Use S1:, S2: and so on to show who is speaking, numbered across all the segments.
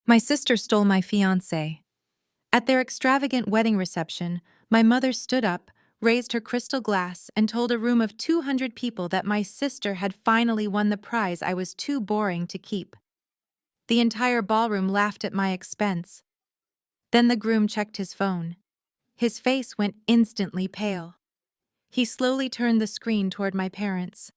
S1: My sister stole my fiance. At their extravagant wedding reception, my mother stood up, raised her crystal glass, and told a room of 200 people that my sister had finally won the prize I was too boring to keep. The entire ballroom laughed at my expense. Then the groom checked his phone. His face went instantly pale. He slowly turned the screen toward my parents.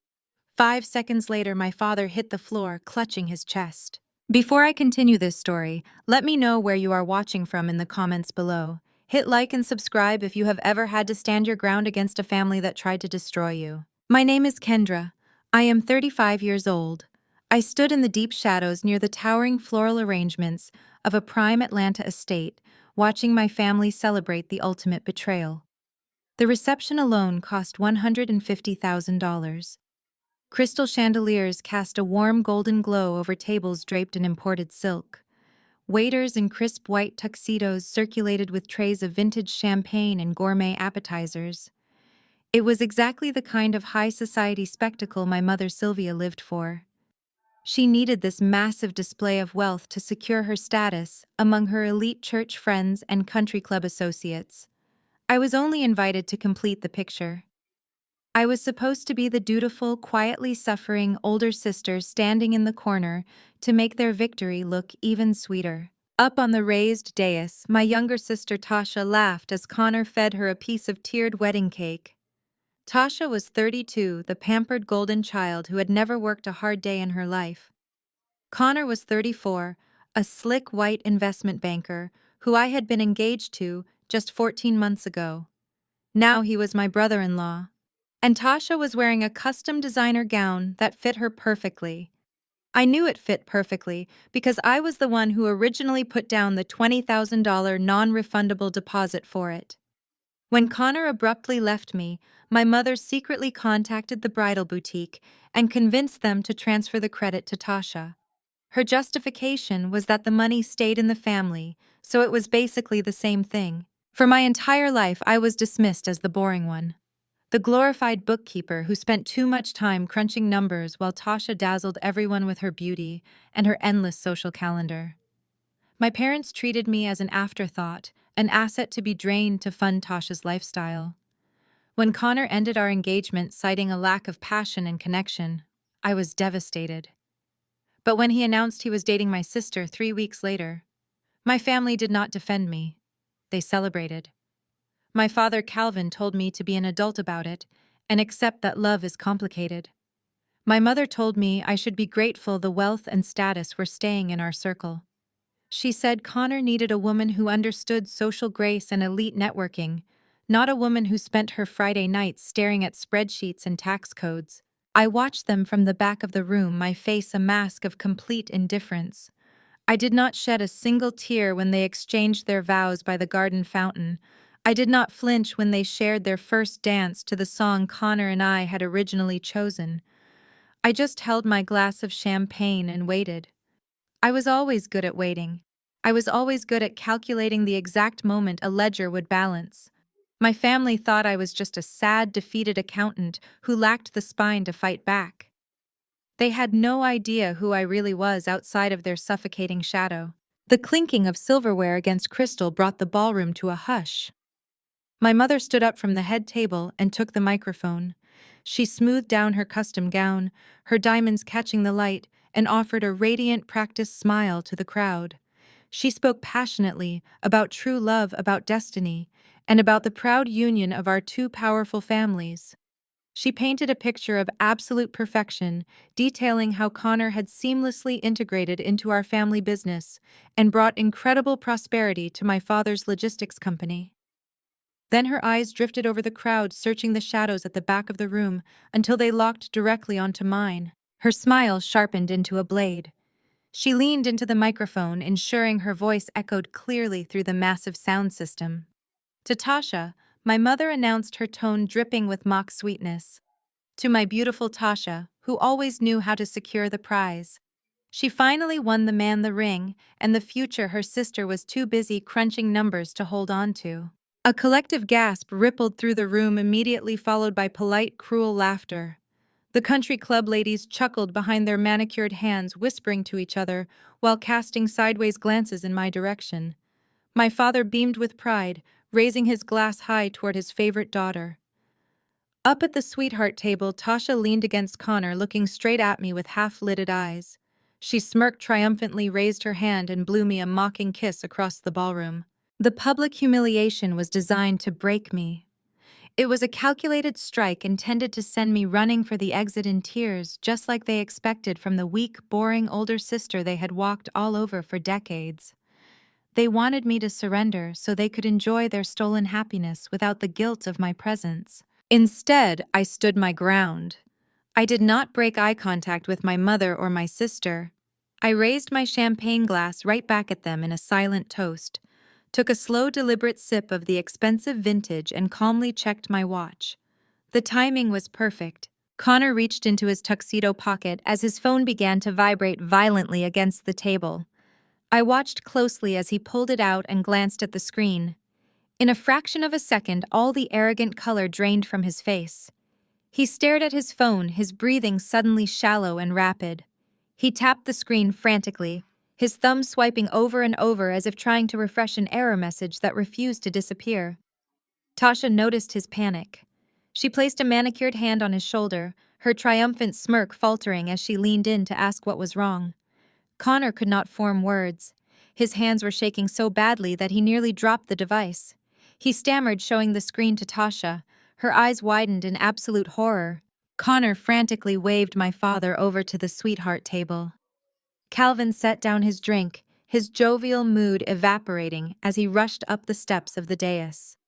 S1: 5 seconds later, my father hit the floor, clutching his chest. Before I continue this story, let me know where you are watching from in the comments below. Hit like and subscribe if you have ever had to stand your ground against a family that tried to destroy you. My name is Kendra. I am 35 years old. I stood in the deep shadows near the towering floral arrangements of a prime Atlanta estate, watching my family celebrate the ultimate betrayal. The reception alone cost $150,000. Crystal chandeliers cast a warm golden glow over tables draped in imported silk. Waiters in crisp white tuxedos circulated with trays of vintage champagne and gourmet appetizers. It was exactly the kind of high society spectacle my mother Sylvia lived for. She needed this massive display of wealth to secure her status among her elite church friends and country club associates. I was only invited to complete the picture. I was supposed to be the dutiful, quietly suffering older sister standing in the corner to make their victory look even sweeter. Up on the raised dais, my younger sister Tasha laughed as Connor fed her a piece of tiered wedding cake. Tasha was 32, the pampered golden child who had never worked a hard day in her life. Connor was 34, a slick white investment banker who I had been engaged to just 14 months ago. Now he was my brother-in-law. And Tasha was wearing a custom designer gown that fit her perfectly. I knew it fit perfectly because I was the one who originally put down the $20,000 non-refundable deposit for it. When Connor abruptly left me, my mother secretly contacted the bridal boutique and convinced them to transfer the credit to Tasha. Her justification was that the money stayed in the family, so it was basically the same thing. For my entire life, I was dismissed as the boring one. The glorified bookkeeper who spent too much time crunching numbers while Tasha dazzled everyone with her beauty and her endless social calendar. My parents treated me as an afterthought, an asset to be drained to fund Tasha's lifestyle. When Connor ended our engagement citing a lack of passion and connection, I was devastated. But when he announced he was dating my sister 3 weeks later, my family did not defend me. They celebrated. My father Calvin told me to be an adult about it and accept that love is complicated. My mother told me I should be grateful the wealth and status were staying in our circle. She said Connor needed a woman who understood social grace and elite networking, not a woman who spent her Friday nights staring at spreadsheets and tax codes. I watched them from the back of the room, my face a mask of complete indifference. I did not shed a single tear when they exchanged their vows by the garden fountain. I did not flinch when they shared their first dance to the song Connor and I had originally chosen. I just held my glass of champagne and waited. I was always good at waiting. I was always good at calculating the exact moment a ledger would balance. My family thought I was just a sad, defeated accountant who lacked the spine to fight back. They had no idea who I really was outside of their suffocating shadow. The clinking of silverware against crystal brought the ballroom to a hush. My mother stood up from the head table and took the microphone. She smoothed down her custom gown, her diamonds catching the light, and offered a radiant, practiced smile to the crowd. She spoke passionately about true love, about destiny, and about the proud union of our two powerful families. She painted a picture of absolute perfection, detailing how Connor had seamlessly integrated into our family business and brought incredible prosperity to my father's logistics company. Then her eyes drifted over the crowd, searching the shadows at the back of the room until they locked directly onto mine. Her smile sharpened into a blade. She leaned into the microphone, ensuring her voice echoed clearly through the massive sound system. To Tasha, my mother announced, her tone dripping with mock sweetness. To my beautiful Tasha, who always knew how to secure the prize. She finally won the man the ring and the future her sister was too busy crunching numbers to hold on to. A collective gasp rippled through the room, immediately followed by polite, cruel laughter. The country club ladies chuckled behind their manicured hands, whispering to each other while casting sideways glances in my direction. My father beamed with pride, raising his glass high toward his favorite daughter. Up at the sweetheart table, Tasha leaned against Connor, looking straight at me with half-lidded eyes. She smirked triumphantly, raised her hand, and blew me a mocking kiss across the ballroom. The public humiliation was designed to break me. It was a calculated strike intended to send me running for the exit in tears, just like they expected from the weak, boring older sister they had walked all over for decades. They wanted me to surrender so they could enjoy their stolen happiness without the guilt of my presence. Instead, I stood my ground. I did not break eye contact with my mother or my sister. I raised my champagne glass right back at them in a silent toast, took a slow, deliberate sip of the expensive vintage, and calmly checked my watch. The timing was perfect. Connor reached into his tuxedo pocket as his phone began to vibrate violently against the table. I watched closely as he pulled it out and glanced at the screen. In a fraction of a second, all the arrogant color drained from his face. He stared at his phone, his breathing suddenly shallow and rapid. He tapped the screen frantically, his thumb swiping over and over as if trying to refresh an error message that refused to disappear. Tasha noticed his panic. She placed a manicured hand on his shoulder, her triumphant smirk faltering as she leaned in to ask what was wrong. Connor could not form words. His hands were shaking so badly that he nearly dropped the device. He stammered, showing the screen to Tasha. Her eyes widened in absolute horror. Connor frantically waved my father over to the sweetheart table. Calvin set down his drink, his jovial mood evaporating as he rushed up the steps of the dais.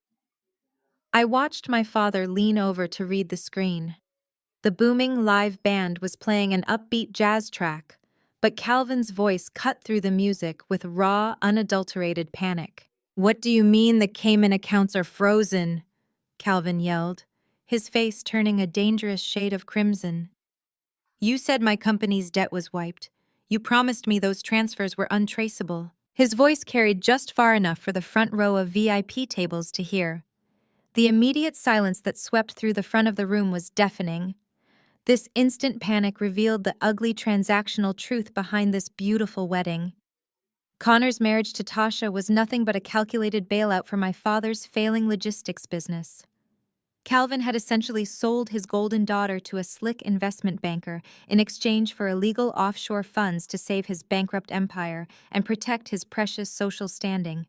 S1: I watched my father lean over to read the screen. The booming live band was playing an upbeat jazz track, but Calvin's voice cut through the music with raw, unadulterated panic. "What do you mean the Cayman accounts are frozen?" Calvin yelled, his face turning a dangerous shade of crimson. "You said my company's debt was wiped. You promised me those transfers were untraceable." His voice carried just far enough for the front row of VIP tables to hear. The immediate silence that swept through the front of the room was deafening. This instant panic revealed the ugly transactional truth behind this beautiful wedding. Connor's marriage to Tasha was nothing but a calculated bailout for my father's failing logistics business. Calvin had essentially sold his golden daughter to a slick investment banker in exchange for illegal offshore funds to save his bankrupt empire and protect his precious social standing.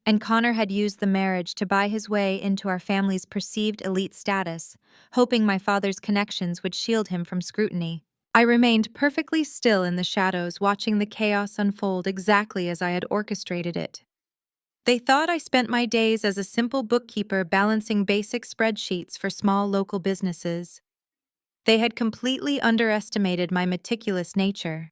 S1: And Connor had used the marriage to buy his way into our family's perceived elite status, hoping my father's connections would shield him from scrutiny. I remained perfectly still in the shadows, watching the chaos unfold exactly as I had orchestrated it. They thought I spent my days as a simple bookkeeper balancing basic spreadsheets for small local businesses. They had completely underestimated my meticulous nature.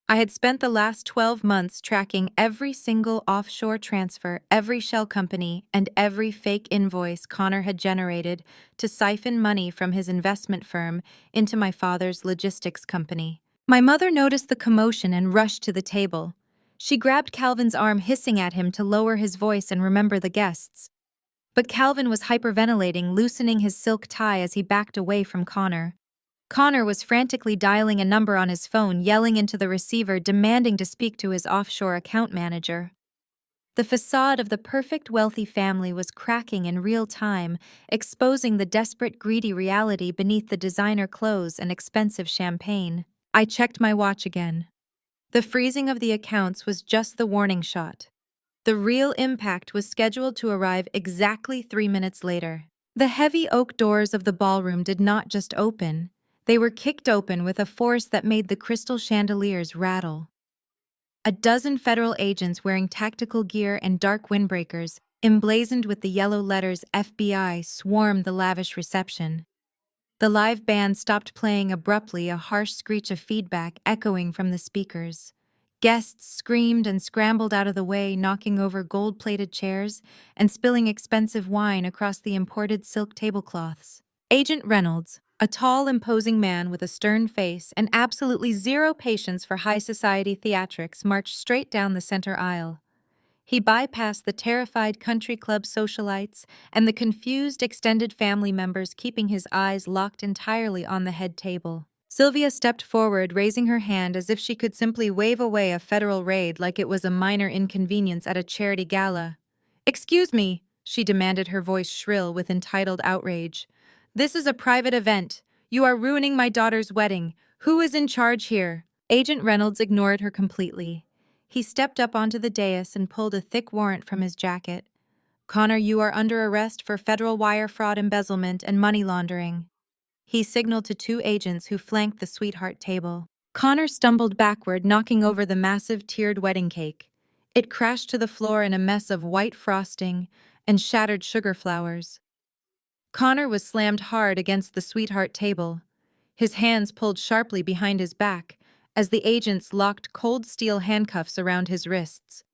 S1: I had spent the last 12 months tracking every single offshore transfer, every shell company, and every fake invoice Connor had generated to siphon money from his investment firm into my father's logistics company. My mother noticed the commotion and rushed to the table. She grabbed Calvin's arm, hissing at him to lower his voice and remember the guests. But Calvin was hyperventilating, loosening his silk tie as he backed away from Connor. Connor was frantically dialing a number on his phone, yelling into the receiver, demanding to speak to his offshore account manager. The facade of the perfect wealthy family was cracking in real time, exposing the desperate, greedy reality beneath the designer clothes and expensive champagne. I checked my watch again. The freezing of the accounts was just the warning shot. The real impact was scheduled to arrive exactly 3 minutes later. The heavy oak doors of the ballroom did not just open. They were kicked open with a force that made the crystal chandeliers rattle. A dozen federal agents wearing tactical gear and dark windbreakers, emblazoned with the yellow letters FBI, swarmed the lavish reception. The live band stopped playing abruptly, a harsh screech of feedback echoing from the speakers. Guests screamed and scrambled out of the way, knocking over gold-plated chairs and spilling expensive wine across the imported silk tablecloths. Agent Reynolds, a tall, imposing man with a stern face and absolutely zero patience for high society theatrics, marched straight down the center aisle. He bypassed the terrified country club socialites and the confused extended family members, keeping his eyes locked entirely on the head table. Sylvia stepped forward, raising her hand as if she could simply wave away a federal raid like it was a minor inconvenience at a charity gala. "Excuse me," she demanded, her voice shrill with entitled outrage. "This is a private event. You are ruining my daughter's wedding. Who is in charge here?" Agent Reynolds ignored her completely. He stepped up onto the dais and pulled a thick warrant from his jacket. "Connor, you are under arrest for federal wire fraud, embezzlement, and money laundering." He signaled to two agents who flanked the sweetheart table. Connor stumbled backward, knocking over the massive tiered wedding cake. It crashed to the floor in a mess of white frosting and shattered sugar flowers. Connor was slammed hard against the sweetheart table, his hands pulled sharply behind his back as the agents locked cold steel handcuffs around his wrists.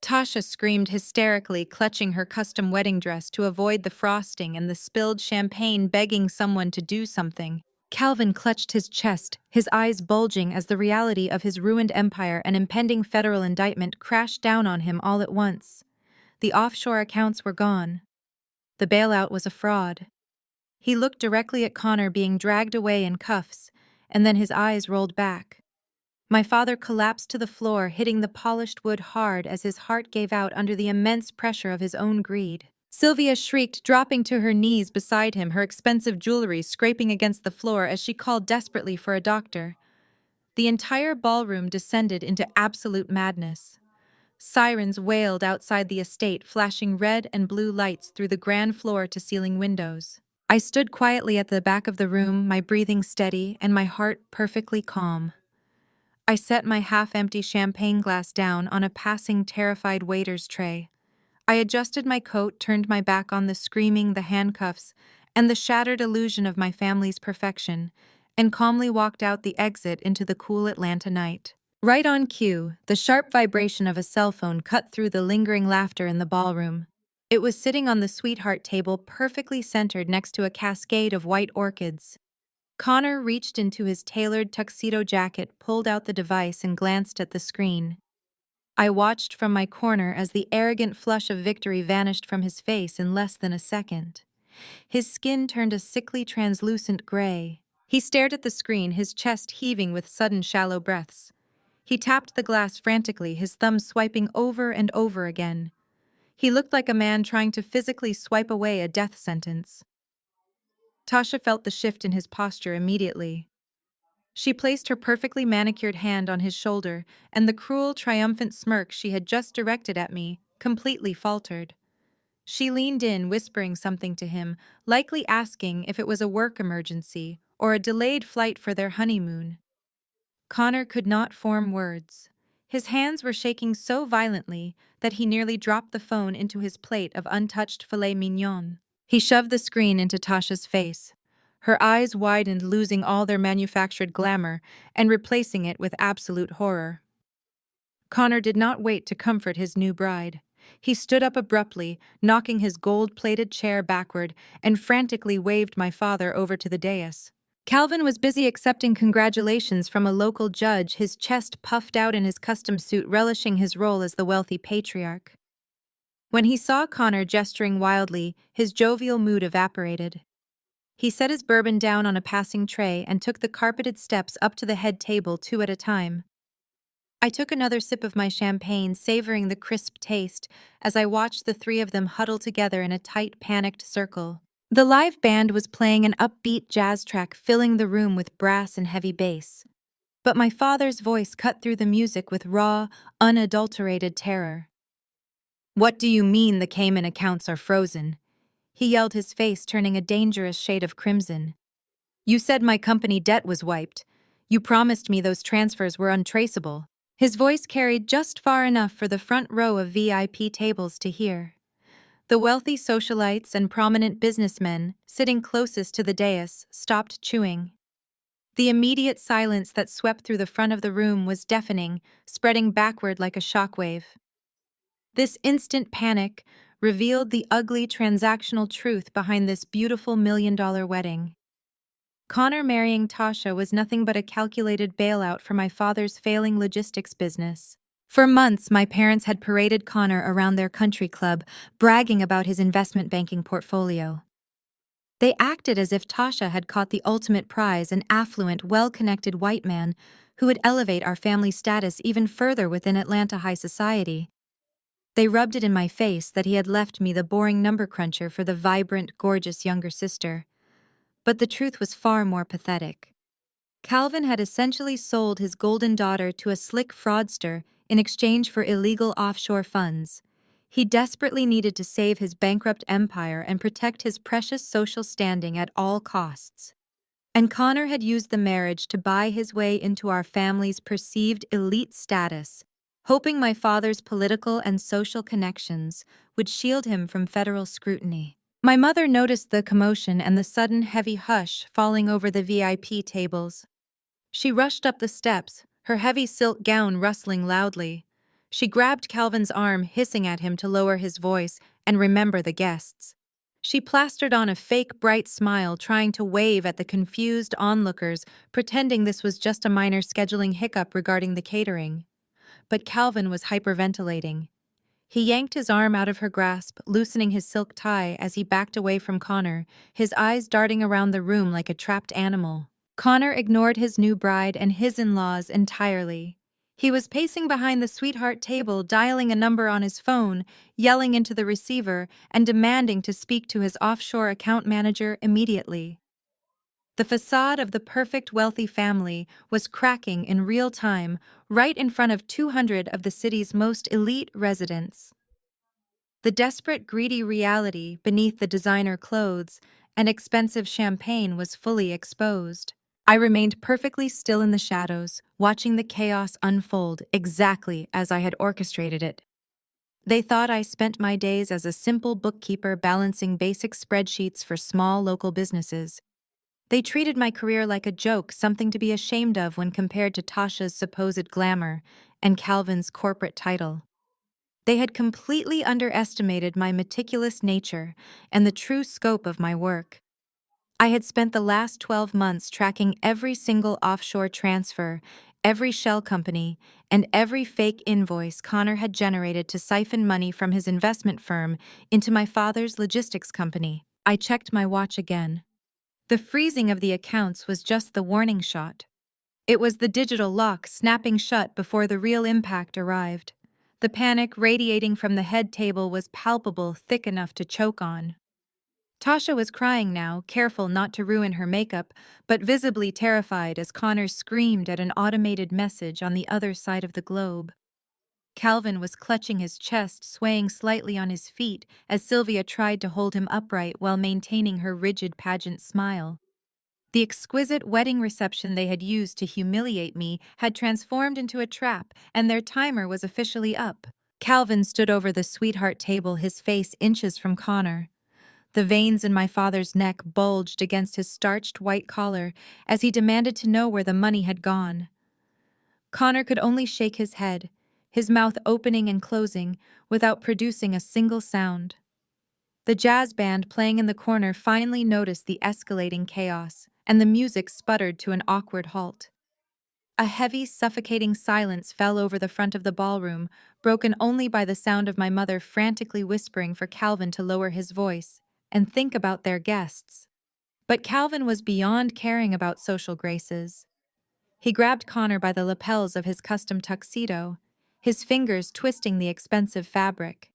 S1: Tasha screamed hysterically, clutching her custom wedding dress to avoid the frosting and the spilled champagne, begging someone to do something. Calvin clutched his chest, his eyes bulging as the reality of his ruined empire and impending federal indictment crashed down on him all at once. The offshore accounts were gone. The bailout was a fraud. He looked directly at Connor being dragged away in cuffs, and then his eyes rolled back. My father collapsed to the floor, hitting the polished wood hard as his heart gave out under the immense pressure of his own greed. Sylvia shrieked, dropping to her knees beside him, her expensive jewelry scraping against the floor as she called desperately for a doctor. The entire ballroom descended into absolute madness. Sirens wailed outside the estate, flashing red and blue lights through the grand floor-to-ceiling windows. I stood quietly at the back of the room, my breathing steady and my heart perfectly calm. I set my half-empty champagne glass down on a passing, terrified waiter's tray. I adjusted my coat, turned my back on the screaming, the handcuffs, and the shattered illusion of my family's perfection, and calmly walked out the exit into the cool Atlanta night. Right on cue, the sharp vibration of a cell phone cut through the lingering laughter in the ballroom. It was sitting on the sweetheart table, perfectly centered next to a cascade of white orchids. Connor reached into his tailored tuxedo jacket, pulled out the device, and glanced at the screen. I watched from my corner as the arrogant flush of victory vanished from his face in less than a second. His skin turned a sickly, translucent gray. He stared at the screen, his chest heaving with sudden, shallow breaths. He tapped the glass frantically, his thumbs swiping over and over again. He looked like a man trying to physically swipe away a death sentence. Tasha felt the shift in his posture immediately. She placed her perfectly manicured hand on his shoulder, and the cruel, triumphant smirk she had just directed at me completely faltered. She leaned in, whispering something to him, likely asking if it was a work emergency or a delayed flight for their honeymoon. Connor could not form words. His hands were shaking so violently that he nearly dropped the phone into his plate of untouched filet mignon. He shoved the screen into Tasha's face. Her eyes widened, losing all their manufactured glamour and replacing it with absolute horror. Connor did not wait to comfort his new bride. He stood up abruptly, knocking his gold-plated chair backward, and frantically waved my father over to the dais. Calvin was busy accepting congratulations from a local judge, his chest puffed out in his custom suit, relishing his role as the wealthy patriarch. When he saw Connor gesturing wildly, his jovial mood evaporated. He set his bourbon down on a passing tray and took the carpeted steps up to the head table, two at a time. I took another sip of my champagne, savoring the crisp taste as I watched the three of them huddle together in a tight, panicked circle. The live band was playing an upbeat jazz track, filling the room with brass and heavy bass. But my father's voice cut through the music with raw, unadulterated terror. "What do you mean the Cayman accounts are frozen?" He yelled, his face turning a dangerous shade of crimson. "You said my company debt was wiped. You promised me those transfers were untraceable." His voice carried just far enough for the front row of VIP tables to hear. The wealthy socialites and prominent businessmen, sitting closest to the dais, stopped chewing. The immediate silence that swept through the front of the room was deafening, spreading backward like a shockwave. This instant panic revealed the ugly transactional truth behind this beautiful $1 million wedding. Connor marrying Tasha was nothing but a calculated bailout for my father's failing logistics business. For months, my parents had paraded Connor around their country club, bragging about his investment banking portfolio. They acted as if Tasha had caught the ultimate prize, an affluent, well-connected white man who would elevate our family status even further within Atlanta high society. They rubbed it in my face that he had left me the boring number cruncher for the vibrant, gorgeous younger sister. But the truth was far more pathetic. Calvin had essentially sold his golden daughter to a slick fraudster in exchange for illegal offshore funds. He desperately needed to save his bankrupt empire and protect his precious social standing at all costs. And Connor had used the marriage to buy his way into our family's perceived elite status, hoping my father's political and social connections would shield him from federal scrutiny. My mother noticed the commotion and the sudden heavy hush falling over the VIP tables. She rushed up the steps, her heavy silk gown rustling loudly. She grabbed Calvin's arm, hissing at him to lower his voice and remember the guests. She plastered on a fake bright smile, trying to wave at the confused onlookers, pretending this was just a minor scheduling hiccup regarding the catering. But Calvin was hyperventilating. He yanked his arm out of her grasp, loosening his silk tie as he backed away from Connor, his eyes darting around the room like a trapped animal. Connor ignored his new bride and his in-laws entirely. He was pacing behind the sweetheart table, dialing a number on his phone, yelling into the receiver, and demanding to speak to his offshore account manager immediately. The facade of the perfect wealthy family was cracking in real time, right in front of 200 of the city's most elite residents. The desperate, greedy reality beneath the designer clothes and expensive champagne was fully exposed. I remained perfectly still in the shadows, watching the chaos unfold exactly as I had orchestrated it. They thought I spent my days as a simple bookkeeper balancing basic spreadsheets for small local businesses. They treated my career like a joke, something to be ashamed of when compared to Tasha's supposed glamour and Calvin's corporate title. They had completely underestimated my meticulous nature and the true scope of my work. I had spent the last 12 months tracking every single offshore transfer, every shell company, and every fake invoice Connor had generated to siphon money from his investment firm into my father's logistics company. I checked my watch again. The freezing of the accounts was just the warning shot. It was the digital lock snapping shut before the real impact arrived. The panic radiating from the head table was palpable, thick enough to choke on. Tasha was crying now, careful not to ruin her makeup, but visibly terrified as Connor screamed at an automated message on the other side of the globe. Calvin was clutching his chest, swaying slightly on his feet as Sylvia tried to hold him upright while maintaining her rigid pageant smile. The exquisite wedding reception they had used to humiliate me had transformed into a trap, and their timer was officially up. Calvin stood over the sweetheart table, his face inches from Connor. The veins in my father's neck bulged against his starched white collar as he demanded to know where the money had gone. Connor could only shake his head, his mouth opening and closing without producing a single sound. The jazz band playing in the corner finally noticed the escalating chaos, and the music sputtered to an awkward halt. A heavy, suffocating silence fell over the front of the ballroom, broken only by the sound of my mother frantically whispering for Calvin to lower his voice and think about their guests. But Calvin was beyond caring about social graces. He grabbed Connor by the lapels of his custom tuxedo, his fingers twisting the expensive fabric.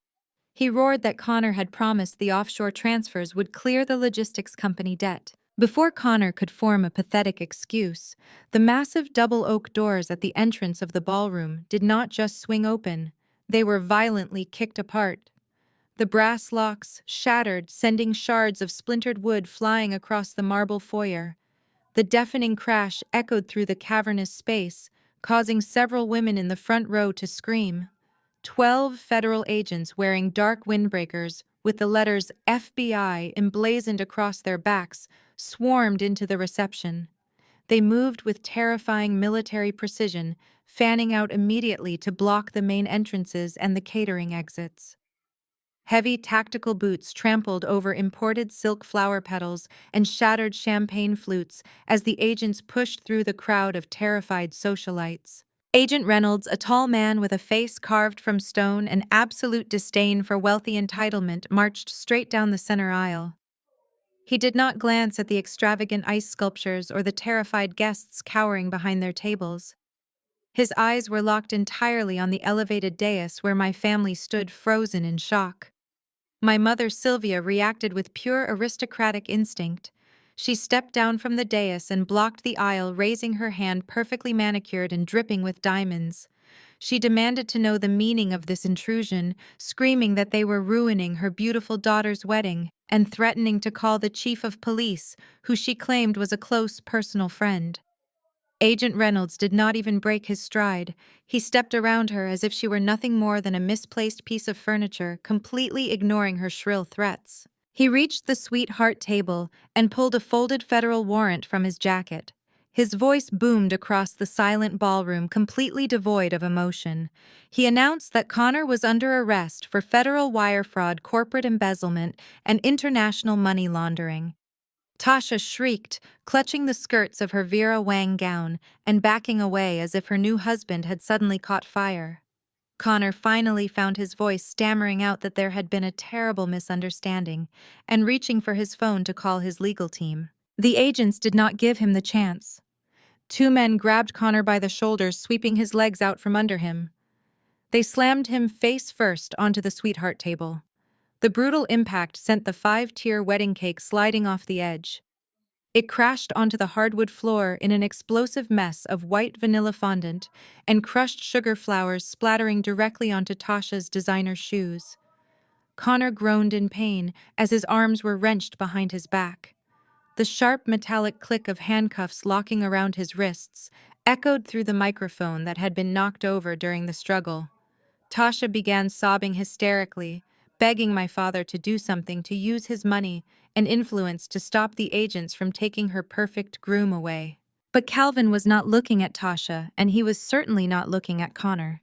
S1: He roared that Connor had promised the offshore transfers would clear the logistics company debt. Before Connor could form a pathetic excuse, the massive double oak doors at the entrance of the ballroom did not just swing open, they were violently kicked apart. The brass locks shattered, sending shards of splintered wood flying across the marble foyer. The deafening crash echoed through the cavernous space, causing several women in the front row to scream. 12 federal agents wearing dark windbreakers with the letters FBI emblazoned across their backs swarmed into the reception. They moved with terrifying military precision, fanning out immediately to block the main entrances and the catering exits. Heavy tactical boots trampled over imported silk flower petals and shattered champagne flutes as the agents pushed through the crowd of terrified socialites. Agent Reynolds, a tall man with a face carved from stone and absolute disdain for wealthy entitlement, marched straight down the center aisle. He did not glance at the extravagant ice sculptures or the terrified guests cowering behind their tables. His eyes were locked entirely on the elevated dais where my family stood frozen in shock. My mother, Sylvia, reacted with pure aristocratic instinct. She stepped down from the dais and blocked the aisle, raising her hand perfectly manicured and dripping with diamonds. She demanded to know the meaning of this intrusion, screaming that they were ruining her beautiful daughter's wedding and threatening to call the chief of police, who she claimed was a close personal friend. Agent Reynolds did not even break his stride. He stepped around her as if she were nothing more than a misplaced piece of furniture, completely ignoring her shrill threats. He reached the sweetheart table and pulled a folded federal warrant from his jacket. His voice boomed across the silent ballroom, completely devoid of emotion. He announced that Connor was under arrest for federal wire fraud, corporate embezzlement, and international money laundering. Tasha shrieked, clutching the skirts of her Vera Wang gown and backing away as if her new husband had suddenly caught fire. Connor finally found his voice, stammering out that there had been a terrible misunderstanding and reaching for his phone to call his legal team. The agents did not give him the chance. Two men grabbed Connor by the shoulders, sweeping his legs out from under him. They slammed him face first onto the sweetheart table. The brutal impact sent the 5-tier wedding cake sliding off the edge. It crashed onto the hardwood floor in an explosive mess of white vanilla fondant and crushed sugar flowers splattering directly onto Tasha's designer shoes. Connor groaned in pain as his arms were wrenched behind his back. The sharp metallic click of handcuffs locking around his wrists echoed through the microphone that had been knocked over during the struggle. Tasha began sobbing hysterically, begging my father to do something, to use his money and influence to stop the agents from taking her perfect groom away. But Calvin was not looking at Tasha, and he was certainly not looking at Connor.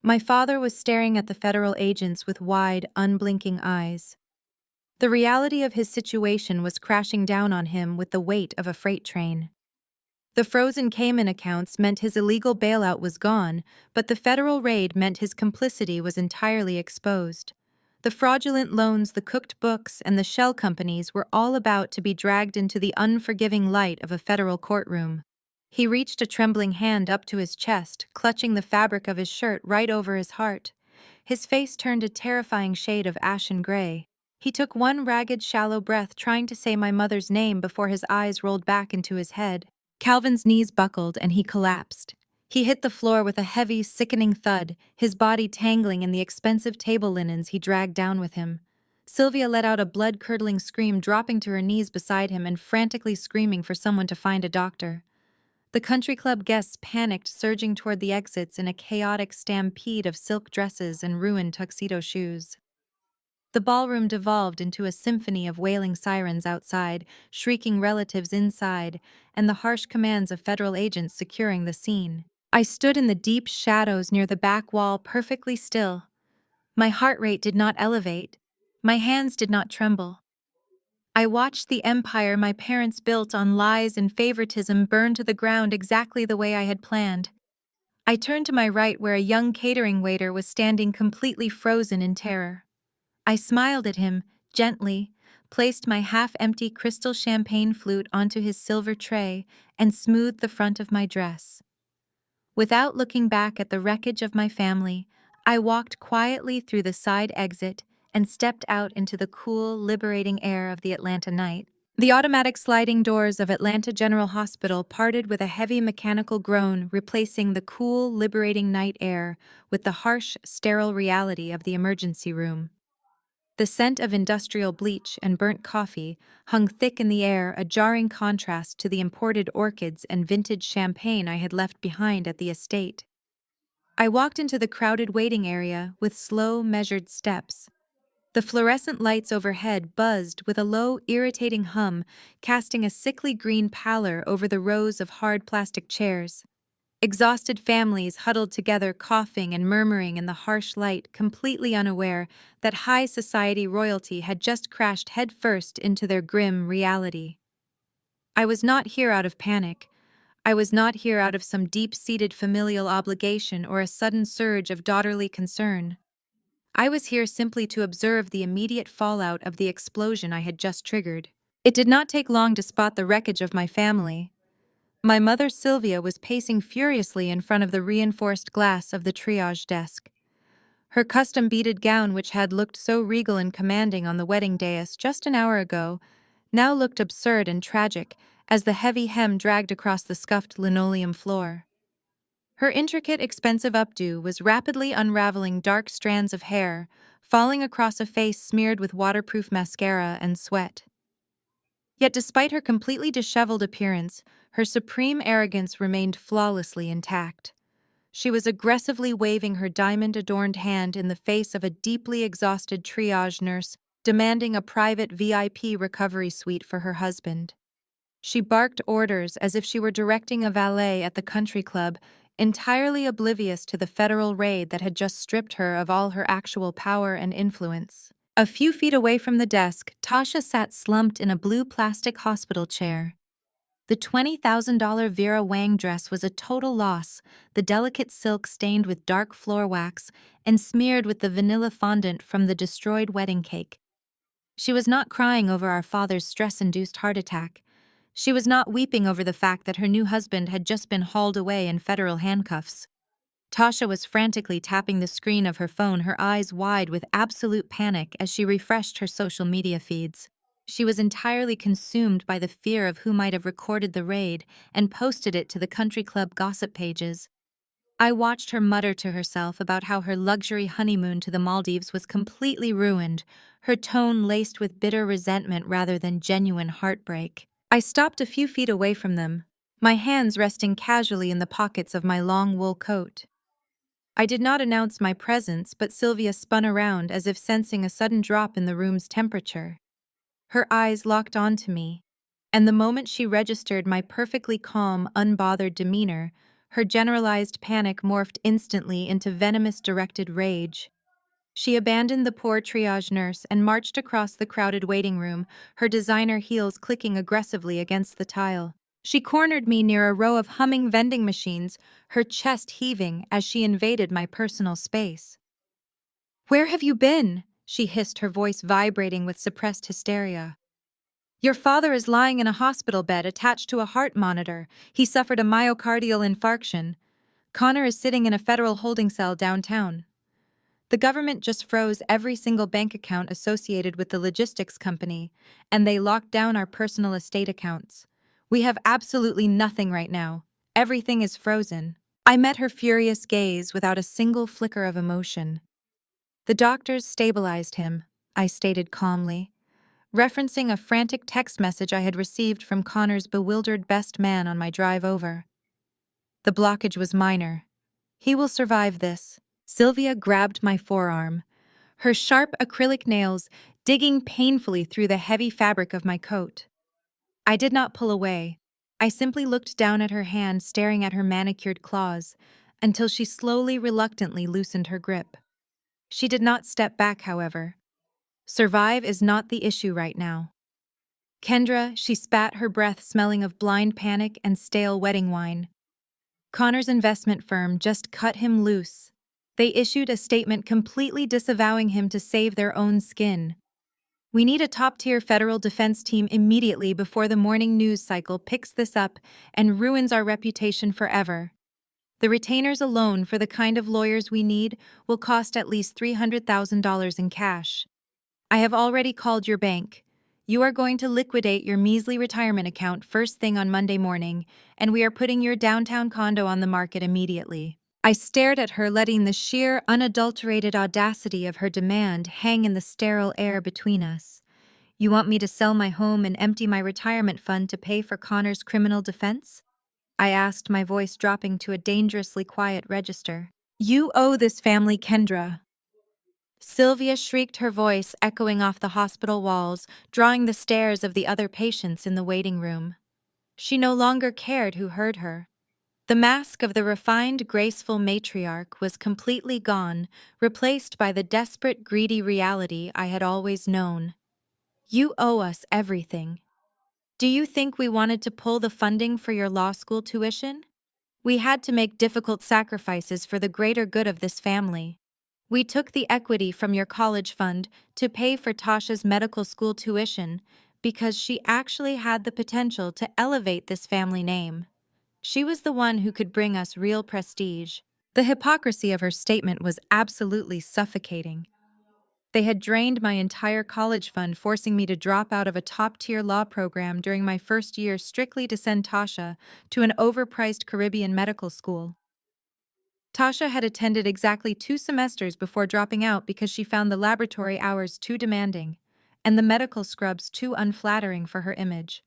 S1: My father was staring at the federal agents with wide, unblinking eyes. The reality of his situation was crashing down on him with the weight of a freight train. The frozen Cayman accounts meant his illegal bailout was gone, but the federal raid meant his complicity was entirely exposed. The fraudulent loans, the cooked books, and the shell companies were all about to be dragged into the unforgiving light of a federal courtroom. He reached a trembling hand up to his chest, clutching the fabric of his shirt right over his heart. His face turned a terrifying shade of ashen gray. He took one ragged, shallow breath, trying to say my mother's name before his eyes rolled back into his head. Calvin's knees buckled and he collapsed. He hit the floor with a heavy, sickening thud, his body tangling in the expensive table linens he dragged down with him. Sylvia let out a blood-curdling scream, dropping to her knees beside him and frantically screaming for someone to find a doctor. The country club guests panicked, surging toward the exits in a chaotic stampede of silk dresses and ruined tuxedo shoes. The ballroom devolved into a symphony of wailing sirens outside, shrieking relatives inside, and the harsh commands of federal agents securing the scene. I stood in the deep shadows near the back wall, perfectly still. My heart rate did not elevate. My hands did not tremble. I watched the empire my parents built on lies and favoritism burn to the ground exactly the way I had planned. I turned to my right where a young catering waiter was standing completely frozen in terror. I smiled at him, gently, placed my half-empty crystal champagne flute onto his silver tray, and smoothed the front of my dress. Without looking back at the wreckage of my family, I walked quietly through the side exit and stepped out into the cool, liberating air of the Atlanta night. The automatic sliding doors of Atlanta General Hospital parted with a heavy mechanical groan, replacing the cool, liberating night air with the harsh, sterile reality of the emergency room. The scent of industrial bleach and burnt coffee hung thick in the air, a jarring contrast to the imported orchids and vintage champagne I had left behind at the estate. I walked into the crowded waiting area with slow, measured steps. The fluorescent lights overhead buzzed with a low, irritating hum, casting a sickly green pallor over the rows of hard plastic chairs. Exhausted families huddled together, coughing and murmuring in the harsh light, completely unaware that high society royalty had just crashed headfirst into their grim reality. I was not here out of panic. I was not here out of some deep-seated familial obligation or a sudden surge of daughterly concern. I was here simply to observe the immediate fallout of the explosion I had just triggered. It did not take long to spot the wreckage of my family. My mother Sylvia was pacing furiously in front of the reinforced glass of the triage desk. Her custom-beaded gown, which had looked so regal and commanding on the wedding dais just an hour ago, now looked absurd and tragic as the heavy hem dragged across the scuffed linoleum floor. Her intricate, expensive updo was rapidly unraveling dark strands of hair, falling across a face smeared with waterproof mascara and sweat. Yet despite her completely disheveled appearance, her supreme arrogance remained flawlessly intact. She was aggressively waving her diamond-adorned hand in the face of a deeply exhausted triage nurse, demanding a private VIP recovery suite for her husband. She barked orders as if she were directing a valet at the country club, entirely oblivious to the federal raid that had just stripped her of all her actual power and influence. A few feet away from the desk, Tasha sat slumped in a blue plastic hospital chair. The $20,000 Vera Wang dress was a total loss, the delicate silk stained with dark floor wax and smeared with the vanilla fondant from the destroyed wedding cake. She was not crying over our father's stress-induced heart attack. She was not weeping over the fact that her new husband had just been hauled away in federal handcuffs. Tasha was frantically tapping the screen of her phone, her eyes wide with absolute panic as she refreshed her social media feeds. She was entirely consumed by the fear of who might have recorded the raid and posted it to the country club gossip pages. I watched her mutter to herself about how her luxury honeymoon to the Maldives was completely ruined, her tone laced with bitter resentment rather than genuine heartbreak. I stopped a few feet away from them, my hands resting casually in the pockets of my long wool coat. I did not announce my presence, but Sylvia spun around as if sensing a sudden drop in the room's temperature. Her eyes locked onto me, and the moment she registered my perfectly calm, unbothered demeanor, her generalized panic morphed instantly into venomous directed rage. She abandoned the poor triage nurse and marched across the crowded waiting room, her designer heels clicking aggressively against the tile. She cornered me near a row of humming vending machines, her chest heaving as she invaded my personal space. "Where have you been?" she hissed, her voice vibrating with suppressed hysteria. "Your father is lying in a hospital bed attached to a heart monitor. He suffered a myocardial infarction. Connor is sitting in a federal holding cell downtown. The government just froze every single bank account associated with the logistics company, and they locked down our personal estate accounts. We have absolutely nothing right now. Everything is frozen." I met her furious gaze without a single flicker of emotion. "The doctors stabilized him," I stated calmly, referencing a frantic text message I had received from Connor's bewildered best man on my drive over. "The blockage was minor. He will survive this." Sylvia grabbed my forearm, her sharp acrylic nails digging painfully through the heavy fabric of my coat. I did not pull away. I simply looked down at her hand, staring at her manicured claws, until she slowly, reluctantly loosened her grip. She did not step back, however. "Survive is not the issue right now. Kendra," she spat, her breath smelling of blind panic and stale wedding wine. "Connor's investment firm just cut him loose. They issued a statement completely disavowing him to save their own skin. We need a top-tier federal defense team immediately before the morning news cycle picks this up and ruins our reputation forever. The retainers alone for the kind of lawyers we need will cost at least $300,000 in cash. I have already called your bank. You are going to liquidate your measly retirement account first thing on Monday morning, and we are putting your downtown condo on the market immediately." I stared at her, letting the sheer, unadulterated audacity of her demand hang in the sterile air between us. "You want me to sell my home and empty my retirement fund to pay for Connor's criminal defense?" I asked, my voice dropping to a dangerously quiet register. "You owe this family, Kendra." Sylvia shrieked, her voice echoing off the hospital walls, drawing the stares of the other patients in the waiting room. She no longer cared who heard her. The mask of the refined, graceful matriarch was completely gone, replaced by the desperate, greedy reality I had always known. "You owe us everything." Do you think we wanted to pull the funding for your law school tuition? We had to make difficult sacrifices for the greater good of this family. We took the equity from your college fund to pay for Tasha's medical school tuition because she actually had the potential to elevate this family name. She was the one who could bring us real prestige. The hypocrisy of her statement was absolutely suffocating. They had drained my entire college fund, forcing me to drop out of a top-tier law program during my first year strictly to send Tasha to an overpriced Caribbean medical school. Tasha had attended exactly 2 semesters before dropping out because she found the laboratory hours too demanding and the medical scrubs too unflattering for her image.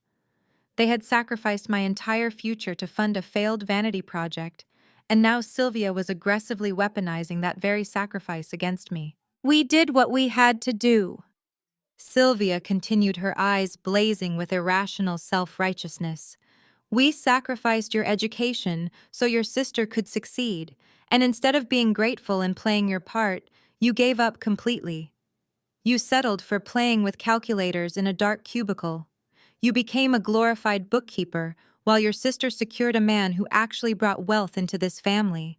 S1: They had sacrificed my entire future to fund a failed vanity project, and now Sylvia was aggressively weaponizing that very sacrifice against me. We did what we had to do. Sylvia continued, her eyes blazing with irrational self-righteousness. We sacrificed your education so your sister could succeed, and instead of being grateful and playing your part, you gave up completely. You settled for playing with calculators in a dark cubicle. You became a glorified bookkeeper while your sister secured a man who actually brought wealth into this family.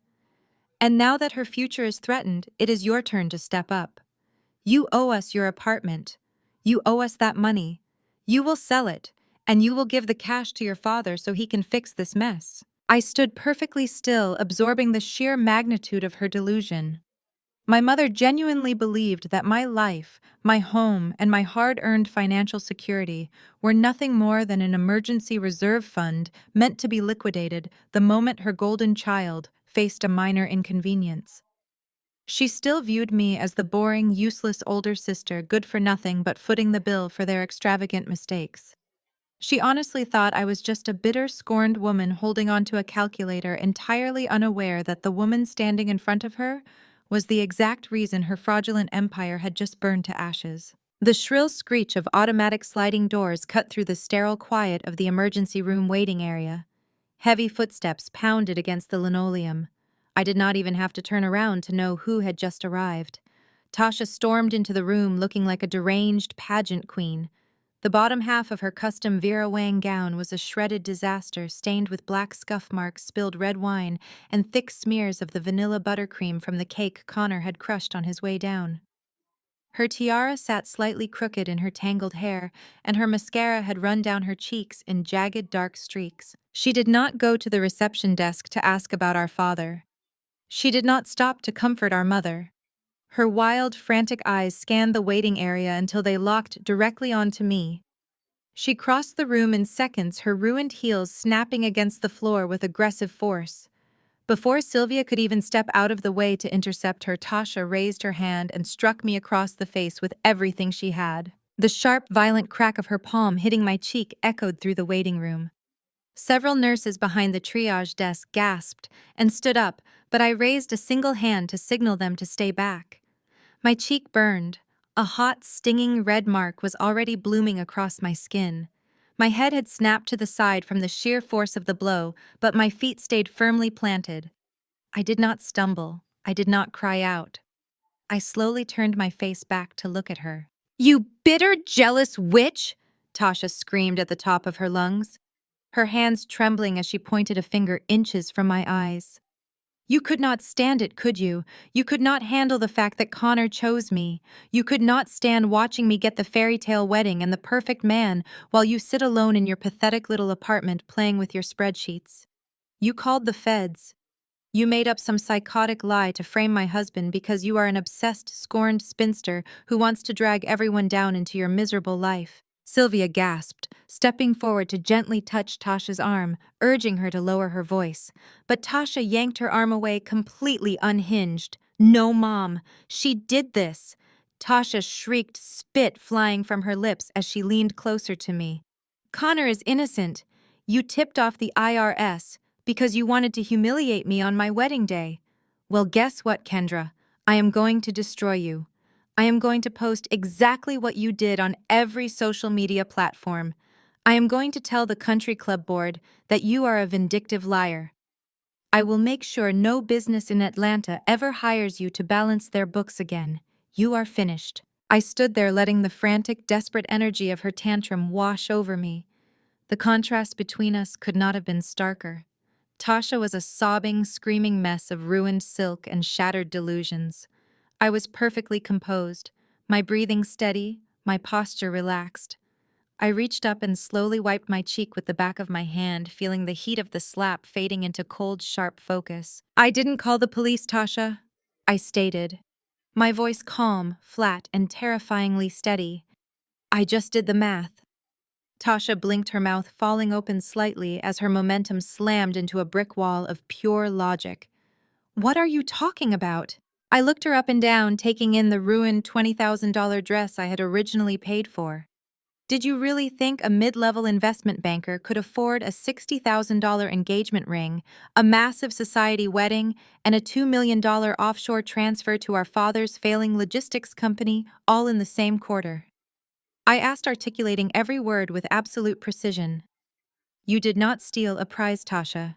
S1: And now that her future is threatened, it is your turn to step up. You owe us your apartment. You owe us that money. You will sell it, and you will give the cash to your father so he can fix this mess. I stood perfectly still, absorbing the sheer magnitude of her delusion. My mother genuinely believed that my life, my home, and my hard-earned financial security were nothing more than an emergency reserve fund meant to be liquidated the moment her golden child faced a minor inconvenience. She still viewed me as the boring, useless older sister, good for nothing but footing the bill for their extravagant mistakes. She honestly thought I was just a bitter, scorned woman holding onto a calculator, entirely unaware that the woman standing in front of her was the exact reason her fraudulent empire had just burned to ashes. The shrill screech of automatic sliding doors cut through the sterile quiet of the emergency room waiting area. Heavy footsteps pounded against the linoleum. I did not even have to turn around to know who had just arrived. Tasha stormed into the room looking like a deranged pageant queen. The bottom half of her custom Vera Wang gown was a shredded disaster, stained with black scuff marks, spilled red wine, and thick smears of the vanilla buttercream from the cake Connor had crushed on his way down. Her tiara sat slightly crooked in her tangled hair, and her mascara had run down her cheeks in jagged dark streaks. She did not go to the reception desk to ask about our father. She did not stop to comfort our mother. Her wild, frantic eyes scanned the waiting area until they locked directly onto me. She crossed the room in seconds, her ruined heels snapping against the floor with aggressive force. Before Sylvia could even step out of the way to intercept her, Tasha raised her hand and struck me across the face with everything she had. The sharp, violent crack of her palm hitting my cheek echoed through the waiting room. Several nurses behind the triage desk gasped and stood up, but I raised a single hand to signal them to stay back. My cheek burned. A hot, stinging red mark was already blooming across my skin. My head had snapped to the side from the sheer force of the blow, but my feet stayed firmly planted. I did not stumble. I did not cry out. I slowly turned my face back to look at her. "You bitter, jealous witch!" Tasha screamed at the top of her lungs, her hands trembling as she pointed a finger inches from my eyes. "You could not stand it, could you? You could not handle the fact that Connor chose me. You could not stand watching me get the fairy tale wedding and the perfect man while you sit alone in your pathetic little apartment playing with your spreadsheets. You called the feds. You made up some psychotic lie to frame my husband because you are an obsessed, scorned spinster who wants to drag everyone down into your miserable life." Sylvia gasped, stepping forward to gently touch Tasha's arm, urging her to lower her voice. But Tasha yanked her arm away, completely unhinged. "No, Mom, she did this!" Tasha shrieked, spit flying from her lips as she leaned closer to me. "Connor is innocent. You tipped off the IRS because you wanted to humiliate me on my wedding day. Well, guess what, Kendra? I am going to destroy you. I am going to post exactly what you did on every social media platform. I am going to tell the country club board that you are a vindictive liar. I will make sure no business in Atlanta ever hires you to balance their books again. You are finished." I stood there letting the frantic, desperate energy of her tantrum wash over me. The contrast between us could not have been starker. Tasha was a sobbing, screaming mess of ruined silk and shattered delusions. I was perfectly composed, my breathing steady, my posture relaxed. I reached up and slowly wiped my cheek with the back of my hand, feeling the heat of the slap fading into cold, sharp focus. "I didn't call the police, Tasha," I stated, my voice calm, flat, and terrifyingly steady. "I just did the math." Tasha blinked, her mouth falling open slightly as her momentum slammed into a brick wall of pure logic. "What are you talking about?" I looked her up and down, taking in the ruined $20,000 dress I had originally paid for. "Did you really think a mid-level investment banker could afford a $60,000 engagement ring, a massive society wedding, and a $2 million offshore transfer to our father's failing logistics company, all in the same quarter?" I asked, articulating every word with absolute precision. "You did not steal a prize, Tasha.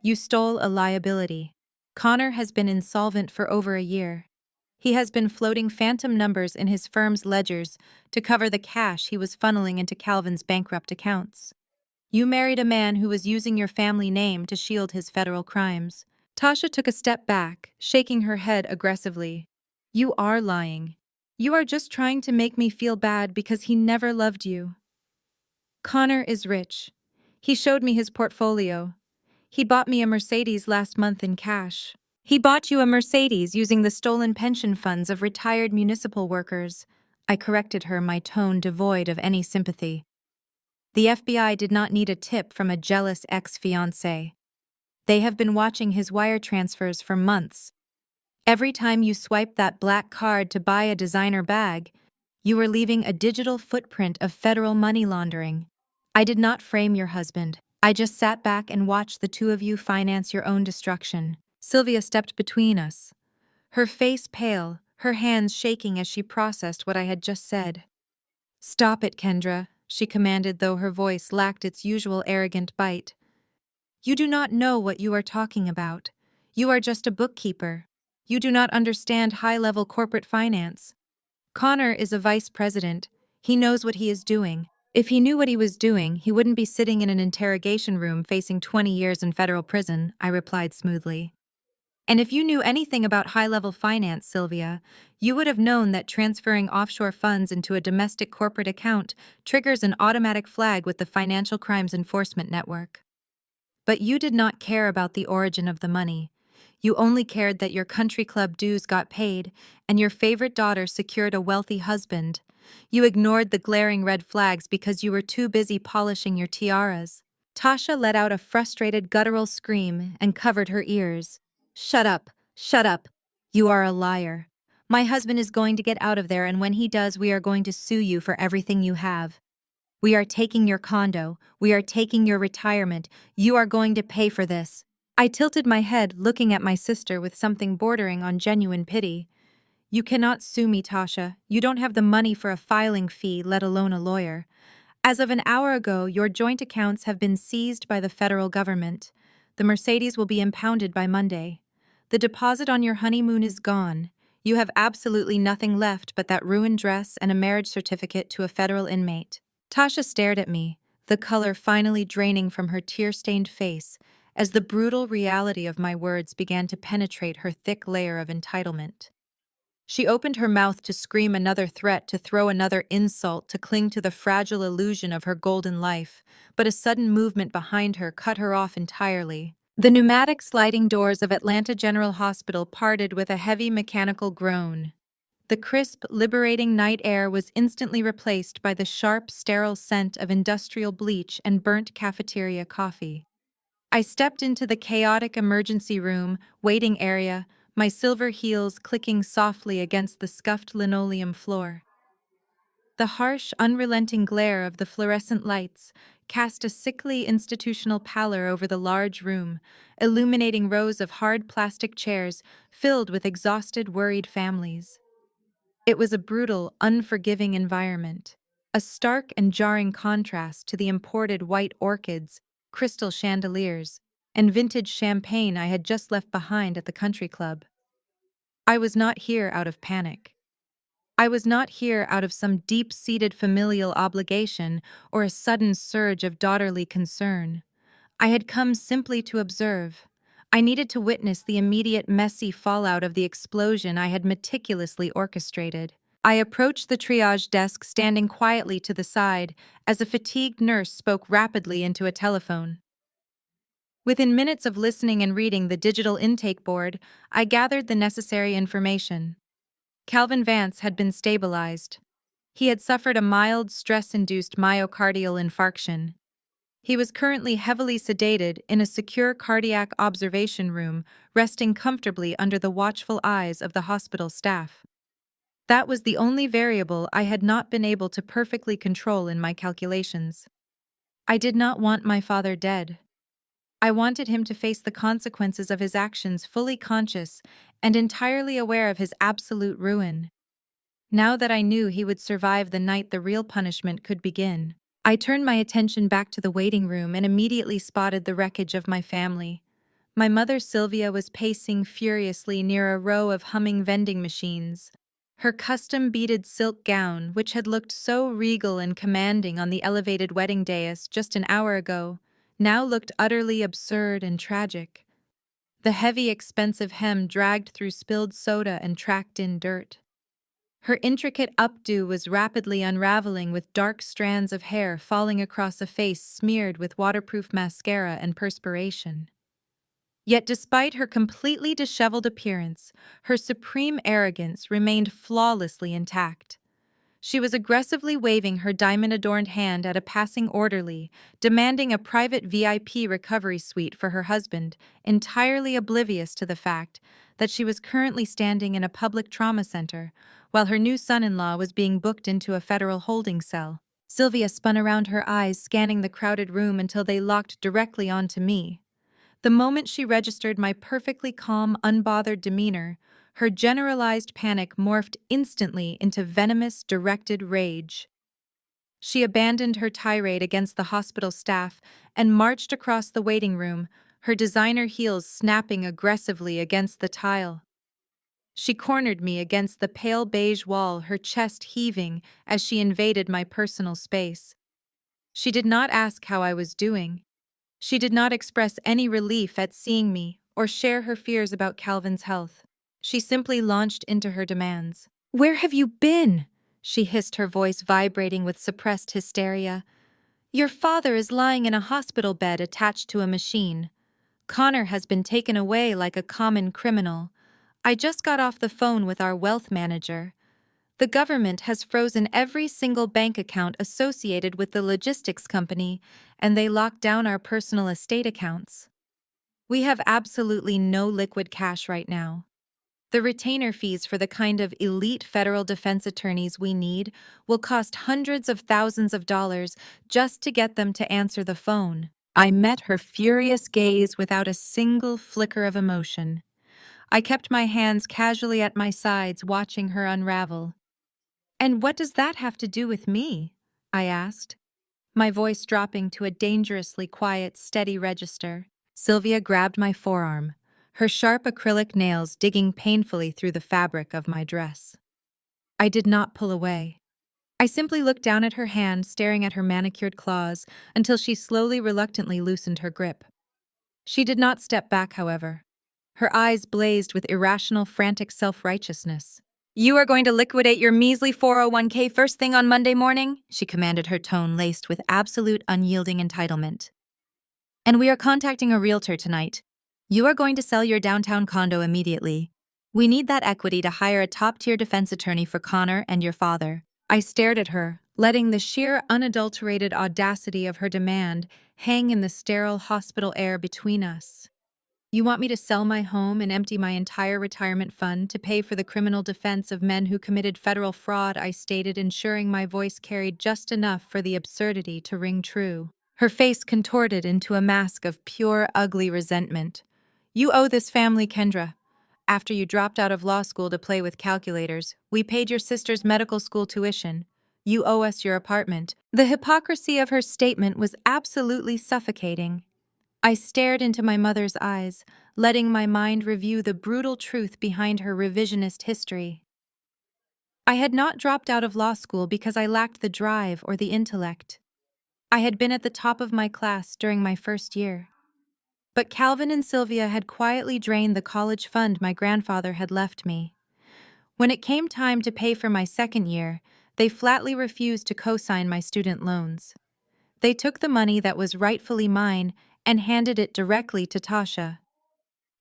S1: You stole a liability. Connor has been insolvent for over a year. He has been floating phantom numbers in his firm's ledgers to cover the cash he was funneling into Calvin's bankrupt accounts. You married a man who was using your family name to shield his federal crimes." Tasha took a step back, shaking her head aggressively. "You are lying. You are just trying to make me feel bad because he never loved you. Connor is rich. He showed me his portfolio. He bought me a Mercedes last month in cash." "He bought you a Mercedes using the stolen pension funds of retired municipal workers," I corrected her, my tone devoid of any sympathy. "The FBI did not need a tip from a jealous ex-fiance. They have been watching his wire transfers for months. Every time you swiped that black card to buy a designer bag, you were leaving a digital footprint of federal money laundering. I did not frame your husband. I just sat back and watched the two of you finance your own destruction." Sylvia stepped between us, her face pale, her hands shaking as she processed what I had just said. "Stop it, Kendra," she commanded, though her voice lacked its usual arrogant bite. "You do not know what you are talking about. You are just a bookkeeper. You do not understand high-level corporate finance. Connor is a vice president. He knows what he is doing. If he knew what he was doing, he wouldn't be sitting in an interrogation room facing 20 years in federal prison," I replied smoothly. "And if you knew anything about high-level finance, Sylvia, you would have known that transferring offshore funds into a domestic corporate account triggers an automatic flag with the Financial Crimes Enforcement Network. But you did not care about the origin of the money. You only cared that your country club dues got paid and your favorite daughter secured a wealthy husband. You ignored the glaring red flags because you were too busy polishing your tiaras." Tasha let out a frustrated, guttural scream and covered her ears. "Shut up! Shut up! You are a liar. My husband is going to get out of there, and when he does, we are going to sue you for everything you have. We are taking your condo. We are taking your retirement. You are going to pay for this." I tilted my head, looking at my sister with something bordering on genuine pity. "You cannot sue me, Tasha. You don't have the money for a filing fee, let alone a lawyer. As of an hour ago, your joint accounts have been seized by the federal government. The Mercedes will be impounded by Monday. The deposit on your honeymoon is gone. You have absolutely nothing left but that ruined dress and a marriage certificate to a federal inmate." Tasha stared at me, the color finally draining from her tear-stained face as the brutal reality of my words began to penetrate her thick layer of entitlement. She opened her mouth to scream another threat, to throw another insult, to cling to the fragile illusion of her golden life, but a sudden movement behind her cut her off entirely. The pneumatic sliding doors of Atlanta General Hospital parted with a heavy mechanical groan. The crisp, liberating night air was instantly replaced by the sharp, sterile scent of industrial bleach and burnt cafeteria coffee. I stepped into the chaotic emergency room, waiting area, my silver heels clicking softly against the scuffed linoleum floor. The harsh, unrelenting glare of the fluorescent lights cast a sickly institutional pallor over the large room, illuminating rows of hard plastic chairs filled with exhausted, worried families. It was a brutal, unforgiving environment, a stark and jarring contrast to the imported white orchids, crystal chandeliers, and vintage champagne I had just left behind at the country club. I was not here out of panic. I was not here out of some deep-seated familial obligation or a sudden surge of daughterly concern. I had come simply to observe. I needed to witness the immediate messy fallout of the explosion I had meticulously orchestrated. I approached the triage desk, standing quietly to the side as a fatigued nurse spoke rapidly into a telephone. Within minutes of listening and reading the digital intake board, I gathered the necessary information. Calvin Vance had been stabilized. He had suffered a mild stress-induced myocardial infarction. He was currently heavily sedated in a secure cardiac observation room, resting comfortably under the watchful eyes of the hospital staff. That was the only variable I had not been able to perfectly control in my calculations. I did not want my father dead. I wanted him to face the consequences of his actions fully conscious and entirely aware of his absolute ruin. Now that I knew he would survive the night the real punishment could begin, I turned my attention back to the waiting room and immediately spotted the wreckage of my family. My mother Sylvia was pacing furiously near a row of humming vending machines. Her custom beaded silk gown, which had looked so regal and commanding on the elevated wedding dais just an hour ago, now looked utterly absurd and tragic. The heavy, expensive hem dragged through spilled soda and tracked in dirt. Her intricate updo was rapidly unraveling, with dark strands of hair falling across a face smeared with waterproof mascara and perspiration. Yet despite her completely disheveled appearance, her supreme arrogance remained flawlessly intact. She was aggressively waving her diamond-adorned hand at a passing orderly, demanding a private VIP recovery suite for her husband, entirely oblivious to the fact that she was currently standing in a public trauma center, while her new son-in-law was being booked into a federal holding cell. Sylvia spun around, her eyes scanning the crowded room until they locked directly onto me. The moment she registered my perfectly calm, unbothered demeanor, her generalized panic morphed instantly into venomous, directed rage. She abandoned her tirade against the hospital staff and marched across the waiting room, her designer heels snapping aggressively against the tile. She cornered me against the pale beige wall, her chest heaving as she invaded my personal space. She did not ask how I was doing. She did not express any relief at seeing me or share her fears about Calvin's health. She simply launched into her demands. "Where have you been?" she hissed, her voice vibrating with suppressed hysteria. "Your father is lying in a hospital bed attached to a machine. Connor has been taken away like a common criminal. I just got off the phone with our wealth manager. The government has frozen every single bank account associated with the logistics company, and they locked down our personal estate accounts. We have absolutely no liquid cash right now. The retainer fees for the kind of elite federal defense attorneys we need will cost hundreds of thousands of dollars just to get them to answer the phone." I met her furious gaze without a single flicker of emotion. I kept my hands casually at my sides, watching her unravel. "And what does that have to do with me?" I asked, my voice dropping to a dangerously quiet, steady register. Sylvia grabbed my forearm, her sharp acrylic nails digging painfully through the fabric of my dress. I did not pull away. I simply looked down at her hand, staring at her manicured claws, until she slowly, reluctantly loosened her grip. She did not step back, however. Her eyes blazed with irrational, frantic self-righteousness. "You are going to liquidate your measly 401k first thing on Monday morning?" she commanded, her tone laced with absolute unyielding entitlement. "And we are contacting a realtor tonight. You are going to sell your downtown condo immediately. We need that equity to hire a top-tier defense attorney for Connor and your father." I stared at her, letting the sheer, unadulterated audacity of her demand hang in the sterile hospital air between us. "You want me to sell my home and empty my entire retirement fund to pay for the criminal defense of men who committed federal fraud," I stated, ensuring my voice carried just enough for the absurdity to ring true. Her face contorted into a mask of pure, ugly resentment. "You owe this family, Kendra. After you dropped out of law school to play with calculators, we paid your sister's medical school tuition. You owe us your apartment." The hypocrisy of her statement was absolutely suffocating. I stared into my mother's eyes, letting my mind review the brutal truth behind her revisionist history. I had not dropped out of law school because I lacked the drive or the intellect. I had been at the top of my class during my first year. But Calvin and Sylvia had quietly drained the college fund my grandfather had left me. When it came time to pay for my second year, they flatly refused to co-sign my student loans. They took the money that was rightfully mine and handed it directly to Tasha.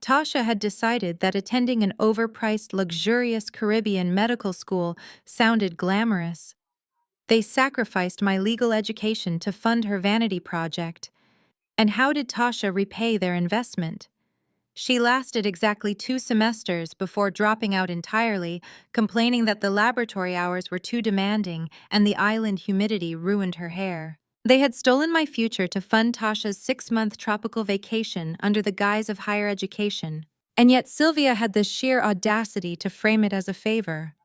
S1: Tasha had decided that attending an overpriced, luxurious Caribbean medical school sounded glamorous. They sacrificed my legal education to fund her vanity project. And how did Tasha repay their investment? She lasted exactly 2 semesters before dropping out entirely, complaining that the laboratory hours were too demanding and the island humidity ruined her hair. They had stolen my future to fund Tasha's 6-month tropical vacation under the guise of higher education. And yet Sylvia had the sheer audacity to frame it as a favor.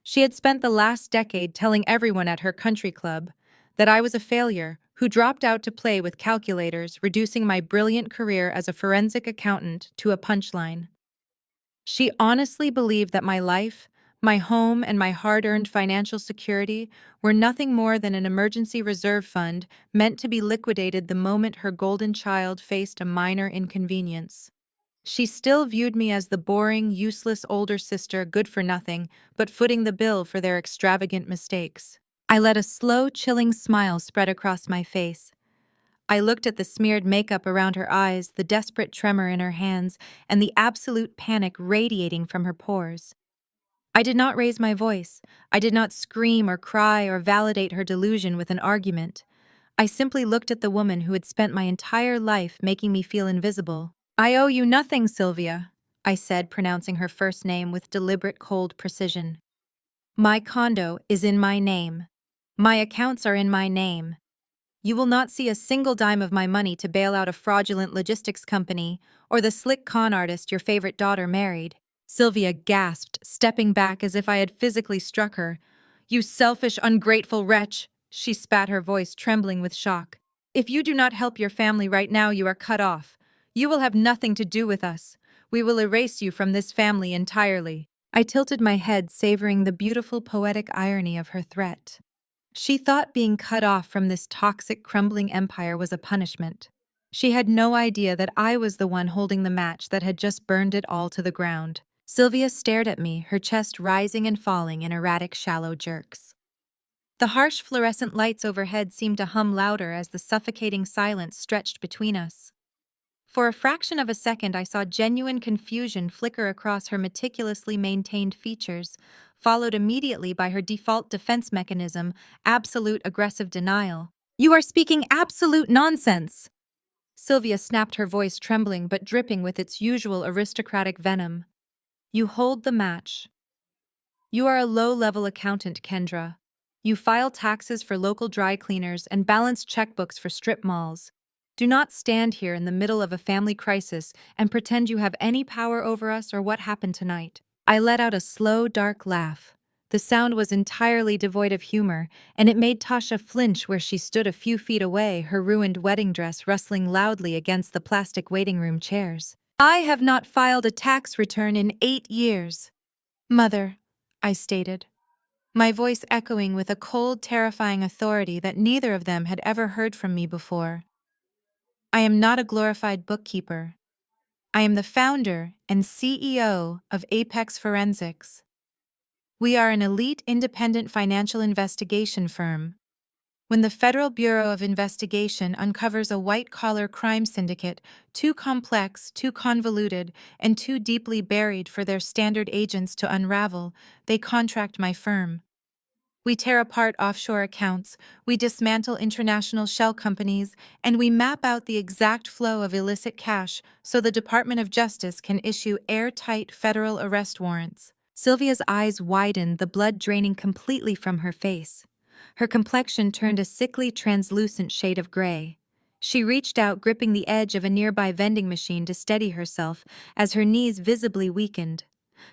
S1: She had spent the last decade telling everyone at her country club that I was a failure who dropped out to play with calculators, reducing my brilliant career as a forensic accountant to a punchline. She honestly believed that my life, my home, and my hard-earned financial security were nothing more than an emergency reserve fund meant to be liquidated the moment her golden child faced a minor inconvenience. She still viewed me as the boring, useless older sister good for nothing, but footing the bill for their extravagant mistakes. I let a slow, chilling smile spread across my face. I looked at the smeared makeup around her eyes, the desperate tremor in her hands, and the absolute panic radiating from her pores. I did not raise my voice. I did not scream or cry or validate her delusion with an argument. I simply looked at the woman who had spent my entire life making me feel invisible. "I owe you nothing, Sylvia," I said, pronouncing her first name with deliberate cold precision. "My condo is in my name. My accounts are in my name. You will not see a single dime of my money to bail out a fraudulent logistics company or the slick con artist your favorite daughter married." Sylvia gasped, stepping back as if I had physically struck her. "You selfish, ungrateful wretch!" She spat, her voice trembling with shock. "If you do not help your family right now, you are cut off. You will have nothing to do with us. We will erase you from this family entirely." I tilted my head, savoring the beautiful poetic irony of her threat. She thought being cut off from this toxic, crumbling empire was a punishment. She had no idea that I was the one holding the match that had just burned it all to the ground. Sylvia stared at me, her chest rising and falling in erratic, shallow jerks. The harsh fluorescent lights overhead seemed to hum louder as the suffocating silence stretched between us. For a fraction of a second, I saw genuine confusion flicker across her meticulously maintained features, followed immediately by her default defense mechanism, absolute aggressive denial. "You are speaking absolute nonsense!" Sylvia snapped, her voice trembling but dripping with its usual aristocratic venom. "You hold the match. You are a low-level accountant, Kendra. You file taxes for local dry cleaners and balance checkbooks for strip malls. Do not stand here in the middle of a family crisis and pretend you have any power over us or what happened tonight." I let out a slow, dark laugh. The sound was entirely devoid of humor, and it made Tasha flinch where she stood a few feet away, her ruined wedding dress rustling loudly against the plastic waiting room chairs. "I have not filed a tax return in 8 years. Mother," I stated, my voice echoing with a cold, terrifying authority that neither of them had ever heard from me before. "I am not a glorified bookkeeper. I am the founder and CEO of Apex Forensics. We are an elite independent financial investigation firm. When the Federal Bureau of Investigation uncovers a white-collar crime syndicate too complex, too convoluted, and too deeply buried for their standard agents to unravel, they contract my firm. We tear apart offshore accounts, we dismantle international shell companies, and we map out the exact flow of illicit cash so the Department of Justice can issue airtight federal arrest warrants." Sylvia's eyes widened, the blood draining completely from her face. Her complexion turned a sickly, translucent shade of gray. She reached out, gripping the edge of a nearby vending machine to steady herself as her knees visibly weakened.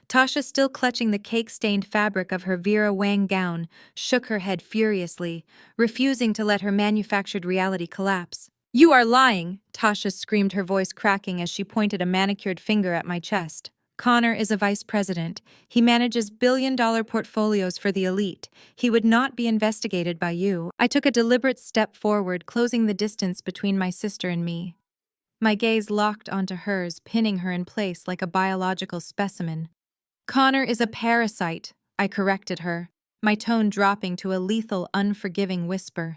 S1: Tasha, still clutching the cake-stained fabric of her Vera Wang gown, shook her head furiously, refusing to let her manufactured reality collapse. "You are lying!" Tasha screamed, her voice cracking as she pointed a manicured finger at my chest. Connor is a vice president. He manages billion-dollar portfolios for the elite. He would not be investigated by you. I took a deliberate step forward, closing the distance between my sister and me. My gaze locked onto hers, pinning her in place like a biological specimen. Connor is a parasite, I corrected her, my tone dropping to a lethal, unforgiving whisper.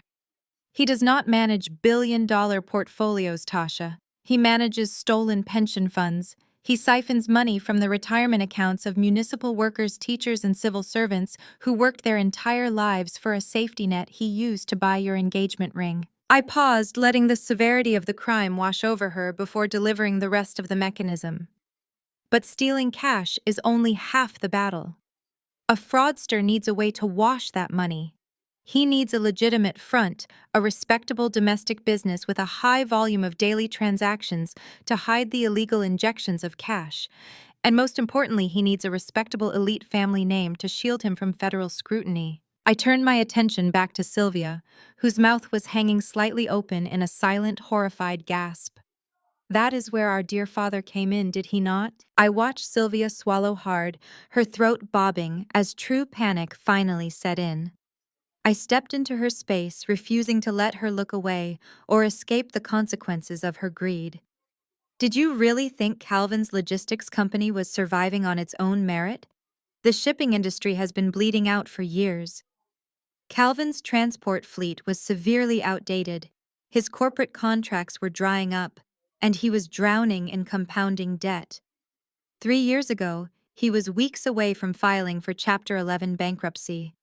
S1: He does not manage billion-dollar portfolios, Tasha. He manages stolen pension funds. He siphons money from the retirement accounts of municipal workers, teachers, and civil servants who worked their entire lives for a safety net he used to buy your engagement ring. I paused, letting the severity of the crime wash over her before delivering the rest of the mechanism. But stealing cash is only half the battle. A fraudster needs a way to wash that money. He needs a legitimate front, a respectable domestic business with a high volume of daily transactions to hide the illegal injections of cash. And most importantly, he needs a respectable elite family name to shield him from federal scrutiny. I turned my attention back to Sylvia, whose mouth was hanging slightly open in a silent, horrified gasp. That is where our dear father came in, did he not? I watched Sylvia swallow hard, her throat bobbing as true panic finally set in. I stepped into her space, refusing to let her look away or escape the consequences of her greed. Did you really think Calvin's logistics company was surviving on its own merit? The shipping industry has been bleeding out for years. Calvin's transport fleet was severely outdated, his corporate contracts were drying up, and he was drowning in compounding debt. 3 years ago, he was weeks away from filing for Chapter 11 bankruptcy.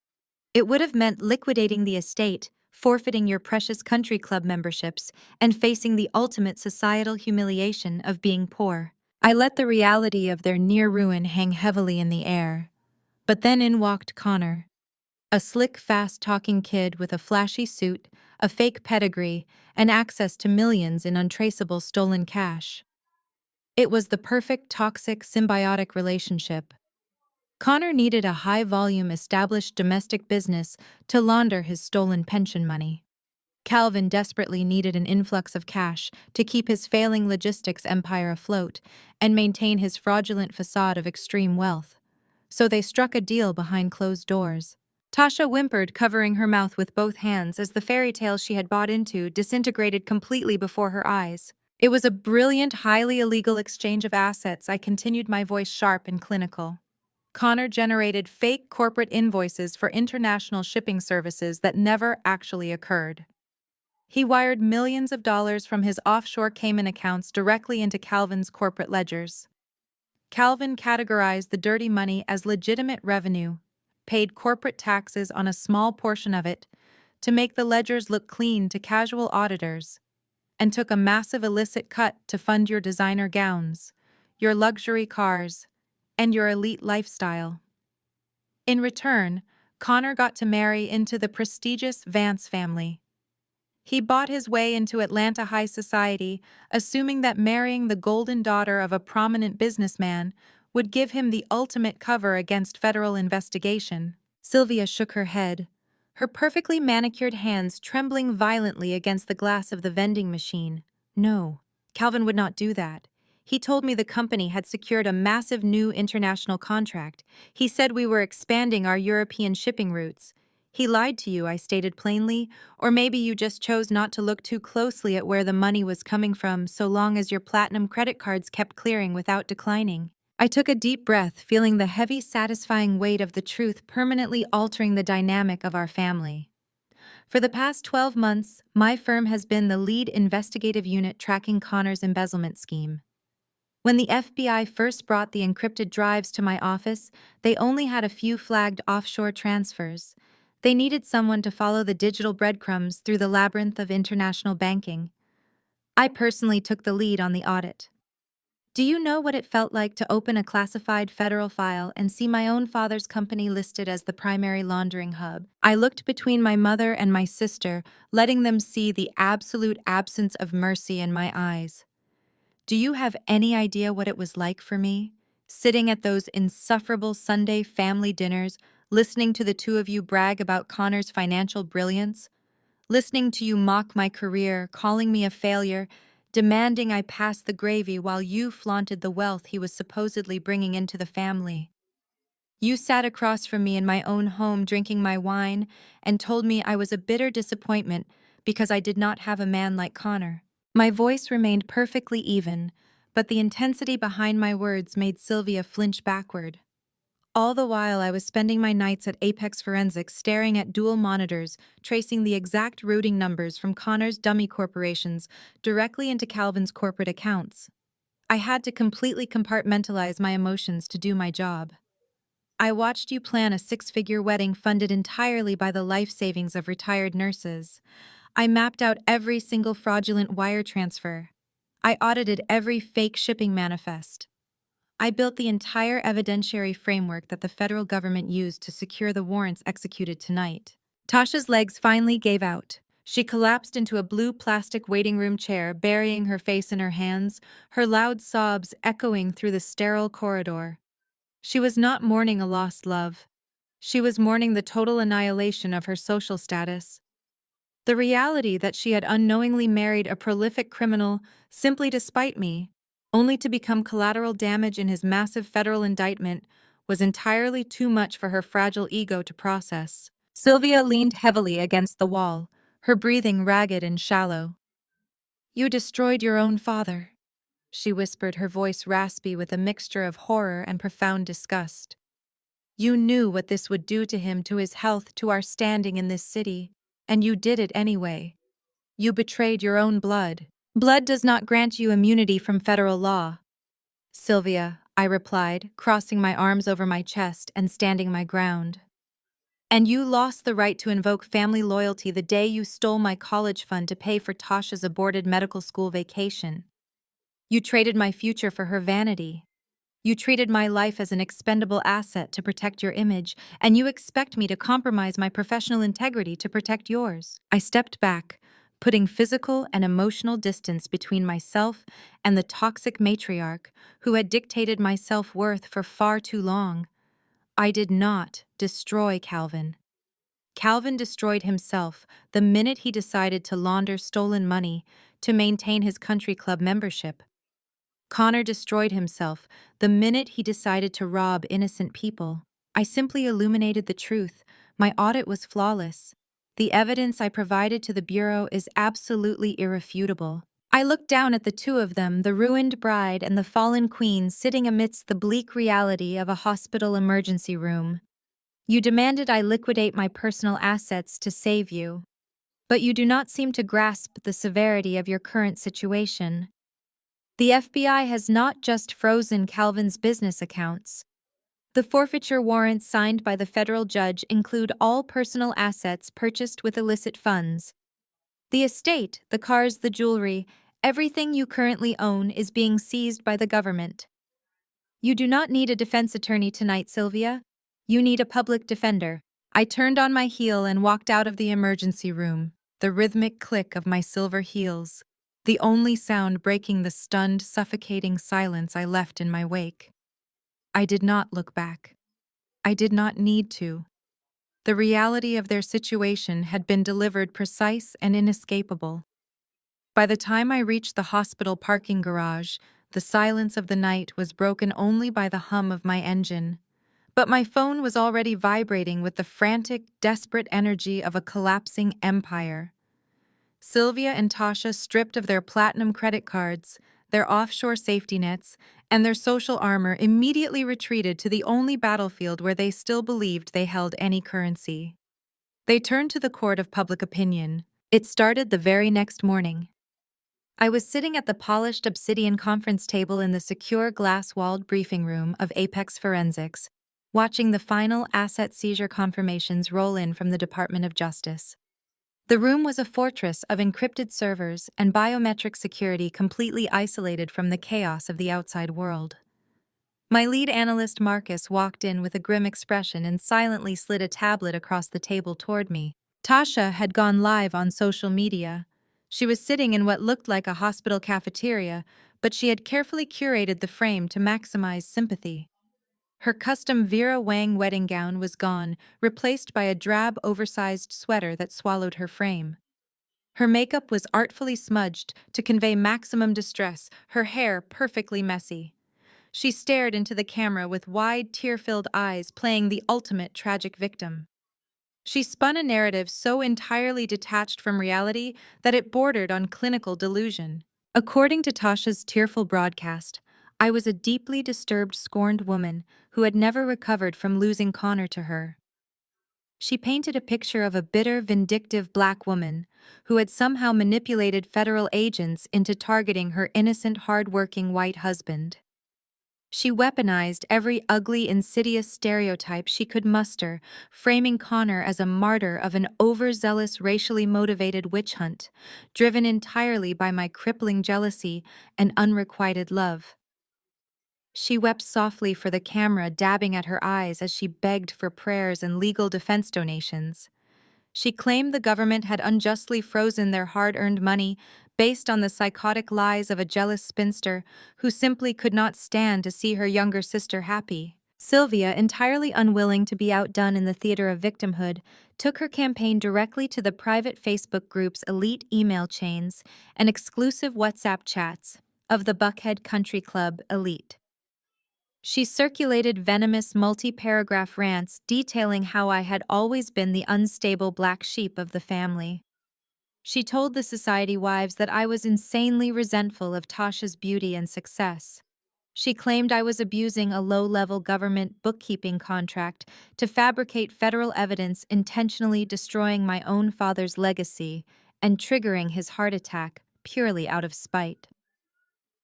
S1: It would have meant liquidating the estate, forfeiting your precious country club memberships, and facing the ultimate societal humiliation of being poor. I let the reality of their near ruin hang heavily in the air. But then in walked Connor. A slick, fast-talking kid with a flashy suit, a fake pedigree, and access to millions in untraceable stolen cash. It was the perfect toxic, symbiotic relationship. Connor needed a high-volume, established domestic business to launder his stolen pension money. Calvin desperately needed an influx of cash to keep his failing logistics empire afloat and maintain his fraudulent facade of extreme wealth. So they struck a deal behind closed doors. Tasha whimpered, covering her mouth with both hands as the fairy tale she had bought into disintegrated completely before her eyes. It was a brilliant, highly illegal exchange of assets. I continued, my voice sharp and clinical. Connor generated fake corporate invoices for international shipping services that never actually occurred. He wired millions of dollars from his offshore Cayman accounts directly into Calvin's corporate ledgers. Calvin categorized the dirty money as legitimate revenue, paid corporate taxes on a small portion of it to make the ledgers look clean to casual auditors, and took a massive illicit cut to fund your designer gowns, your luxury cars, and your elite lifestyle. In return, Connor got to marry into the prestigious Vance family. He bought his way into Atlanta high society, assuming that marrying the golden daughter of a prominent businessman would give him the ultimate cover against federal investigation. Sylvia shook her head, her perfectly manicured hands trembling violently against the glass of the vending machine. No, Calvin would not do that. He told me the company had secured a massive new international contract. He said we were expanding our European shipping routes. He lied to you, I stated plainly, or maybe you just chose not to look too closely at where the money was coming from so long as your platinum credit cards kept clearing without declining. I took a deep breath, feeling the heavy, satisfying weight of the truth permanently altering the dynamic of our family. For the past 12 months, my firm has been the lead investigative unit tracking Connor's embezzlement scheme. When the FBI first brought the encrypted drives to my office, they only had a few flagged offshore transfers. They needed someone to follow the digital breadcrumbs through the labyrinth of international banking. I personally took the lead on the audit. Do you know what it felt like to open a classified federal file and see my own father's company listed as the primary laundering hub? I looked between my mother and my sister, letting them see the absolute absence of mercy in my eyes. Do you have any idea what it was like for me? Sitting at those insufferable Sunday family dinners, listening to the two of you brag about Connor's financial brilliance, listening to you mock my career, calling me a failure, demanding I pass the gravy while you flaunted the wealth he was supposedly bringing into the family. You sat across from me in my own home drinking my wine and told me I was a bitter disappointment because I did not have a man like Connor. My voice remained perfectly even, but the intensity behind my words made Sylvia flinch backward. All the while, I was spending my nights at Apex Forensics staring at dual monitors, tracing the exact routing numbers from Connor's dummy corporations directly into Calvin's corporate accounts. I had to completely compartmentalize my emotions to do my job. I watched you plan a six-figure wedding funded entirely by the life savings of retired nurses. I mapped out every single fraudulent wire transfer. I audited every fake shipping manifest. I built the entire evidentiary framework that the federal government used to secure the warrants executed tonight. Tasha's legs finally gave out. She collapsed into a blue plastic waiting room chair, burying her face in her hands, her loud sobs echoing through the sterile corridor. She was not mourning a lost love. She was mourning the total annihilation of her social status. The reality that she had unknowingly married a prolific criminal simply to spite me, only to become collateral damage in his massive federal indictment, was entirely too much for her fragile ego to process. Sylvia leaned heavily against the wall, her breathing ragged and shallow. "You destroyed your own father," she whispered, her voice raspy with a mixture of horror and profound disgust. "You knew what this would do to him, to his health, to our standing in this city, and you did it anyway. You betrayed your own blood. Blood does not grant you immunity from federal law." "Sylvia," I replied, crossing my arms over my chest and standing my ground. "And you lost the right to invoke family loyalty the day you stole my college fund to pay for Tasha's aborted medical school vacation. You traded my future for her vanity. You treated my life as an expendable asset to protect your image, and you expect me to compromise my professional integrity to protect yours." I stepped back, putting physical and emotional distance between myself and the toxic matriarch who had dictated my self-worth for far too long. I did not destroy Calvin. Calvin destroyed himself the minute he decided to launder stolen money to maintain his country club membership. Connor destroyed himself the minute he decided to rob innocent people. I simply illuminated the truth. My audit was flawless. The evidence I provided to the Bureau is absolutely irrefutable. I looked down at the two of them, the ruined bride and the fallen queen, sitting amidst the bleak reality of a hospital emergency room. You demanded I liquidate my personal assets to save you. But you do not seem to grasp the severity of your current situation. The FBI has not just frozen Calvin's business accounts. The forfeiture warrants signed by the federal judge include all personal assets purchased with illicit funds. The estate, the cars, the jewelry, everything you currently own is being seized by the government. You do not need a defense attorney tonight, Sylvia. You need a public defender. I turned on my heel and walked out of the emergency room, the rhythmic click of my silver heels, the only sound breaking the stunned, suffocating silence I left in my wake. I did not look back. I did not need to. The reality of their situation had been delivered precise and inescapable. By the time I reached the hospital parking garage, the silence of the night was broken only by the hum of my engine. But my phone was already vibrating with the frantic, desperate energy of a collapsing empire. Sylvia and Tasha, stripped of their platinum credit cards, their offshore safety nets, and their social armor, immediately retreated to the only battlefield where they still believed they held any currency. They turned to the court of public opinion. It started the very next morning. I was sitting at the polished obsidian conference table in the secure glass-walled briefing room of Apex Forensics, watching the final asset seizure confirmations roll in from the Department of Justice. The room was a fortress of encrypted servers and biometric security, completely isolated from the chaos of the outside world. My lead analyst Marcus walked in with a grim expression and silently slid a tablet across the table toward me. Tasha had gone live on social media. She was sitting in what looked like a hospital cafeteria, but she had carefully curated the frame to maximize sympathy. Her custom Vera Wang wedding gown was gone, replaced by a drab, oversized sweater that swallowed her frame. Her makeup was artfully smudged to convey maximum distress, her hair perfectly messy. She stared into the camera with wide, tear-filled eyes, playing the ultimate tragic victim. She spun a narrative so entirely detached from reality that it bordered on clinical delusion. According to Tasha's tearful broadcast, I was a deeply disturbed, scorned woman who had never recovered from losing Connor to her. She painted a picture of a bitter, vindictive black woman who had somehow manipulated federal agents into targeting her innocent, hard-working white husband. She weaponized every ugly, insidious stereotype she could muster, framing Connor as a martyr of an overzealous, racially motivated witch hunt, driven entirely by my crippling jealousy and unrequited love. She wept softly for the camera, dabbing at her eyes as she begged for prayers and legal defense donations. She claimed the government had unjustly frozen their hard-earned money based on the psychotic lies of a jealous spinster who simply could not stand to see her younger sister happy. Sylvia, entirely unwilling to be outdone in the theater of victimhood, took her campaign directly to the private Facebook group's elite email chains and exclusive WhatsApp chats of the Buckhead Country Club elite. She circulated venomous multi-paragraph rants detailing how I had always been the unstable black sheep of the family. She told the society wives that I was insanely resentful of Tasha's beauty and success. She claimed I was abusing a low-level government bookkeeping contract to fabricate federal evidence, intentionally destroying my own father's legacy and triggering his heart attack purely out of spite.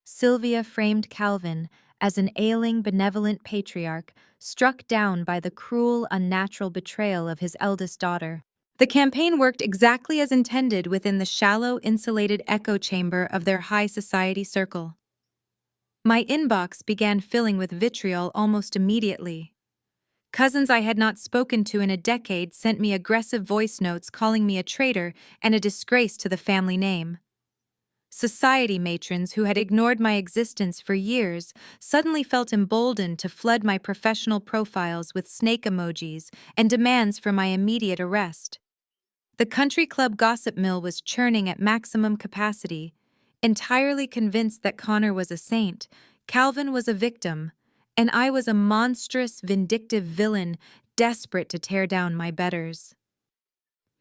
S1: Sylvia framed Calvin as an ailing, benevolent patriarch struck down by the cruel, unnatural betrayal of his eldest daughter. The campaign worked exactly as intended within the shallow, insulated echo chamber of their high society circle. My inbox began filling with vitriol almost immediately. Cousins I had not spoken to in a decade sent me aggressive voice notes calling me a traitor and a disgrace to the family name. Society matrons who had ignored my existence for years suddenly felt emboldened to flood my professional profiles with snake emojis and demands for my immediate arrest. The country club gossip mill was churning at maximum capacity. Entirely convinced that Connor was a saint, Calvin was a victim, and I was a monstrous, vindictive villain desperate to tear down my betters.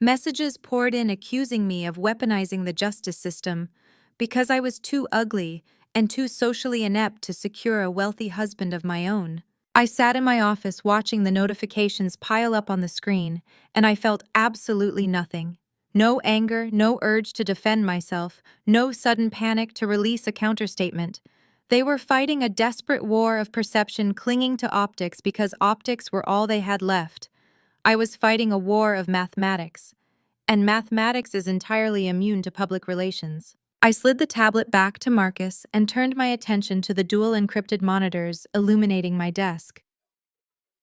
S1: Messages poured in accusing me of weaponizing the justice system because I was too ugly and too socially inept to secure a wealthy husband of my own. I sat in my office watching the notifications pile up on the screen, and I felt absolutely nothing. No anger, no urge to defend myself, no sudden panic to release a counterstatement. They were fighting a desperate war of perception, clinging to optics because optics were all they had left. I was fighting a war of mathematics, and mathematics is entirely immune to public relations. I slid the tablet back to Marcus and turned my attention to the dual encrypted monitors illuminating my desk.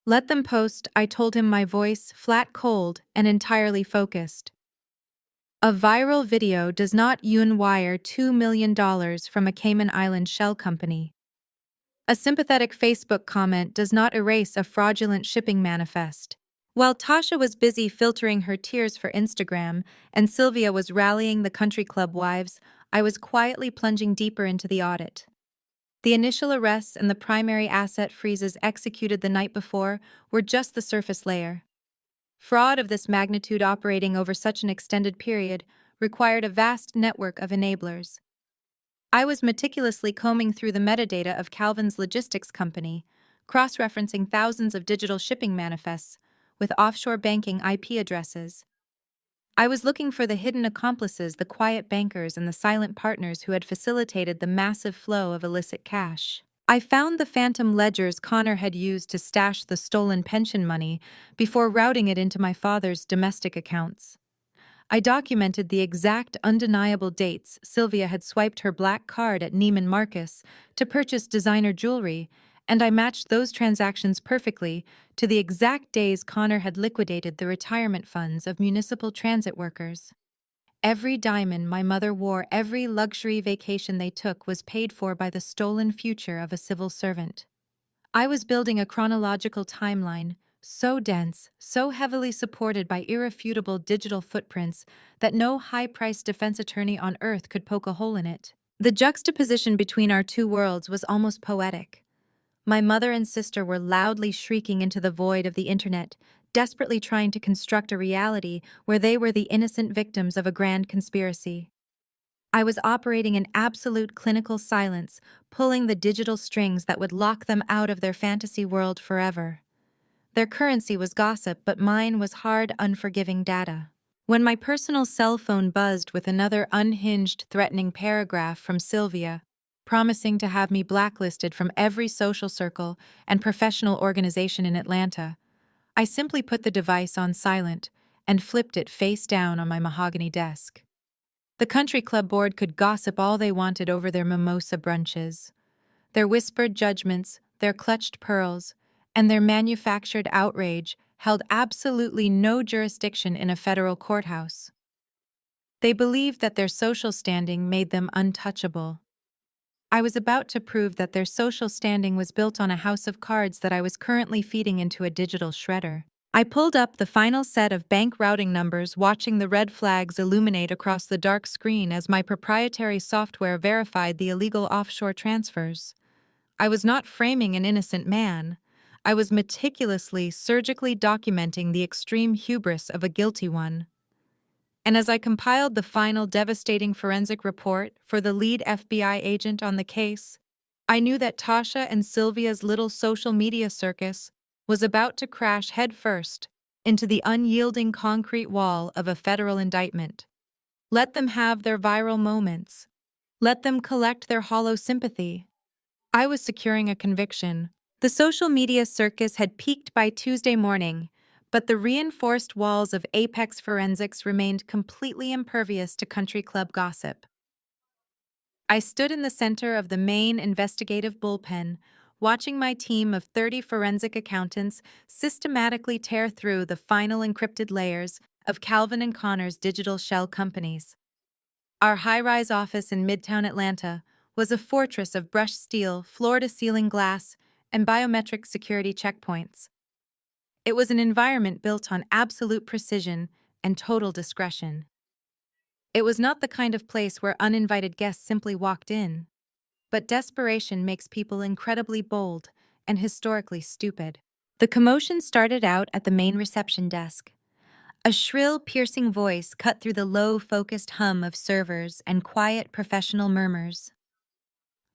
S1: Let them post, I told him, my voice flat, cold, and entirely focused. A viral video does not wire $2 million from a Cayman Island shell company. A sympathetic Facebook comment does not erase a fraudulent shipping manifest. While Tasha was busy filtering her tears for Instagram and Sylvia was rallying the country club wives, I was quietly plunging deeper into the audit. The initial arrests and the primary asset freezes executed the night before were just the surface layer. Fraud of this magnitude operating over such an extended period required a vast network of enablers. I was meticulously combing through the metadata of Calvin's logistics company, cross-referencing thousands of digital shipping manifests with offshore banking IP addresses. I was looking for the hidden accomplices, the quiet bankers, and the silent partners who had facilitated the massive flow of illicit cash. I found the phantom ledgers Connor had used to stash the stolen pension money before routing it into my father's domestic accounts. I documented the exact undeniable dates Sylvia had swiped her black card at Neiman Marcus to purchase designer jewelry, and I matched those transactions perfectly to the exact days Connor had liquidated the retirement funds of municipal transit workers. Every diamond my mother wore, every luxury vacation they took was paid for by the stolen future of a civil servant. I was building a chronological timeline, so dense, so heavily supported by irrefutable digital footprints that no high-priced defense attorney on earth could poke a hole in it. The juxtaposition between our two worlds was almost poetic. My mother and sister were loudly shrieking into the void of the internet, desperately trying to construct a reality where they were the innocent victims of a grand conspiracy. I was operating in absolute clinical silence, pulling the digital strings that would lock them out of their fantasy world forever. Their currency was gossip, but mine was hard, unforgiving data. When my personal cell phone buzzed with another unhinged, threatening paragraph from Sylvia, promising to have me blacklisted from every social circle and professional organization in Atlanta, I simply put the device on silent and flipped it face down on my mahogany desk. The country club board could gossip all they wanted over their mimosa brunches. Their whispered judgments, their clutched pearls, and their manufactured outrage held absolutely no jurisdiction in a federal courthouse. They believed that their social standing made them untouchable. I was about to prove that their social standing was built on a house of cards that I was currently feeding into a digital shredder. I pulled up the final set of bank routing numbers, watching the red flags illuminate across the dark screen as my proprietary software verified the illegal offshore transfers. I was not framing an innocent man. I was meticulously, surgically documenting the extreme hubris of a guilty one. And as I compiled the final devastating forensic report for the lead FBI agent on the case, I knew that Tasha and Sylvia's little social media circus was about to crash headfirst into the unyielding concrete wall of a federal indictment. Let them have their viral moments. Let them collect their hollow sympathy. I was securing a conviction. The social media circus had peaked by Tuesday morning, but the reinforced walls of Apex Forensics remained completely impervious to country club gossip. I stood in the center of the main investigative bullpen, watching my team of 30 forensic accountants systematically tear through the final encrypted layers of Calvin and Connor's digital shell companies. Our high-rise office in Midtown Atlanta was a fortress of brushed steel, floor-to-ceiling glass, and biometric security checkpoints. It was an environment built on absolute precision and total discretion. It was not the kind of place where uninvited guests simply walked in, but desperation makes people incredibly bold and historically stupid. The commotion started out at the main reception desk. A shrill, piercing voice cut through the low, focused hum of servers and quiet, professional murmurs.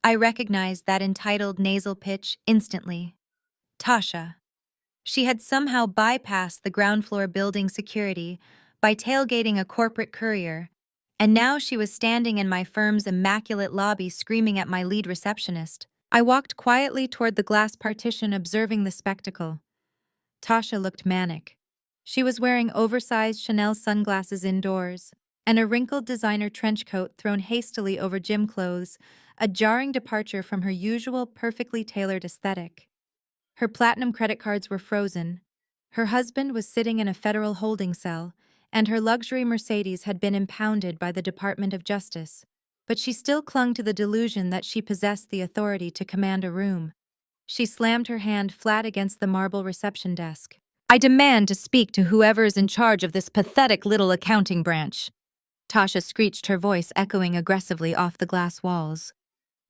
S1: I recognized that entitled nasal pitch instantly. Tasha. She had somehow bypassed the ground floor building security by tailgating a corporate courier, and now she was standing in my firm's immaculate lobby screaming at my lead receptionist. I walked quietly toward the glass partition, observing the spectacle. Tasha looked manic. She was wearing oversized Chanel sunglasses indoors, and a wrinkled designer trench coat thrown hastily over gym clothes, a jarring departure from her usual perfectly tailored aesthetic. Her platinum credit cards were frozen. Her husband was sitting in a federal holding cell, and her luxury Mercedes had been impounded by the Department of Justice. But she still clung to the delusion that she possessed the authority to command a room. She slammed her hand flat against the marble reception desk. "I demand to speak to whoever is in charge of this pathetic little accounting branch." Tasha screeched, her voice echoing aggressively off the glass walls.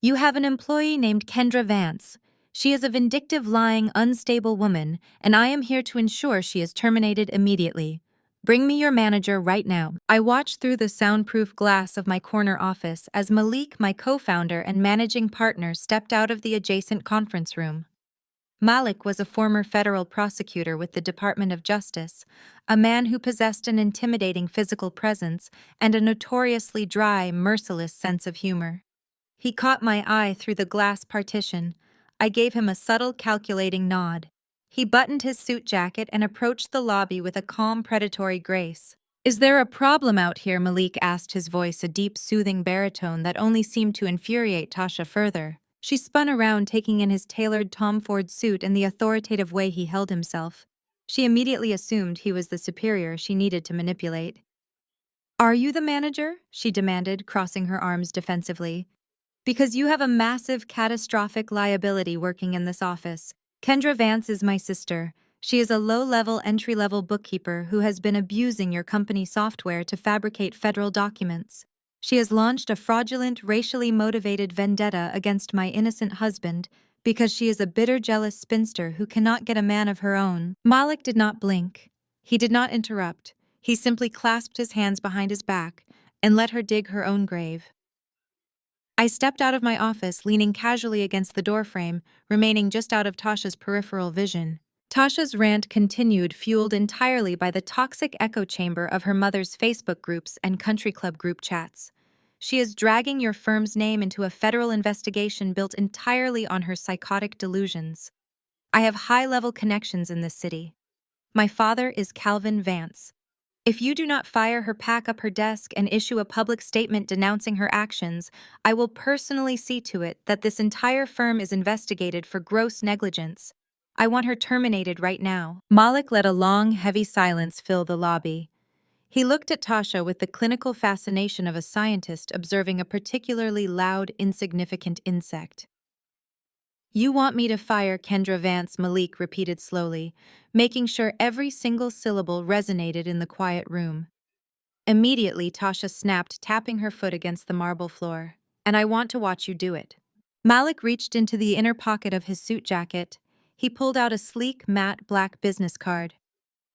S1: "You have an employee named Kendra Vance. She is a vindictive, lying, unstable woman, and I am here to ensure she is terminated immediately. Bring me your manager right now." I watched through the soundproof glass of my corner office as Malik, my co-founder and managing partner, stepped out of the adjacent conference room. Malik was a former federal prosecutor with the Department of Justice, a man who possessed an intimidating physical presence and a notoriously dry, merciless sense of humor. He caught my eye through the glass partition. I gave him a subtle, calculating nod. He buttoned his suit jacket and approached the lobby with a calm, predatory grace. "Is there a problem out here?" Malik asked, his voice a deep, soothing baritone that only seemed to infuriate Tasha further. She spun around, taking in his tailored Tom Ford suit and the authoritative way he held himself. She immediately assumed he was the superior she needed to manipulate. "Are you the manager?" she demanded, crossing her arms defensively. "Because you have a massive, catastrophic liability working in this office. Kendra Vance is my sister. She is a low-level, entry-level bookkeeper who has been abusing your company software to fabricate federal documents. She has launched a fraudulent, racially motivated vendetta against my innocent husband because she is a bitter, jealous spinster who cannot get a man of her own. Malik did not blink. He did not interrupt. He simply clasped his hands behind his back and let her dig her own grave. I stepped out of my office, leaning casually against the doorframe, remaining just out of Tasha's peripheral vision. Tasha's rant continued, fueled entirely by the toxic echo chamber of her mother's Facebook groups and country club group chats. She is dragging your firm's name into a federal investigation built entirely on her psychotic delusions. I have high-level connections in this city. My father is Calvin Vance. If you do not fire her, pack up her desk, and issue a public statement denouncing her actions, I will personally see to it that this entire firm is investigated for gross negligence. I want her terminated right now. Malik let a long, heavy silence fill the lobby. He looked at Tasha with the clinical fascination of a scientist observing a particularly loud, insignificant insect. You want me to fire Kendra Vance, Malik repeated slowly, making sure every single syllable resonated in the quiet room. Immediately, Tasha snapped, tapping her foot against the marble floor. And I want to watch you do it. Malik reached into the inner pocket of his suit jacket. He pulled out a sleek, matte black business card.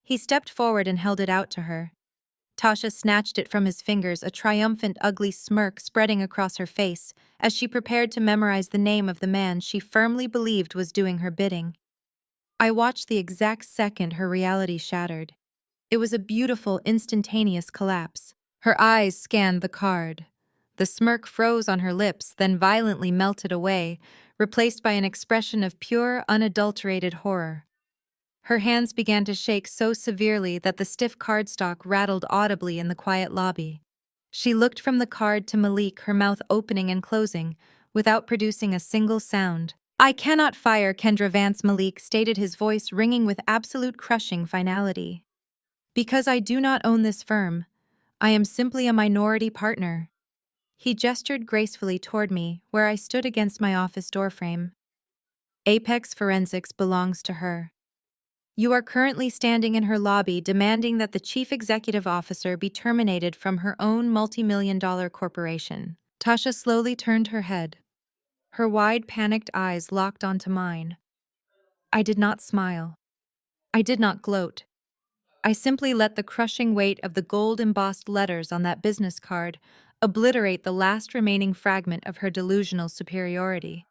S1: He stepped forward and held it out to her. Tasha snatched it from his fingers, a triumphant, ugly smirk spreading across her face as she prepared to memorize the name of the man she firmly believed was doing her bidding. I watched the exact second her reality shattered. It was a beautiful, instantaneous collapse. Her eyes scanned the card. The smirk froze on her lips, then violently melted away, replaced by an expression of pure, unadulterated horror. Her hands began to shake so severely that the stiff cardstock rattled audibly in the quiet lobby. She looked from the card to Malik, her mouth opening and closing, without producing a single sound. I cannot fire Kendra Vance, Malik stated, his voice ringing with absolute crushing finality. Because I do not own this firm. I am simply a minority partner. He gestured gracefully toward me, where I stood against my office doorframe. Apex Forensics belongs to her. You are currently standing in her lobby demanding that the chief executive officer be terminated from her own multi-million-dollar corporation. Tasha slowly turned her head. Her wide, panicked eyes locked onto mine. I did not smile. I did not gloat. I simply let the crushing weight of the gold-embossed letters on that business card obliterate the last remaining fragment of her delusional superiority.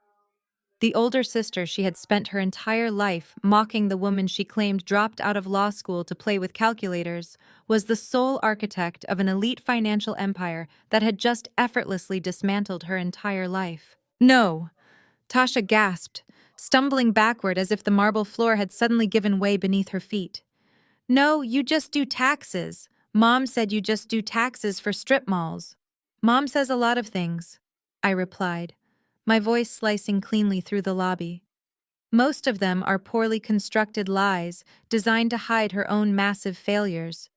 S1: The older sister she had spent her entire life mocking, the woman she claimed dropped out of law school to play with calculators, was the sole architect of an elite financial empire that had just effortlessly dismantled her entire life. No! Tasha gasped, stumbling backward as if the marble floor had suddenly given way beneath her feet. No, you just do taxes. Mom said you just do taxes for strip malls. Mom says a lot of things, I replied, my voice slicing cleanly through the lobby. Most of them are poorly constructed lies designed to hide her own massive failures.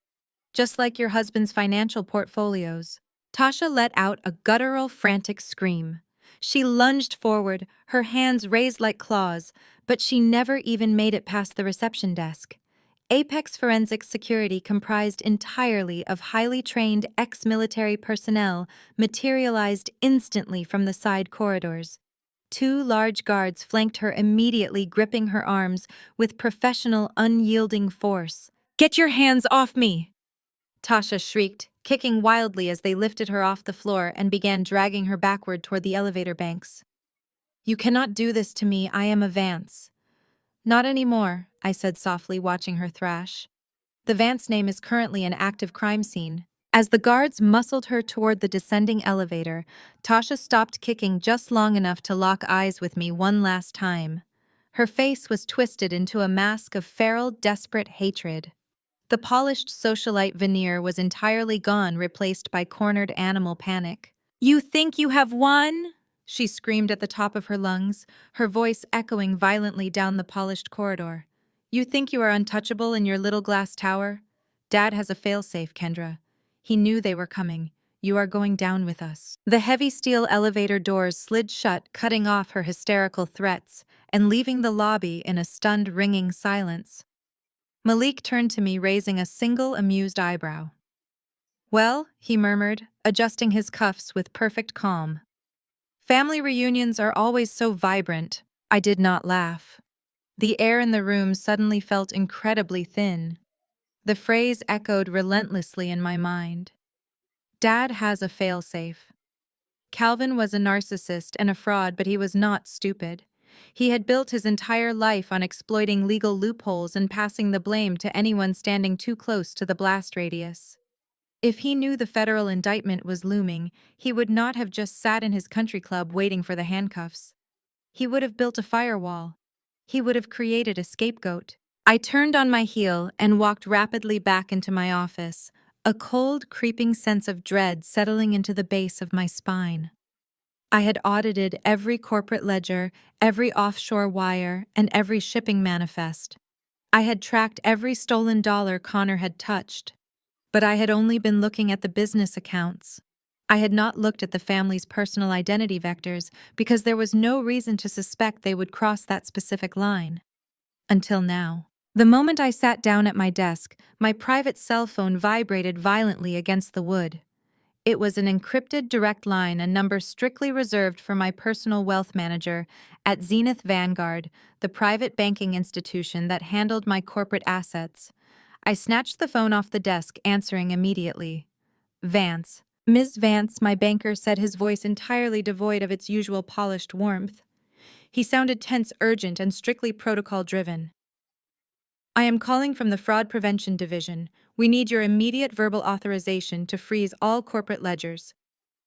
S1: Just like your husband's financial portfolios. Tasha let out a guttural, frantic scream. She lunged forward, her hands raised like claws, but she never even made it past the reception desk. Apex Forensic Security, comprised entirely of highly trained ex-military personnel, materialized instantly from the side corridors. Two large guards flanked her immediately, gripping her arms with professional, unyielding force. Get your hands off me! Tasha shrieked, kicking wildly as they lifted her off the floor and began dragging her backward toward the elevator banks. You cannot do this to me, I am a Vance. Not anymore, I said softly, watching her thrash. The Vance name is currently an active crime scene. As the guards muscled her toward the descending elevator, Tasha stopped kicking just long enough to lock eyes with me one last time. Her face was twisted into a mask of feral, desperate hatred. The polished socialite veneer was entirely gone, replaced by cornered animal panic. You think you have won? She screamed at the top of her lungs, her voice echoing violently down the polished corridor. You think you are untouchable in your little glass tower? Dad has a failsafe, Kendra. He knew they were coming. You are going down with us. The heavy steel elevator doors slid shut, cutting off her hysterical threats and leaving the lobby in a stunned, ringing silence. Malik turned to me, raising a single amused eyebrow. Well, he murmured, adjusting his cuffs with perfect calm. Family reunions are always so vibrant. I did not laugh. The air in the room suddenly felt incredibly thin. The phrase echoed relentlessly in my mind. Dad has a failsafe. Calvin was a narcissist and a fraud, but he was not stupid. He had built his entire life on exploiting legal loopholes and passing the blame to anyone standing too close to the blast radius. If he knew the federal indictment was looming, he would not have just sat in his country club waiting for the handcuffs. He would have built a firewall. He would have created a scapegoat. I turned on my heel and walked rapidly back into my office, a cold, creeping sense of dread settling into the base of my spine. I had audited every corporate ledger, every offshore wire, and every shipping manifest. I had tracked every stolen dollar Connor had touched. But I had only been looking at the business accounts. I had not looked at the family's personal identity vectors because there was no reason to suspect they would cross that specific line. Until now. The moment I sat down at my desk, my private cell phone vibrated violently against the wood. It was an encrypted direct line, a number strictly reserved for my personal wealth manager at Zenith Vanguard, the private banking institution that handled my corporate assets. I snatched the phone off the desk, answering immediately. Vance. Ms. Vance, my banker said, his voice entirely devoid of its usual polished warmth. He sounded tense, urgent, and strictly protocol-driven. I am calling from the Fraud Prevention Division. We need your immediate verbal authorization to freeze all corporate ledgers.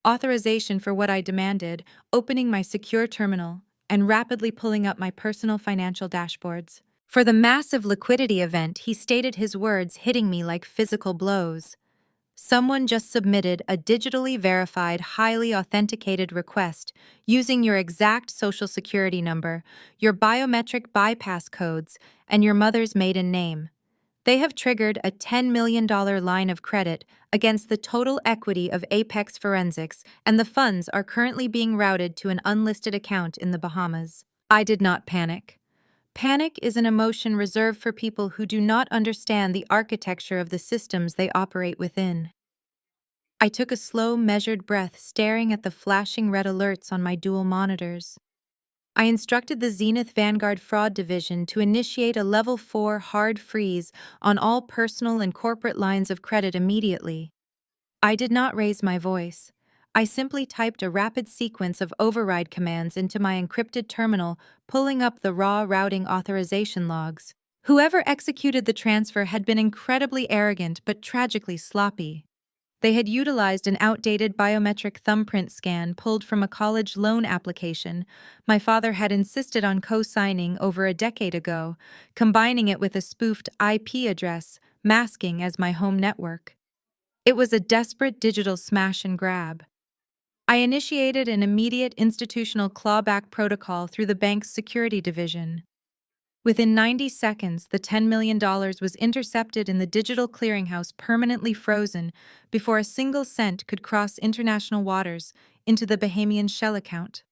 S1: Authorization for what I demanded, opening my secure terminal, and rapidly pulling up my personal financial dashboards. For the massive liquidity event, he stated his words, hitting me like physical blows. Someone just submitted a digitally verified, highly authenticated request using your exact social security number, your biometric bypass codes, and your mother's maiden name. They have triggered a $10 million line of credit against the total equity of Apex Forensics, and the funds are currently being routed to an unlisted account in the Bahamas. I did not panic. Panic is an emotion reserved for people who do not understand the architecture of the systems they operate within. I took a slow, measured breath, staring at the flashing red alerts on my dual monitors. I instructed the Zenith Vanguard Fraud Division to initiate a Level 4 hard freeze on all personal and corporate lines of credit immediately. I did not raise my voice. I simply typed a rapid sequence of override commands into my encrypted terminal, pulling up the raw routing authorization logs. Whoever executed the transfer had been incredibly arrogant but tragically sloppy. They had utilized an outdated biometric thumbprint scan pulled from a college loan application my father had insisted on co-signing over a decade ago, combining it with a spoofed IP address, masking as my home network. It was a desperate digital smash and grab. I initiated an immediate institutional clawback protocol through the bank's security division. Within 90 seconds, the $10 million was intercepted in the digital clearinghouse, permanently frozen before a single cent could cross international waters into the Bahamian shell account.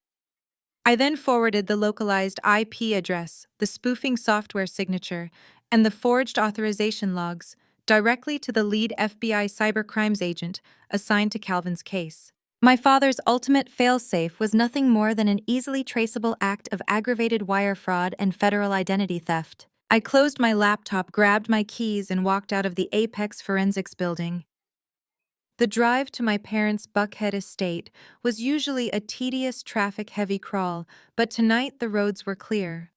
S1: I then forwarded the localized IP address, the spoofing software signature, and the forged authorization logs directly to the lead FBI cybercrimes agent assigned to Calvin's case. My father's ultimate failsafe was nothing more than an easily traceable act of aggravated wire fraud and federal identity theft. I closed my laptop, grabbed my keys, and walked out of the Apex Forensics building. The drive to my parents' Buckhead estate was usually a tedious, traffic-heavy crawl, but tonight the roads were clear.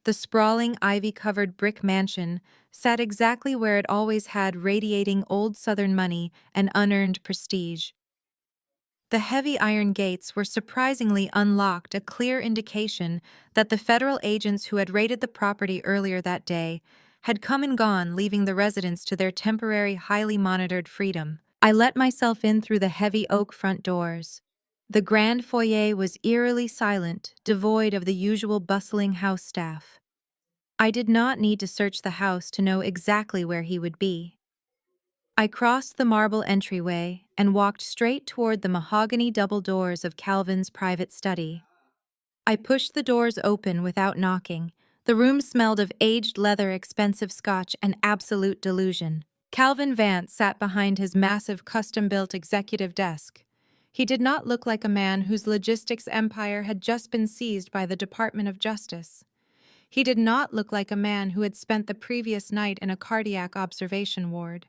S1: The sprawling, ivy-covered brick mansion sat exactly where it always had, radiating old Southern money and unearned prestige. The heavy iron gates were surprisingly unlocked, a clear indication that the federal agents who had raided the property earlier that day had come and gone, leaving the residents to their temporary, highly monitored freedom. I let myself in through the heavy oak front doors. The grand foyer was eerily silent, devoid of the usual bustling house staff. I did not need to search the house to know exactly where he would be. I crossed the marble entryway and walked straight toward the mahogany double doors of Calvin's private study. I pushed the doors open without knocking, The room smelled of aged leather, expensive scotch, and absolute delusion. Calvin Vance sat behind his massive custom-built executive desk. He did not look like a man whose logistics empire had just been seized by the Department of Justice. He did not look like a man who had spent the previous night in a cardiac observation ward.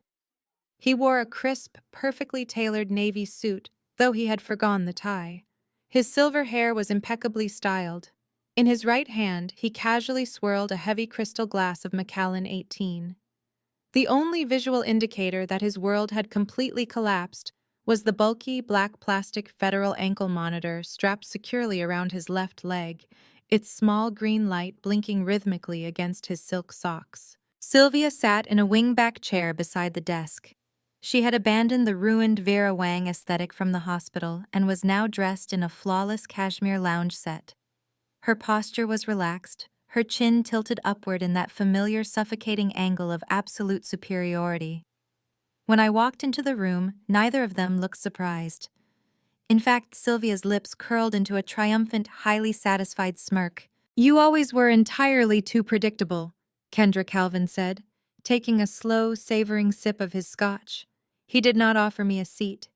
S1: He wore a crisp, perfectly tailored navy suit, though he had forgone the tie. His silver hair was impeccably styled. In his right hand, he casually swirled a heavy crystal glass of Macallan 18. The only visual indicator that his world had completely collapsed was the bulky black plastic Federal ankle monitor strapped securely around his left leg, its small green light blinking rhythmically against his silk socks. Sylvia sat in a wingback chair beside the desk. She had abandoned the ruined Vera Wang aesthetic from the hospital and was now dressed in a flawless cashmere lounge set. Her posture was relaxed, her chin tilted upward in that familiar suffocating angle of absolute superiority. When I walked into the room, neither of them looked surprised. In fact, Sylvia's lips curled into a triumphant, highly satisfied smirk. "You always were entirely too predictable," Kendra Calvin said, taking a slow, savoring sip of his scotch. He did not offer me a seat.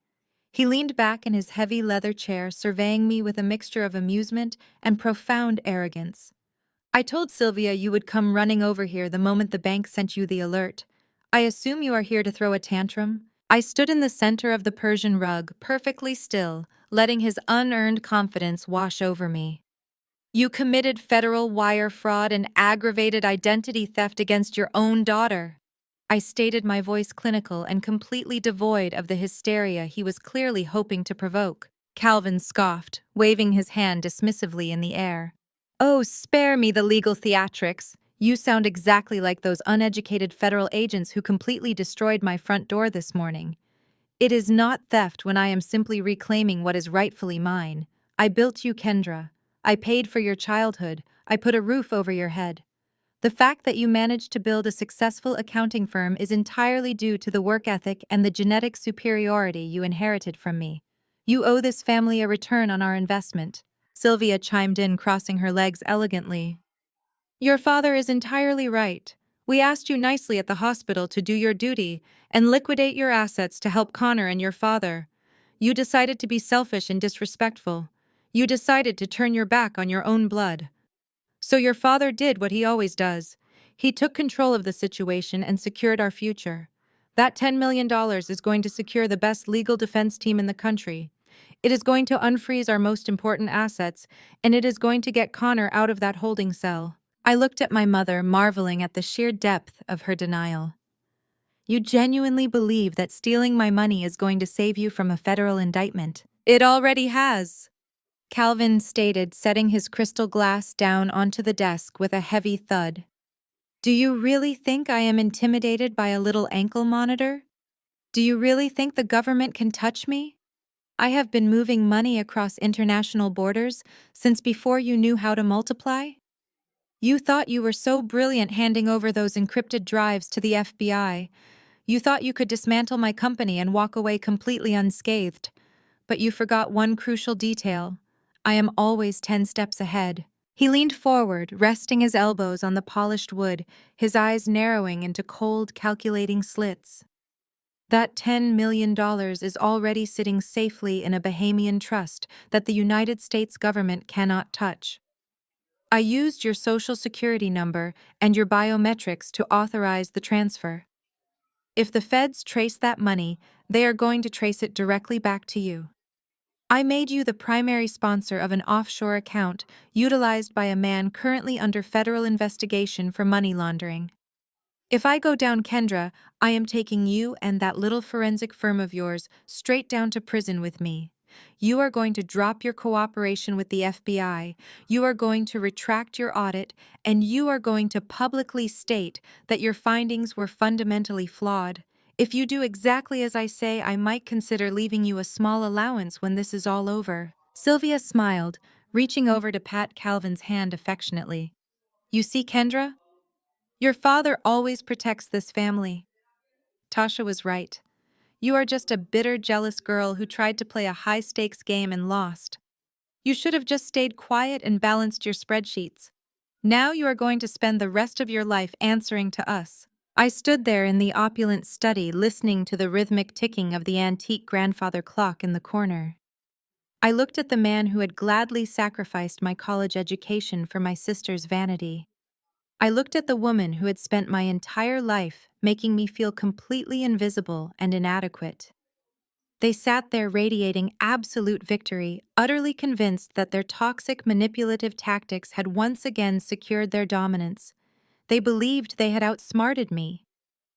S1: He leaned back in his heavy leather chair, surveying me with a mixture of amusement and profound arrogance. "I told Sylvia you would come running over here the moment the bank sent you the alert. I assume you are here to throw a tantrum?" I stood in the center of the Persian rug, perfectly still, letting his unearned confidence wash over me. "You committed federal wire fraud and aggravated identity theft against your own daughter." I stated, my voice clinical and completely devoid of the hysteria he was clearly hoping to provoke. Calvin scoffed, waving his hand dismissively in the air. "Oh, spare me the legal theatrics. You sound exactly like those uneducated federal agents who completely destroyed my front door this morning. It is not theft when I am simply reclaiming what is rightfully mine. I built you, Kendra. I paid for your childhood. I put a roof over your head. The fact that you managed to build a successful accounting firm is entirely due to the work ethic and the genetic superiority you inherited from me. You owe this family a return on our investment." Sylvia chimed in, crossing her legs elegantly. "Your father is entirely right. We asked you nicely at the hospital to do your duty and liquidate your assets to help Connor and your father. You decided to be selfish and disrespectful. You decided to turn your back on your own blood. So your father did what he always does. He took control of the situation and secured our future. That $10 million is going to secure the best legal defense team in the country. It is going to unfreeze our most important assets, and it is going to get Connor out of that holding cell." I looked at my mother, marveling at the sheer depth of her denial. "You genuinely believe that stealing my money is going to save you from a federal indictment?" "It already has," Calvin stated, setting his crystal glass down onto the desk with a heavy thud. "Do you really think I am intimidated by a little ankle monitor? Do you really think the government can touch me? I have been moving money across international borders since before you knew how to multiply. You thought you were so brilliant handing over those encrypted drives to the FBI. You thought you could dismantle my company and walk away completely unscathed. But you forgot one crucial detail. I am always 10 steps ahead." He leaned forward, resting his elbows on the polished wood, his eyes narrowing into cold, calculating slits. "That $10 million is already sitting safely in a Bahamian trust that the United States government cannot touch. I used your social security number and your biometrics to authorize the transfer. If the feds trace that money, they are going to trace it directly back to you. I made you the primary sponsor of an offshore account utilized by a man currently under federal investigation for money laundering. If I go down, Kendra, I am taking you and that little forensic firm of yours straight down to prison with me. You are going to drop your cooperation with the FBI, you are going to retract your audit, and you are going to publicly state that your findings were fundamentally flawed. If you do exactly as I say, I might consider leaving you a small allowance when this is all over." Sylvia smiled, reaching over to pat Calvin's hand affectionately. "You see, Kendra? Your father always protects this family." Tasha was right. You are just a bitter, jealous girl who tried to play a high-stakes game and lost. You should have just stayed quiet and balanced your spreadsheets. Now you are going to spend the rest of your life answering to us. I stood there in the opulent study listening to the rhythmic ticking of the antique grandfather clock in the corner. I looked at the man who had gladly sacrificed my college education for my sister's vanity. I looked at the woman who had spent my entire life making me feel completely invisible and inadequate. They sat there radiating absolute victory, utterly convinced that their toxic manipulative tactics had once again secured their dominance. They believed they had outsmarted me.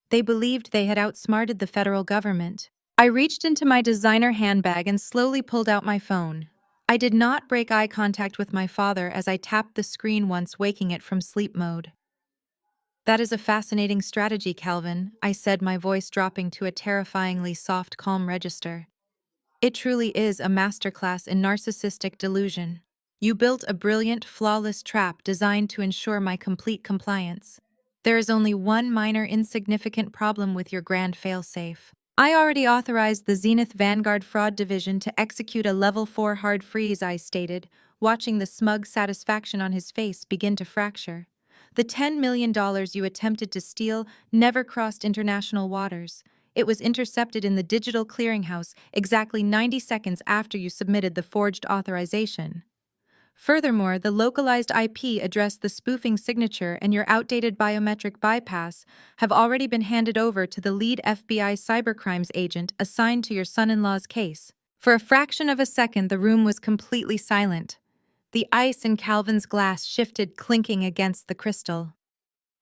S1: They believed they had outsmarted the federal government. I reached into my designer handbag and slowly pulled out my phone. I did not break eye contact with my father as I tapped the screen once, waking it from sleep mode. "That is a fascinating strategy, Calvin," I said, my voice dropping to a terrifyingly soft, calm register. "It truly is a masterclass in narcissistic delusion. You built a brilliant, flawless trap designed to ensure my complete compliance. There is only one minor, insignificant problem with your grand failsafe. I already authorized the Zenith Vanguard Fraud Division to execute a Level 4 hard freeze," I stated, watching the smug satisfaction on his face begin to fracture. "The $10 million you attempted to steal never crossed international waters. It was intercepted in the digital clearinghouse exactly 90 seconds after you submitted the forged authorization. Furthermore, the localized IP address, the spoofing signature, and your outdated biometric bypass have already been handed over to the lead FBI cybercrimes agent assigned to your son-in-law's case." For a fraction of a second, the room was completely silent. The ice in Calvin's glass shifted, clinking against the crystal.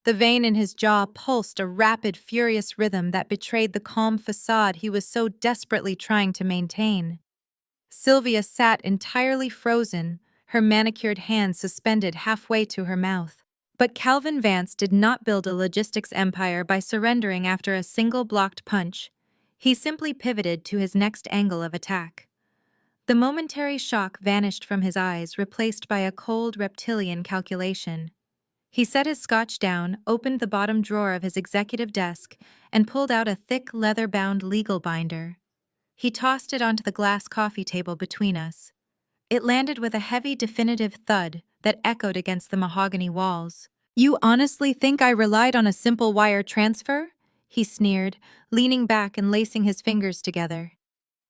S1: The vein in his jaw pulsed a rapid, furious rhythm that betrayed the calm facade he was so desperately trying to maintain. Sylvia sat entirely frozen, her manicured hand suspended halfway to her mouth. But Calvin Vance did not build a logistics empire by surrendering after a single blocked punch. He simply pivoted to his next angle of attack. The momentary shock vanished from his eyes, replaced by a cold reptilian calculation. He set his scotch down, opened the bottom drawer of his executive desk, and pulled out a thick leather-bound legal binder. He tossed it onto the glass coffee table between us. It landed with a heavy, definitive thud that echoed against the mahogany walls. "You honestly think I relied on a simple wire transfer?" he sneered, leaning back and lacing his fingers together.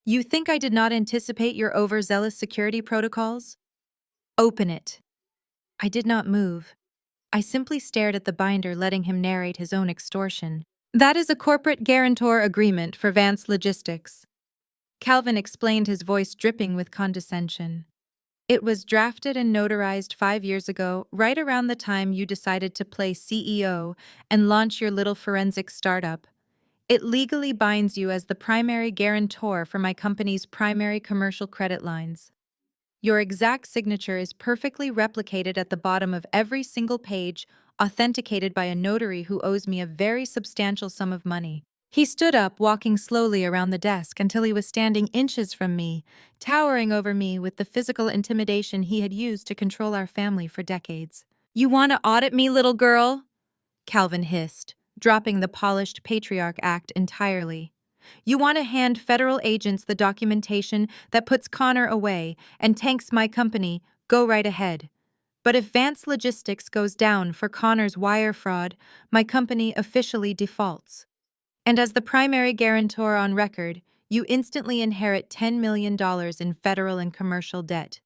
S1: "You think I did not anticipate your overzealous security protocols? Open it." I did not move. I simply stared at the binder, letting him narrate his own extortion. "That is a corporate guarantor agreement for Vance Logistics," Calvin explained, his voice dripping with condescension. "It was drafted and notarized 5 years ago, right around the time you decided to play CEO and launch your little forensic startup. It legally binds you as the primary guarantor for my company's primary commercial credit lines. Your exact signature is perfectly replicated at the bottom of every single page, authenticated by a notary who owes me a very substantial sum of money." He stood up, walking slowly around the desk until he was standing inches from me, towering over me with the physical intimidation he had used to control our family for decades. "You want to audit me, little girl?" Calvin hissed, dropping the polished patriarch act entirely. "You want to hand federal agents the documentation that puts Connor away and tanks my company? Go right ahead. But if Vance Logistics goes down for Connor's wire fraud, my company officially defaults. And as the primary guarantor on record, you instantly inherit $10 million in federal and commercial debt.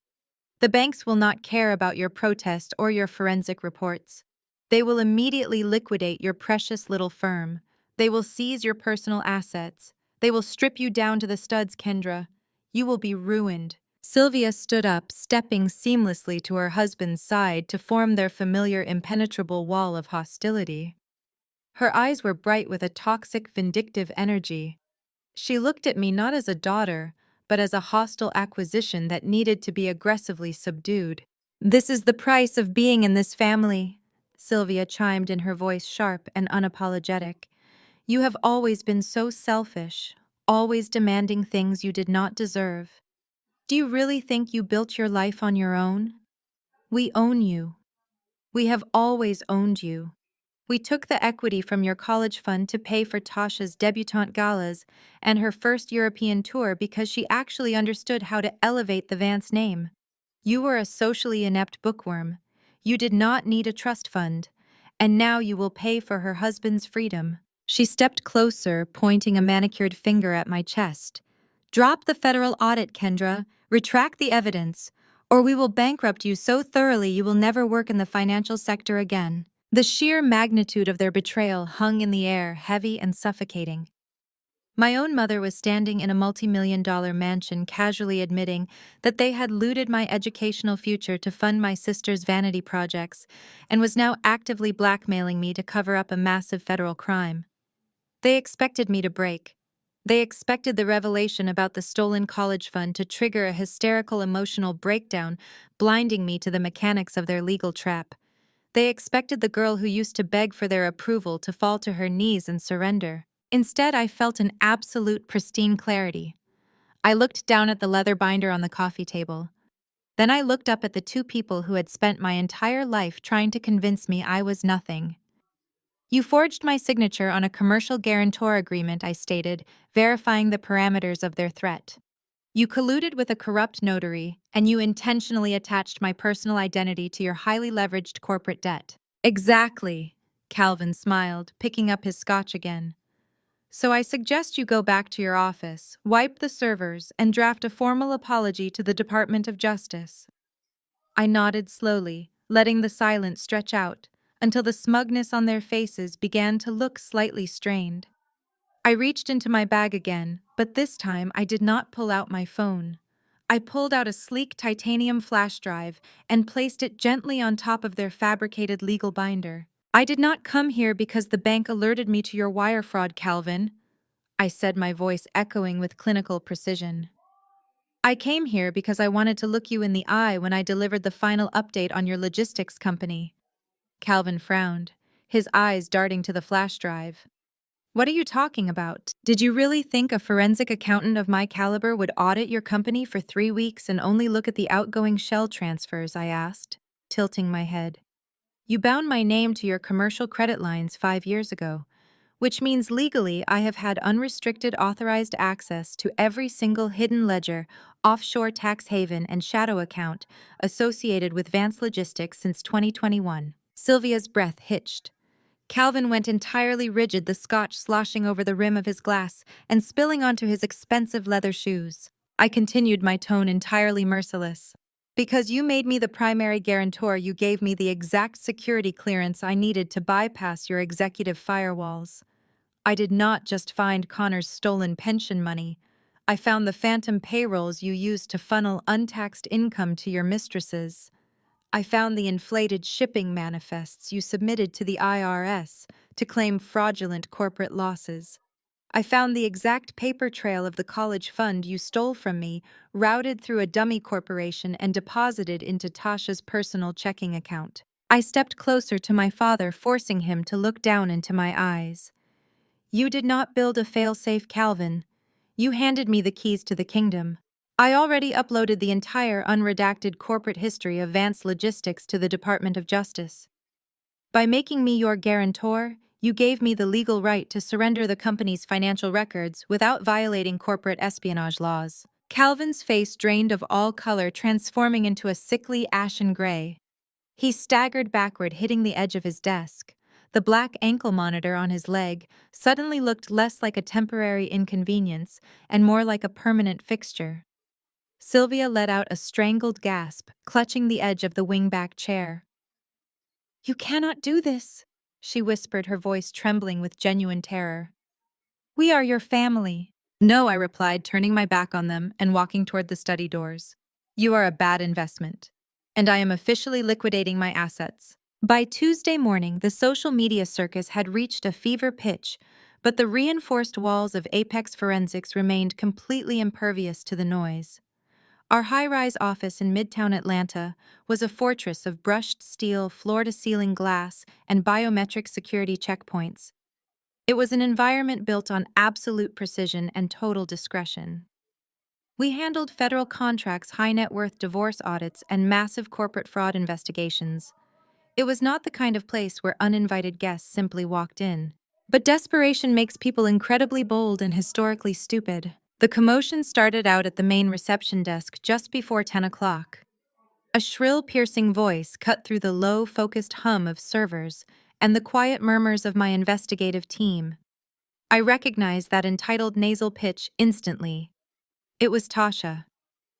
S1: The banks will not care about your protest or your forensic reports. They will immediately liquidate your precious little firm. They will seize your personal assets. They will strip you down to the studs, Kendra. You will be ruined." Sylvia stood up, stepping seamlessly to her husband's side to form their familiar impenetrable wall of hostility. Her eyes were bright with a toxic, vindictive energy. She looked at me not as a daughter, but as a hostile acquisition that needed to be aggressively subdued. "This is the price of being in this family," Sylvia chimed in, her voice sharp and unapologetic. "You have always been so selfish, always demanding things you did not deserve. Do you really think you built your life on your own? We own you. We have always owned you. We took the equity from your college fund to pay for Tasha's debutante galas and her first European tour because she actually understood how to elevate the Vance name. You were a socially inept bookworm. You did not need a trust fund, and now you will pay for her husband's freedom. She stepped closer, pointing a manicured finger at my chest. Drop the federal audit, Kendra. Retract the evidence, or we will bankrupt you so thoroughly you will never work in the financial sector again. The sheer magnitude of their betrayal hung in the air, heavy and suffocating. My own mother was standing in a multi-million-dollar mansion casually admitting that they had looted my educational future to fund my sister's vanity projects and was now actively blackmailing me to cover up a massive federal crime. They expected me to break. They expected the revelation about the stolen college fund to trigger a hysterical emotional breakdown, blinding me to the mechanics of their legal trap. They expected the girl who used to beg for their approval to fall to her knees and surrender. Instead, I felt an absolute pristine clarity. I looked down at the leather binder on the coffee table. Then I looked up at the two people who had spent my entire life trying to convince me I was nothing. You forged my signature on a commercial guarantor agreement, I stated, verifying the parameters of their threat. You colluded with a corrupt notary, and you intentionally attached my personal identity to your highly leveraged corporate debt. Exactly, Calvin smiled, picking up his scotch again. So I suggest you go back to your office, wipe the servers, and draft a formal apology to the Department of Justice. I nodded slowly, letting the silence stretch out, until the smugness on their faces began to look slightly strained. I reached into my bag again, but this time I did not pull out my phone. I pulled out a sleek titanium flash drive and placed it gently on top of their fabricated legal binder. I did not come here because the bank alerted me to your wire fraud, Calvin, I said, my voice echoing with clinical precision. I came here because I wanted to look you in the eye when I delivered the final update on your logistics company. Calvin frowned, his eyes darting to the flash drive. What are you talking about? Did you really think a forensic accountant of my caliber would audit your company for 3 weeks and only look at the outgoing shell transfers? I asked, tilting my head. You bound my name to your commercial credit lines 5 years ago, which means legally I have had unrestricted authorized access to every single hidden ledger, offshore tax haven, and shadow account associated with Vance Logistics since 2021. Sylvia's breath hitched. Calvin went entirely rigid, the scotch sloshing over the rim of his glass and spilling onto his expensive leather shoes. I continued, my tone entirely merciless. Because you made me the primary guarantor, you gave me the exact security clearance I needed to bypass your executive firewalls. I did not just find Connor's stolen pension money. I found the phantom payrolls you used to funnel untaxed income to your mistresses. I found the inflated shipping manifests you submitted to the IRS to claim fraudulent corporate losses. I found the exact paper trail of the college fund you stole from me, routed through a dummy corporation and deposited into Tasha's personal checking account. I stepped closer to my father, forcing him to look down into my eyes. You did not build a fail-safe, Calvin. You handed me the keys to the kingdom. I already uploaded the entire unredacted corporate history of Vance Logistics to the Department of Justice. By making me your guarantor, you gave me the legal right to surrender the company's financial records without violating corporate espionage laws. Calvin's face drained of all color, transforming into a sickly ashen gray. He staggered backward, hitting the edge of his desk. The black ankle monitor on his leg suddenly looked less like a temporary inconvenience and more like a permanent fixture. Sylvia let out a strangled gasp, clutching the edge of the wingback chair. You cannot do this, she whispered, her voice trembling with genuine terror. We are your family. No, I replied, turning my back on them and walking toward the study doors. You are a bad investment, and I am officially liquidating my assets. By Tuesday morning, the social media circus had reached a fever pitch, but the reinforced walls of Apex Forensics remained completely impervious to the noise. Our high-rise office in Midtown Atlanta was a fortress of brushed steel, floor-to-ceiling glass, and biometric security checkpoints. It was an environment built on absolute precision and total discretion. We handled federal contracts, high-net-worth divorce audits, and massive corporate fraud investigations. It was not the kind of place where uninvited guests simply walked in. But desperation makes people incredibly bold and historically stupid. The commotion started out at the main reception desk just before 10 o'clock. A shrill, piercing voice cut through the low, focused hum of servers and the quiet murmurs of my investigative team. I recognized that entitled nasal pitch instantly. It was Tasha.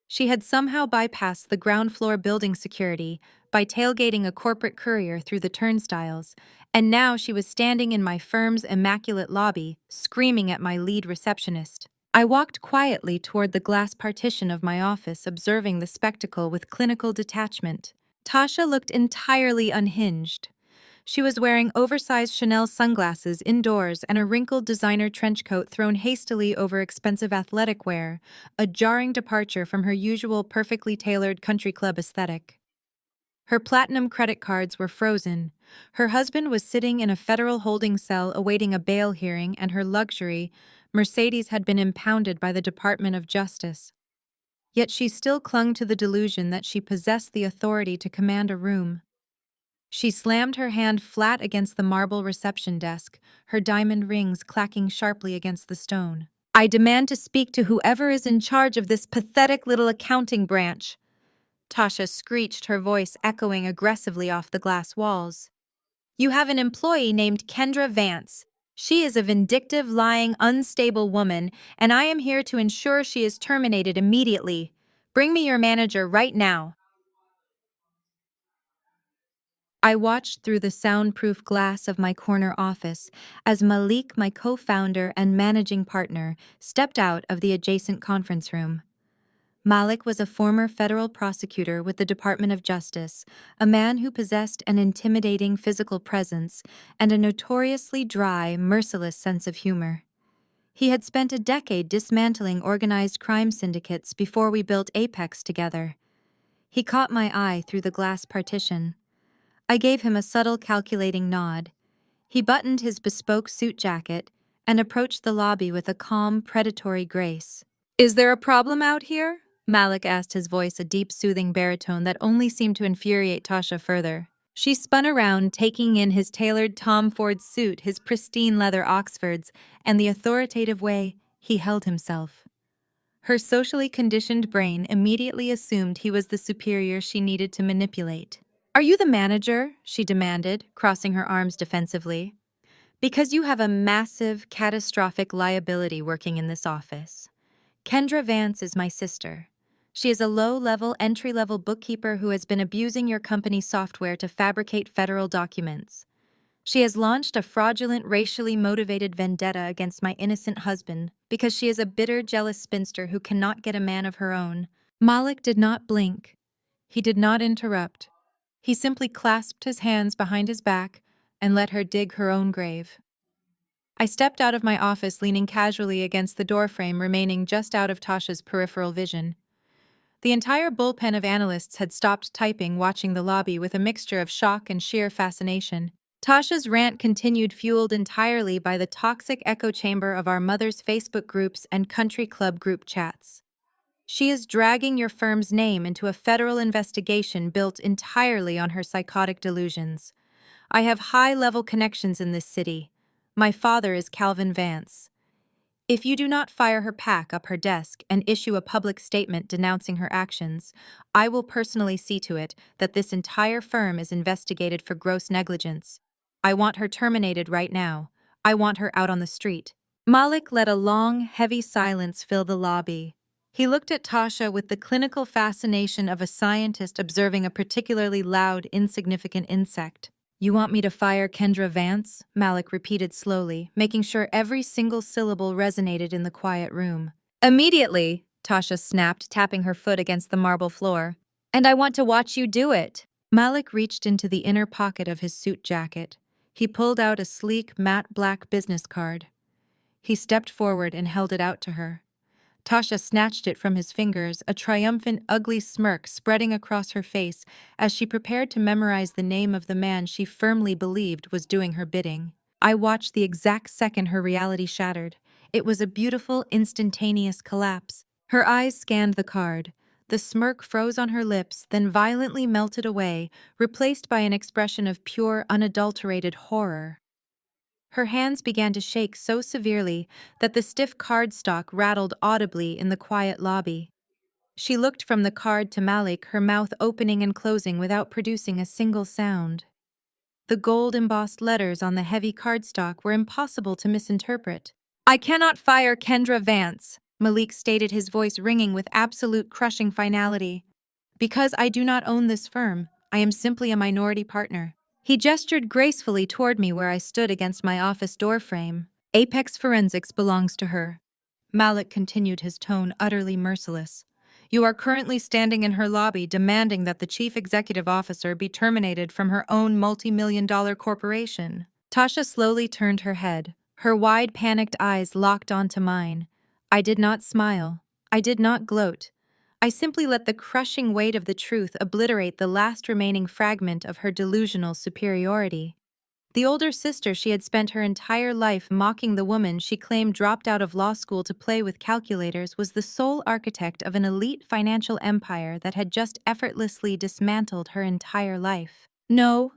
S1: She had somehow bypassed the ground floor building security by tailgating a corporate courier through the turnstiles, and now she was standing in my firm's immaculate lobby, screaming at my lead receptionist. I walked quietly toward the glass partition of my office, observing the spectacle with clinical detachment. Tasha looked entirely unhinged. She was wearing oversized Chanel sunglasses indoors and a wrinkled designer trench coat thrown hastily over expensive athletic wear, a jarring departure from her usual perfectly tailored country club aesthetic. Her platinum credit cards were frozen. Her husband was sitting in a federal holding cell awaiting a bail hearing, and her luxury, Mercedes, had been impounded by the Department of Justice. Yet she still clung to the delusion that she possessed the authority to command a room. She slammed her hand flat against the marble reception desk, her diamond rings clacking sharply against the stone. "I demand to speak to whoever is in charge of this pathetic little accounting branch," Tasha screeched, her voice echoing aggressively off the glass walls. "You have an employee named Kendra Vance. She is a vindictive, lying, unstable woman, and I am here to ensure she is terminated immediately. Bring me your manager right now." I watched through the soundproof glass of my corner office as Malik, my co-founder and managing partner, stepped out of the adjacent conference room. Malik was a former federal prosecutor with the Department of Justice, a man who possessed an intimidating physical presence and a notoriously dry, merciless sense of humor. He had spent a decade dismantling organized crime syndicates before we built Apex together. He caught my eye through the glass partition. I gave him a subtle, calculating nod. He buttoned his bespoke suit jacket and approached the lobby with a calm, predatory grace. "Is there a problem out here?" Malik asked, his voice a deep, soothing baritone that only seemed to infuriate Tasha further. She spun around, taking in his tailored Tom Ford suit, his pristine leather Oxfords, and the authoritative way he held himself. Her socially conditioned brain immediately assumed he was the superior she needed to manipulate. "Are you the manager?" she demanded, crossing her arms defensively. "Because you have a massive, catastrophic liability working in this office. Kendra Vance is my sister. She is a low-level, entry-level bookkeeper who has been abusing your company's software to fabricate federal documents. She has launched a fraudulent, racially motivated vendetta against my innocent husband because she is a bitter, jealous spinster who cannot get a man of her own." Malik did not blink. He did not interrupt. He simply clasped his hands behind his back and let her dig her own grave. I stepped out of my office, leaning casually against the doorframe, remaining just out of Tasha's peripheral vision. The entire bullpen of analysts had stopped typing, watching the lobby with a mixture of shock and sheer fascination. Tasha's rant continued, fueled entirely by the toxic echo chamber of our mother's Facebook groups and country club group chats. "She is dragging your firm's name into a federal investigation built entirely on her psychotic delusions. I have high-level connections in this city. My father is Calvin Vance. If you do not fire her pack up her desk and issue a public statement denouncing her actions, I will personally see to it that this entire firm is investigated for gross negligence. I want her terminated right now. I want her out on the street." Malik let a long, heavy silence fill the lobby. He looked at Tasha with the clinical fascination of a scientist observing a particularly loud, insignificant insect. "You want me to fire Kendra Vance?" Malik repeated slowly, making sure every single syllable resonated in the quiet room. "Immediately," Tasha snapped, tapping her foot against the marble floor. "And I want to watch you do it." Malik reached into the inner pocket of his suit jacket. He pulled out a sleek, matte black business card. He stepped forward and held it out to her. Tasha snatched it from his fingers, a triumphant, ugly smirk spreading across her face as she prepared to memorize the name of the man she firmly believed was doing her bidding. I watched the exact second her reality shattered. It was a beautiful, instantaneous collapse. Her eyes scanned the card. The smirk froze on her lips, then violently melted away, replaced by an expression of pure, unadulterated horror. Her hands began to shake so severely that the stiff cardstock rattled audibly in the quiet lobby. She looked from the card to Malik, her mouth opening and closing without producing a single sound. The gold-embossed letters on the heavy cardstock were impossible to misinterpret. "I cannot fire Kendra Vance," Malik stated, his voice ringing with absolute crushing finality. "Because I do not own this firm, I am simply a minority partner." He gestured gracefully toward me where I stood against my office doorframe. "Apex Forensics belongs to her." Malik continued, his tone utterly merciless. "You are currently standing in her lobby demanding that the chief executive officer be terminated from her own multi-million-dollar corporation." Tasha slowly turned her head, her wide, panicked eyes locked onto mine. I did not smile. I did not gloat. I simply let the crushing weight of the truth obliterate the last remaining fragment of her delusional superiority. The older sister she had spent her entire life mocking, the woman she claimed dropped out of law school to play with calculators, was the sole architect of an elite financial empire that had just effortlessly dismantled her entire life. "No,"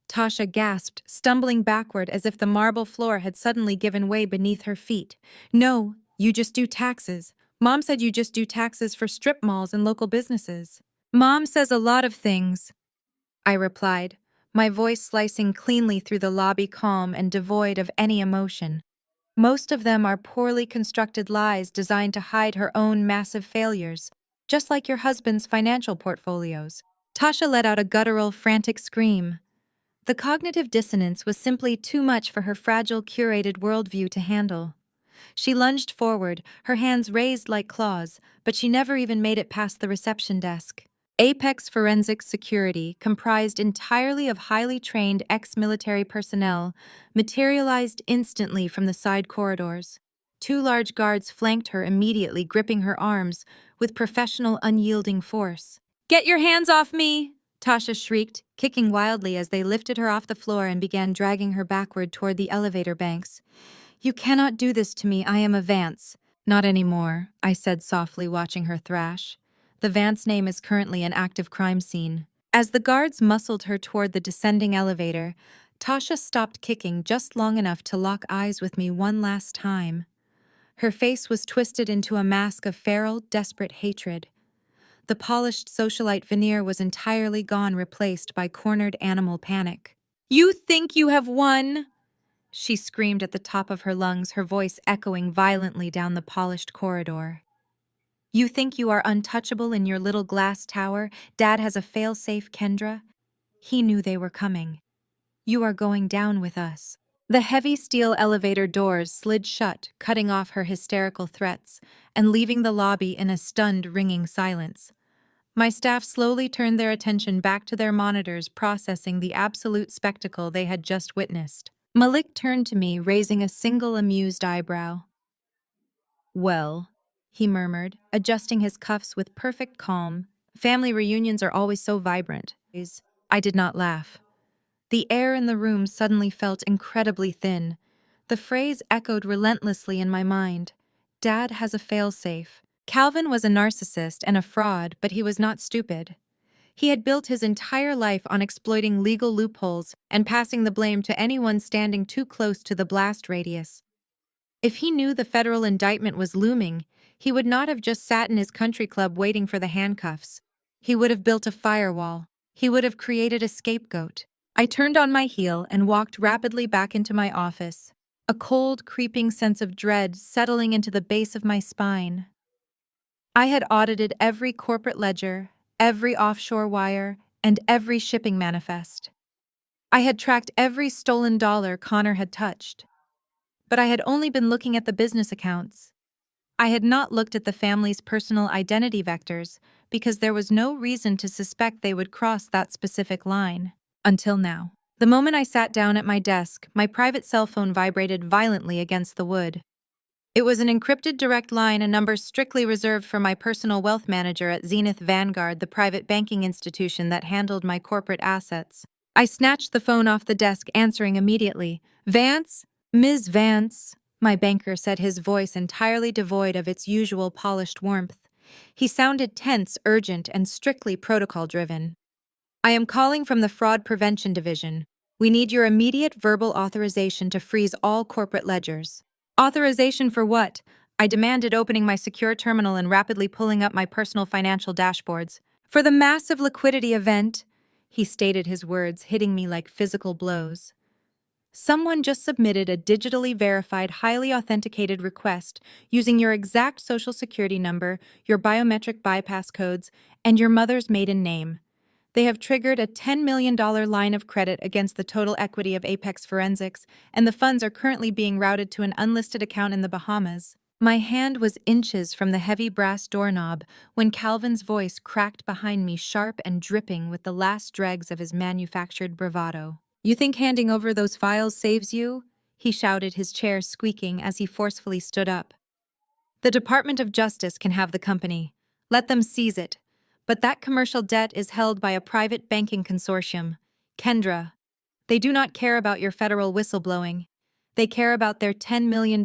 S1: Tasha gasped, stumbling backward as if the marble floor had suddenly given way beneath her feet. "No, you just do taxes. Mom said you just do taxes for strip malls and local businesses." "Mom says a lot of things," I replied, my voice slicing cleanly through the lobby, calm and devoid of any emotion. "Most of them are poorly constructed lies designed to hide her own massive failures, just like your husband's financial portfolios." Tasha let out a guttural, frantic scream. The cognitive dissonance was simply too much for her fragile, curated worldview to handle. She lunged forward, her hands raised like claws, but she never even made it past the reception desk. Apex Forensic Security, comprised entirely of highly trained ex-military personnel, materialized instantly from the side corridors. Two large guards flanked her immediately, gripping her arms with professional, unyielding force. "Get your hands off me!" Tasha shrieked, kicking wildly as they lifted her off the floor and began dragging her backward toward the elevator banks. "You cannot do this to me. I am a Vance." "Not anymore," I said softly, watching her thrash. "The Vance name is currently an active crime scene." As the guards muscled her toward the descending elevator, Tasha stopped kicking just long enough to lock eyes with me one last time. Her face was twisted into a mask of feral, desperate hatred. The polished socialite veneer was entirely gone, replaced by cornered animal panic. "You think you have won?" she screamed at the top of her lungs, her voice echoing violently down the polished corridor. "You think you are untouchable in your little glass tower? Dad has a fail-safe, Kendra. He knew they were coming. You are going down with us." The heavy steel elevator doors slid shut, cutting off her hysterical threats, and leaving the lobby in a stunned, ringing silence. My staff slowly turned their attention back to their monitors, processing the absolute spectacle they had just witnessed. Malik turned to me, raising a single amused eyebrow. "Well," he murmured, adjusting his cuffs with perfect calm. "Family reunions are always so vibrant." I did not laugh. The air in the room suddenly felt incredibly thin. The phrase echoed relentlessly in my mind. Dad has a failsafe. Calvin was a narcissist and a fraud, but he was not stupid. He had built his entire life on exploiting legal loopholes and passing the blame to anyone standing too close to the blast radius. If he knew the federal indictment was looming, he would not have just sat in his country club waiting for the handcuffs. He would have built a firewall. He would have created a scapegoat. I turned on my heel and walked rapidly back into my office, a cold, creeping sense of dread settling into the base of my spine. I had audited every corporate ledger, every offshore wire, and every shipping manifest. I had tracked every stolen dollar Connor had touched. But I had only been looking at the business accounts. I had not looked at the family's personal identity vectors because there was no reason to suspect they would cross that specific line. Until now. The moment I sat down at my desk, my private cell phone vibrated violently against the wood. It was an encrypted direct line, a number strictly reserved for my personal wealth manager at Zenith Vanguard, the private banking institution that handled my corporate assets. I snatched the phone off the desk, answering immediately. "Vance? Ms. Vance," my banker said, his voice entirely devoid of its usual polished warmth. He sounded tense, urgent, and strictly protocol-driven. "I am calling from the Fraud Prevention Division. We need your immediate verbal authorization to freeze all corporate ledgers." "Authorization for what?" I demanded opening my secure terminal and rapidly pulling up my personal financial dashboards. For the massive liquidity event, he stated his words, hitting me like physical blows. Someone just submitted a digitally verified, highly authenticated request using your exact social security number, your biometric bypass codes, and your mother's maiden name. They have triggered a $10 million line of credit against the total equity of Apex Forensics, and the funds are currently being routed to an unlisted account in the Bahamas. My hand was inches from the heavy brass doorknob when Calvin's voice cracked behind me, sharp and dripping with the last dregs of his manufactured bravado. "You think handing over those files saves you?" he shouted, his chair squeaking as he forcefully stood up. "The Department of Justice can have the company. Let them seize it. But that commercial debt is held by a private banking consortium, Kendra. They do not care about your federal whistleblowing. They care about their $10 million.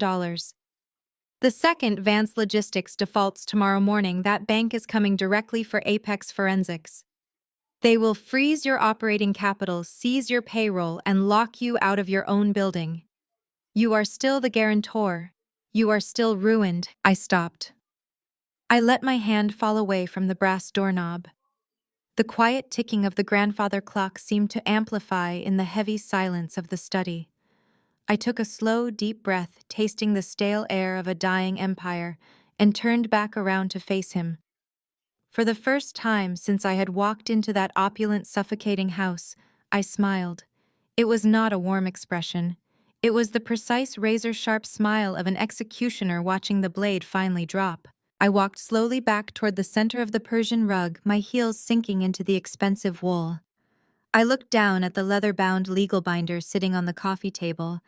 S1: The second Vance Logistics defaults tomorrow morning, that bank is coming directly for Apex Forensics. They will freeze your operating capital, seize your payroll, and lock you out of your own building. You are still the guarantor. You are still ruined." I stopped. I let my hand fall away from the brass doorknob. The quiet ticking of the grandfather clock seemed to amplify in the heavy silence of the study. I took a slow, deep breath, tasting the stale air of a dying empire, and turned back around to face him. For the first time since I had walked into that opulent, suffocating house, I smiled. It was not a warm expression. It was the precise, razor-sharp smile of an executioner watching the blade finally drop. I walked slowly back toward the center of the Persian rug, my heels sinking into the expensive wool. I looked down at the leather-bound legal binder sitting on the coffee table,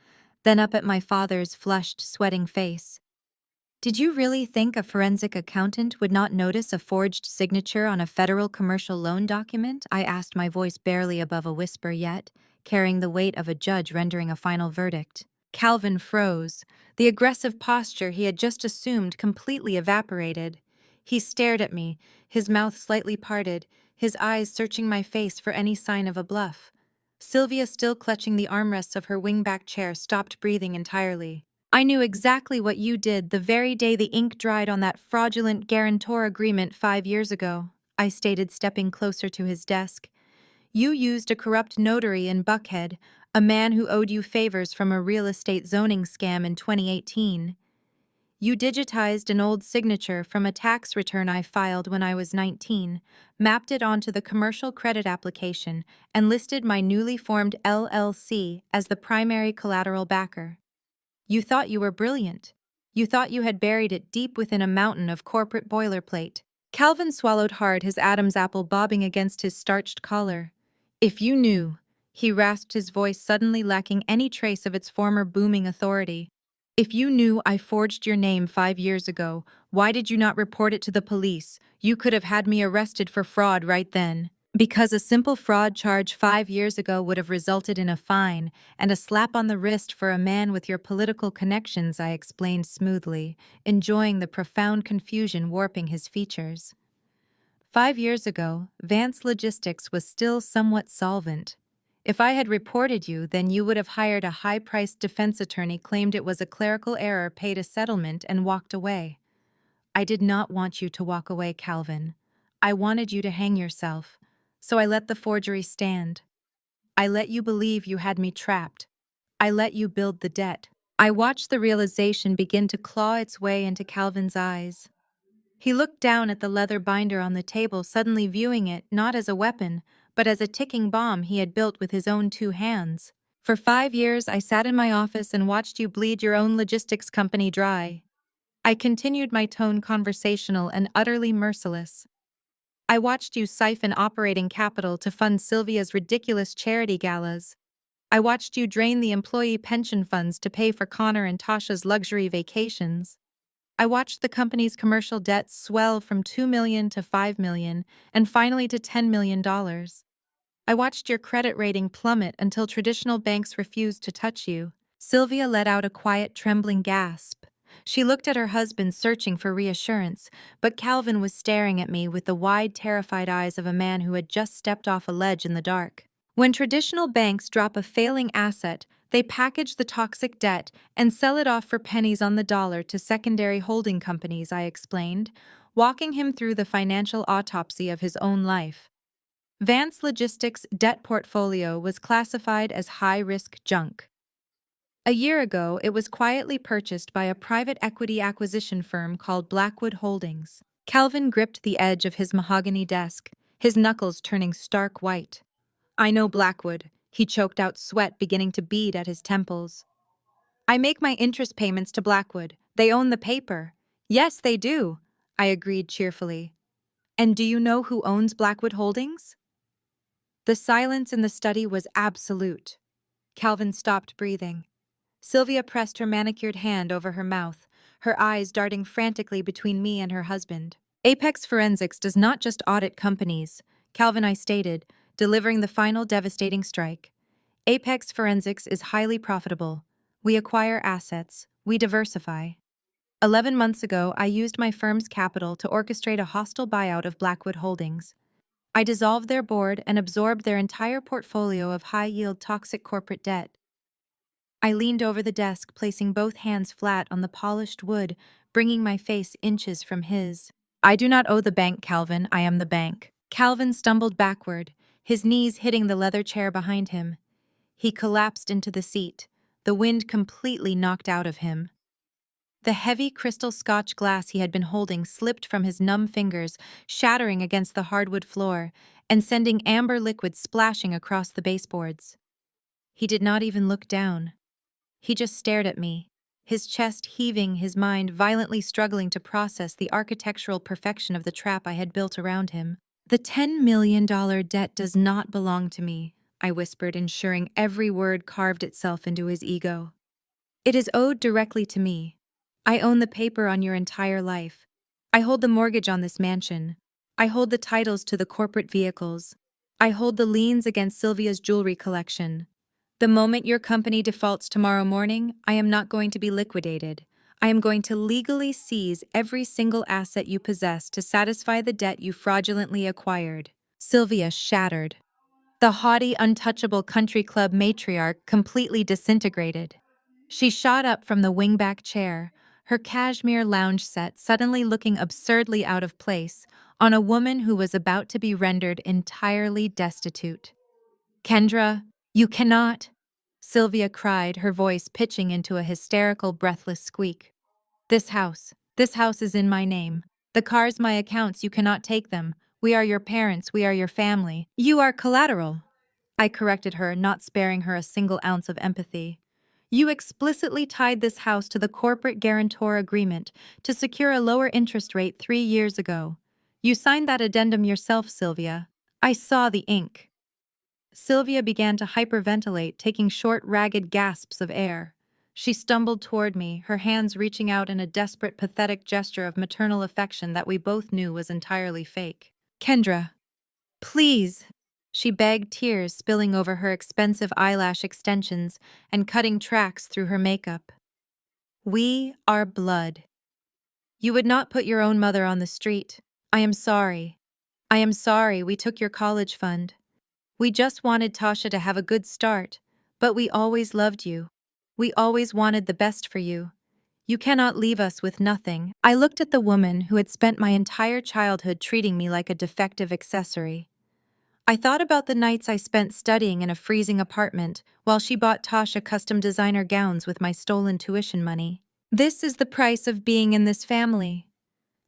S1: then up at my father's flushed, sweating face. "Did you really think a forensic accountant would not notice a forged signature on a federal commercial loan document?" I asked, my voice barely above a whisper, yet carrying the weight of a judge rendering a final verdict. Calvin froze. The aggressive posture he had just assumed completely evaporated. He stared at me, his mouth slightly parted, his eyes searching my face for any sign of a bluff. Sylvia, still clutching the armrests of her wingback chair, stopped breathing entirely. "I knew exactly what you did the very day the ink dried on that fraudulent guarantor agreement 5 years ago," I stated, stepping closer to his desk. "You used a corrupt notary in Buckhead, a man who owed you favors from a real estate zoning scam in 2018. You digitized an old signature from a tax return I filed when I was 19, mapped it onto the commercial credit application, and listed my newly formed LLC as the primary collateral backer. You thought you were brilliant. You thought you had buried it deep within a mountain of corporate boilerplate." Calvin swallowed hard, his Adam's apple bobbing against his starched collar. "If you knew," he rasped, his voice suddenly lacking any trace of its former booming authority. "If you knew I forged your name 5 years ago, why did you not report it to the police? You could have had me arrested for fraud right then." "Because a simple fraud charge 5 years ago would have resulted in a fine and a slap on the wrist for a man with your political connections," I explained smoothly, enjoying the profound confusion warping his features. 5 years ago, Vance Logistics was still somewhat solvent. If I had reported you, then you would have hired a high-priced defense attorney, claimed it was a clerical error, paid a settlement, and walked away. I did not want you to walk away, Calvin. I wanted you to hang yourself. So I let the forgery stand. I let you believe you had me trapped. I let you build the debt. I watched the realization begin to claw its way into Calvin's eyes. He looked down at the leather binder on the table, suddenly viewing it not as a weapon, but as a ticking bomb he had built with his own 2 hands. "For 5 years I sat in my office and watched you bleed your own logistics company dry." I continued, my tone conversational and utterly merciless. "I watched you siphon operating capital to fund Sylvia's ridiculous charity galas. I watched you drain the employee pension funds to pay for Connor and Tasha's luxury vacations. I watched the company's commercial debt swell from $2 million to $5 million and finally to $10 million. I watched your credit rating plummet until traditional banks refused to touch you." Sylvia let out a quiet, trembling gasp. She looked at her husband, searching for reassurance, but Calvin was staring at me with the wide, terrified eyes of a man who had just stepped off a ledge in the dark. "When traditional banks drop a failing asset, They package the toxic debt and sell it off for pennies on the dollar to secondary holding companies, I explained, walking him through the financial autopsy of his own life. Vance Logistics' debt portfolio was classified as high-risk junk. A year ago, it was quietly purchased by a private equity acquisition firm called Blackwood Holdings. Calvin gripped the edge of his mahogany desk, his knuckles turning stark white. I know Blackwood. He choked out, sweat beginning to bead at his temples. I make my interest payments to Blackwood. They own the paper. Yes, they do, I agreed cheerfully. And do you know who owns Blackwood Holdings? The silence in the study was absolute. Calvin stopped breathing. Sylvia pressed her manicured hand over her mouth, her eyes darting frantically between me and her husband. Apex Forensics does not just audit companies, Calvin I stated, delivering the final devastating strike. Apex Forensics is highly profitable. We acquire assets. We diversify. 11 months ago, I used my firm's capital to orchestrate a hostile buyout of Blackwood Holdings. I dissolved their board and absorbed their entire portfolio of high-yield toxic corporate debt. I leaned over the desk, placing both hands flat on the polished wood, bringing my face inches from his. I do not owe the bank, Calvin. I am the bank. Calvin stumbled backward, his knees hitting the leather chair behind him. He collapsed into the seat, the wind completely knocked out of him. The heavy crystal Scotch glass he had been holding slipped from his numb fingers, shattering against the hardwood floor and sending amber liquid splashing across the baseboards. He did not even look down. He just stared at me, his chest heaving, his mind violently struggling to process the architectural perfection of the trap I had built around him. The $10 million debt does not belong to me, I whispered, ensuring every word carved itself into his ego. It is owed directly to me. I own the paper on your entire life. I hold the mortgage on this mansion. I hold the titles to the corporate vehicles. I hold the liens against Sylvia's jewelry collection. The moment your company defaults tomorrow morning, I am not going to be liquidated. I am going to legally seize every single asset you possess to satisfy the debt you fraudulently acquired. Sylvia shattered. The haughty, untouchable country club matriarch completely disintegrated. She shot up from the wingback chair, her cashmere lounge set suddenly looking absurdly out of place on a woman who was about to be rendered entirely destitute. Kendra, you cannot, Sylvia cried, her voice pitching into a hysterical, breathless squeak. This house is in my name. The cars, my accounts, you cannot take them. We are your parents, we are your family. You are collateral. I corrected her, not sparing her a single ounce of empathy. You explicitly tied this house to the corporate guarantor agreement to secure a lower interest rate 3 years ago. You signed that addendum yourself, Sylvia. I saw the ink. Sylvia began to hyperventilate, taking short, ragged gasps of air. She stumbled toward me, her hands reaching out in a desperate, pathetic gesture of maternal affection that we both knew was entirely fake. Kendra, please, she begged, tears spilling over her expensive eyelash extensions and cutting tracks through her makeup. We are blood. You would not put your own mother on the street. I am sorry. I am sorry we took your college fund. We just wanted Tasha to have a good start, but we always loved you. We always wanted the best for you. You cannot leave us with nothing. I looked at the woman who had spent my entire childhood treating me like a defective accessory. I thought about the nights I spent studying in a freezing apartment while she bought Tasha custom designer gowns with my stolen tuition money. This is the price of being in this family.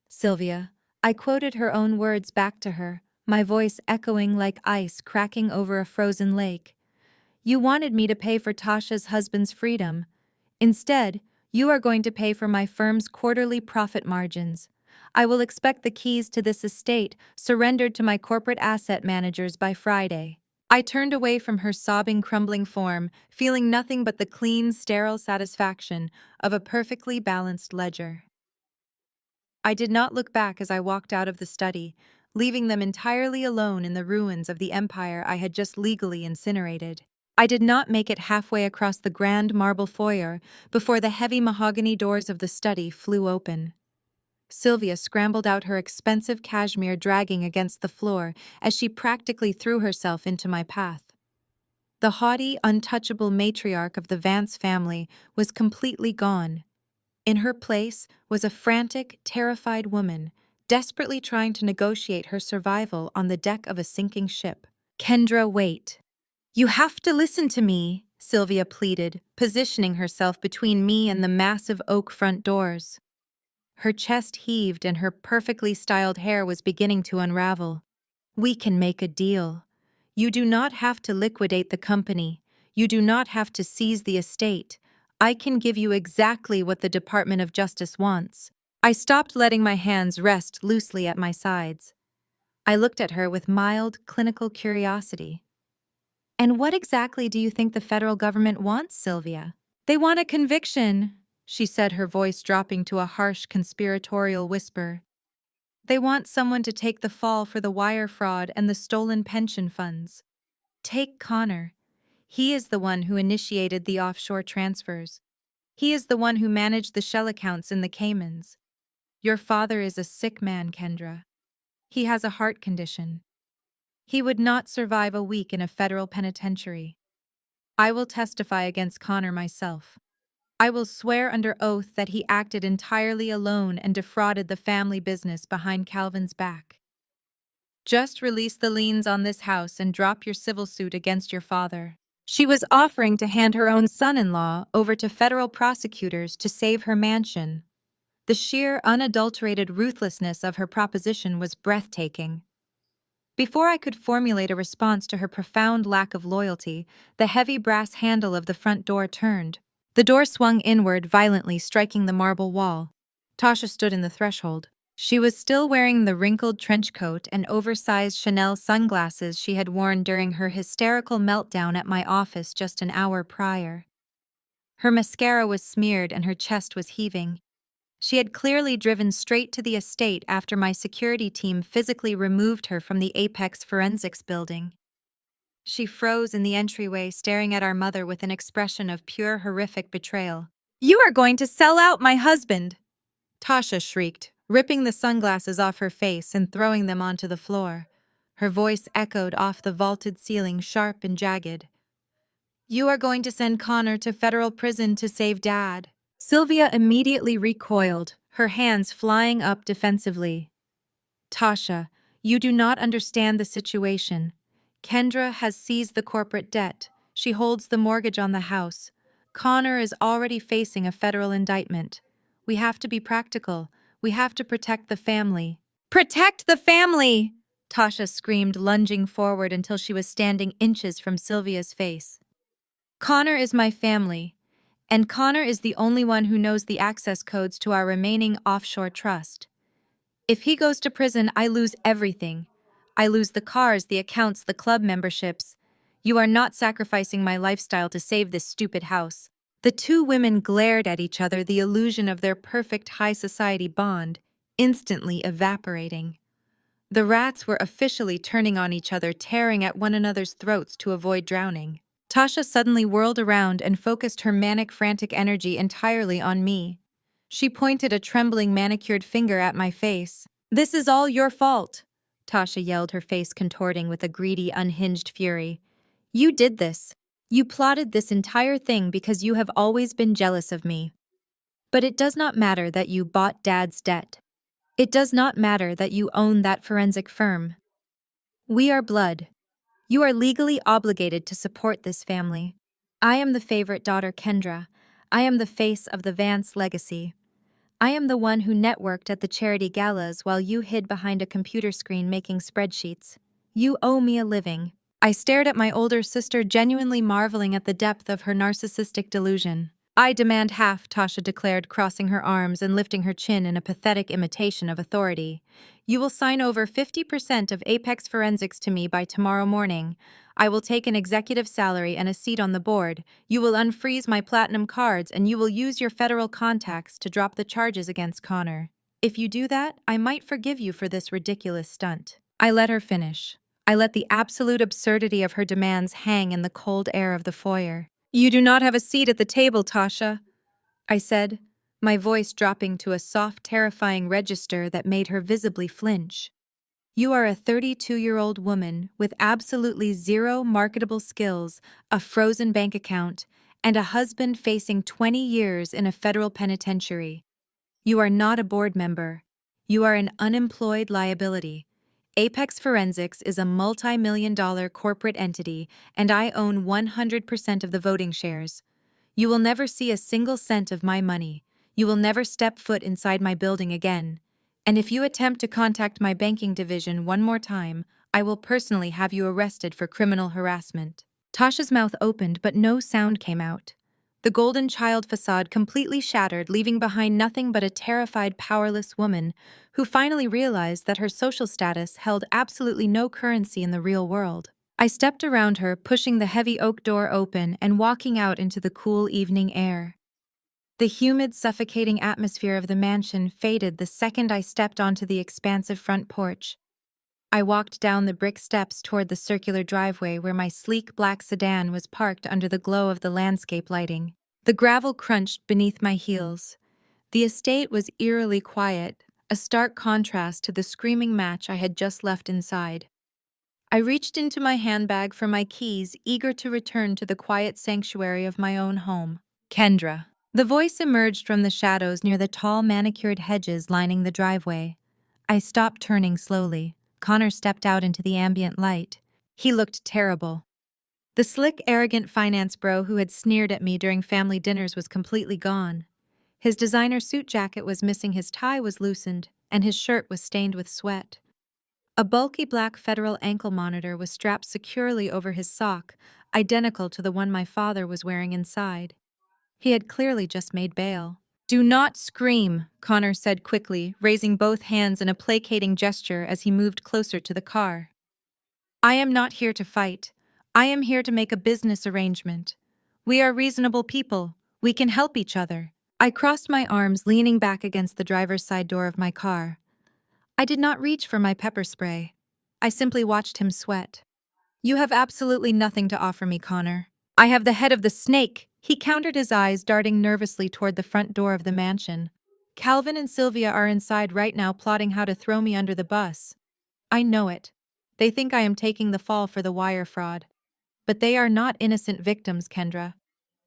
S1: Sylvia, I quoted her own words back to her, my voice echoing like ice cracking over a frozen lake. You wanted me to pay for Tasha's husband's freedom. Instead, you are going to pay for my firm's quarterly profit margins. I will expect the keys to this estate surrendered to my corporate asset managers by Friday. I turned away from her sobbing, crumbling form, feeling nothing but the clean, sterile satisfaction of a perfectly balanced ledger. I did not look back as I walked out of the study, leaving them entirely alone in the ruins of the empire I had just legally incinerated. I did not make it halfway across the grand marble foyer before the heavy mahogany doors of the study flew open. Sylvia scrambled out, her expensive cashmere dragging against the floor as she practically threw herself into my path. The haughty, untouchable matriarch of the Vance family was completely gone. In her place was a frantic, terrified woman, desperately trying to negotiate her survival on the deck of a sinking ship. Kendra, wait. You have to listen to me, Sylvia pleaded, positioning herself between me and the massive oak front doors. Her chest heaved and her perfectly styled hair was beginning to unravel. We can make a deal. You do not have to liquidate the company. You do not have to seize the estate. I can give you exactly what the Department of Justice wants. I stopped letting my hands rest loosely at my sides. I looked at her with mild, clinical curiosity. And what exactly do you think the federal government wants, Sylvia? They want a conviction, she said, her voice dropping to a harsh, conspiratorial whisper. They want someone to take the fall for the wire fraud and the stolen pension funds. Take Connor. He is the one who initiated the offshore transfers. He is the one who managed the shell accounts in the Caymans. Your father is a sick man, Kendra. He has a heart condition. He would not survive a week in a federal penitentiary. I will testify against Connor myself. I will swear under oath that he acted entirely alone and defrauded the family business behind Calvin's back. Just release the liens on this house and drop your civil suit against your father. She was offering to hand her own son-in-law over to federal prosecutors to save her mansion. The sheer, unadulterated ruthlessness of her proposition was breathtaking. Before I could formulate a response to her profound lack of loyalty, the heavy brass handle of the front door turned. The door swung inward, violently striking the marble wall. Tasha stood in the threshold. She was still wearing the wrinkled trench coat and oversized Chanel sunglasses she had worn during her hysterical meltdown at my office just an hour prior. Her mascara was smeared and her chest was heaving. She had clearly driven straight to the estate after my security team physically removed her from the Apex Forensics building. She froze in the entryway, staring at our mother with an expression of pure horrific betrayal. "You are going to sell out my husband!" Tasha shrieked, ripping the sunglasses off her face and throwing them onto the floor. Her voice echoed off the vaulted ceiling, sharp and jagged. "You are going to send Connor to federal prison to save Dad." Sylvia immediately recoiled, her hands flying up defensively. "Tasha, you do not understand the situation. Kendra has seized the corporate debt. She holds the mortgage on the house. Connor is already facing a federal indictment. We have to be practical. We have to protect the family." "Protect the family!" Tasha screamed, lunging forward until she was standing inches from Sylvia's face. "Connor is my family. And Connor is the only one who knows the access codes to our remaining offshore trust. If he goes to prison, I lose everything. I lose the cars, the accounts, the club memberships. You are not sacrificing my lifestyle to save this stupid house." The two women glared at each other, the illusion of their perfect high society bond instantly evaporating. The rats were officially turning on each other, tearing at one another's throats to avoid drowning. Tasha suddenly whirled around and focused her manic, frantic energy entirely on me. She pointed a trembling, manicured finger at my face. "This is all your fault," Tasha yelled, her face contorting with a greedy, unhinged fury. "You did this. You plotted this entire thing because you have always been jealous of me. But it does not matter that you bought Dad's debt. It does not matter that you own that forensic firm. We are blood. You are legally obligated to support this family. I am the favorite daughter, Kendra. I am the face of the Vance legacy. I am the one who networked at the charity galas while you hid behind a computer screen making spreadsheets. You owe me a living." I stared at my older sister, genuinely marveling at the depth of her narcissistic delusion. "I demand half," Tasha declared, crossing her arms and lifting her chin in a pathetic imitation of authority. "You will sign over 50% of Apex Forensics to me by tomorrow morning. I will take an executive salary and a seat on the board. You will unfreeze my platinum cards, and you will use your federal contacts to drop the charges against Connor. If you do that, I might forgive you for this ridiculous stunt." I let her finish. I let the absolute absurdity of her demands hang in the cold air of the foyer. "You do not have a seat at the table, Tasha," I said, my voice dropping to a soft, terrifying register that made her visibly flinch. You are a 32-year-old woman with absolutely zero marketable skills, a frozen bank account, and a husband facing 20 years in a federal penitentiary. You are not a board member. You are an unemployed liability. Apex Forensics is a multi-million-dollar corporate entity, and I own 100% of the voting shares. You will never see a single cent of my money. You will never step foot inside my building again. And if you attempt to contact my banking division one more time, I will personally have you arrested for criminal harassment. Tasha's mouth opened, but no sound came out. The golden child facade completely shattered, leaving behind nothing but a terrified, powerless woman who finally realized that her social status held absolutely no currency in the real world. I stepped around her, pushing the heavy oak door open and walking out into the cool evening air. The humid, suffocating atmosphere of the mansion faded the second I stepped onto the expansive front porch. I walked down the brick steps toward the circular driveway where my sleek black sedan was parked under the glow of the landscape lighting. The gravel crunched beneath my heels. The estate was eerily quiet, a stark contrast to the screaming match I had just left inside. I reached into my handbag for my keys, eager to return to the quiet sanctuary of my own home. Kendra. The voice emerged from the shadows near the tall manicured hedges lining the driveway. I stopped, turning slowly. Connor stepped out into the ambient light. He looked terrible. The slick, arrogant finance bro who had sneered at me during family dinners was completely gone. His designer suit jacket was missing, his tie was loosened, and his shirt was stained with sweat. A bulky black federal ankle monitor was strapped securely over his sock, identical to the one my father was wearing inside. He had clearly just made bail. "Do not scream," Connor said quickly, raising both hands in a placating gesture as he moved closer to the car. "I am not here to fight. I am here to make a business arrangement. We are reasonable people. We can help each other." I crossed my arms, leaning back against the driver's side door of my car. I did not reach for my pepper spray. I simply watched him sweat. "You have absolutely nothing to offer me, Connor." "I have the head of the snake," he countered, his eyes darting nervously toward the front door of the mansion. "Calvin and Sylvia are inside right now, plotting how to throw me under the bus. I know it. They think I am taking the fall for the wire fraud. But they are not innocent victims, Kendra.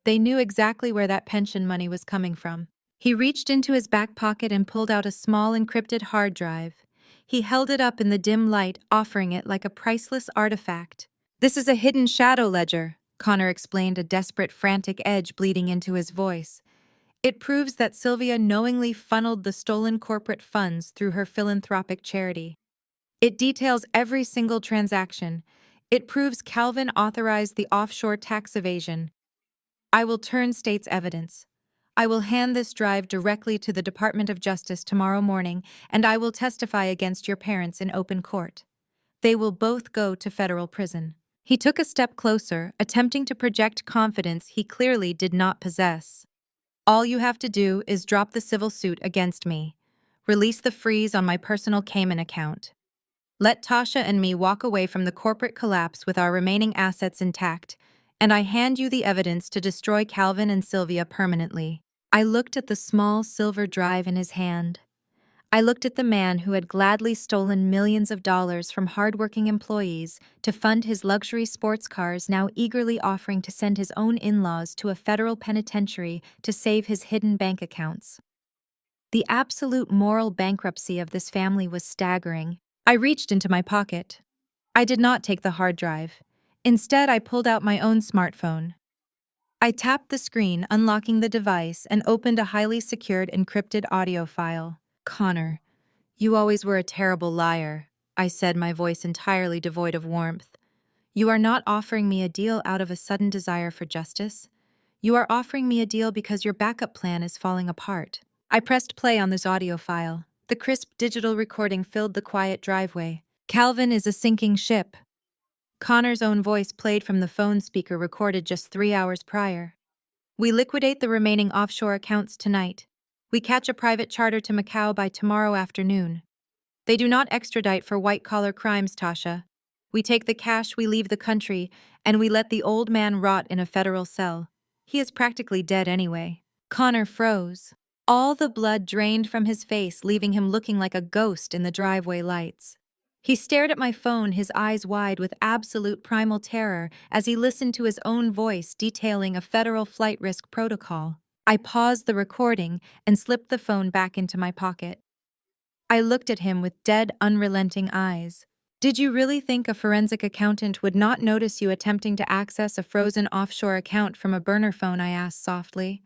S1: They knew exactly where that pension money was coming from." He reached into his back pocket and pulled out a small encrypted hard drive. He held it up in the dim light, offering it like a priceless artifact. "This is a hidden shadow ledger," Connor explained, a desperate, frantic edge bleeding into his voice. "It proves that Sylvia knowingly funneled the stolen corporate funds through her philanthropic charity. It details every single transaction. It proves Calvin authorized the offshore tax evasion. I will turn state's evidence. I will hand this drive directly to the Department of Justice tomorrow morning, and I will testify against your parents in open court. They will both go to federal prison." He took a step closer, attempting to project confidence he clearly did not possess. "All you have to do is drop the civil suit against me. Release the freeze on my personal Cayman account. Let Tasha and me walk away from the corporate collapse with our remaining assets intact, and I hand you the evidence to destroy Calvin and Sylvia permanently." I looked at the small silver drive in his hand. I looked at the man who had gladly stolen millions of dollars from hardworking employees to fund his luxury sports cars, now eagerly offering to send his own in-laws to a federal penitentiary to save his hidden bank accounts. The absolute moral bankruptcy of this family was staggering. I reached into my pocket. I did not take the hard drive. Instead, I pulled out my own smartphone. I tapped the screen, unlocking the device, and opened a highly secured encrypted audio file. "Connor, you always were a terrible liar," I said, my voice entirely devoid of warmth. "You are not offering me a deal out of a sudden desire for justice. You are offering me a deal because your backup plan is falling apart." I pressed play on this audio file. The crisp digital recording filled the quiet driveway. "Calvin is a sinking ship." Connor's own voice played from the phone speaker recorded just 3 hours prior. "We liquidate the remaining offshore accounts tonight. We catch a private charter to Macau by tomorrow afternoon. They do not extradite for white-collar crimes, Tasha. We take the cash, we leave the country, and we let the old man rot in a federal cell. He is practically dead anyway." Connor froze. All the blood drained from his face, leaving him looking like a ghost in the driveway lights. He stared at my phone, his eyes wide with absolute primal terror as he listened to his own voice detailing a federal flight risk protocol. I paused the recording and slipped the phone back into my pocket. I looked at him with dead, unrelenting eyes. Did you really think a forensic accountant would not notice you attempting to access a frozen offshore account from a burner phone? I asked softly.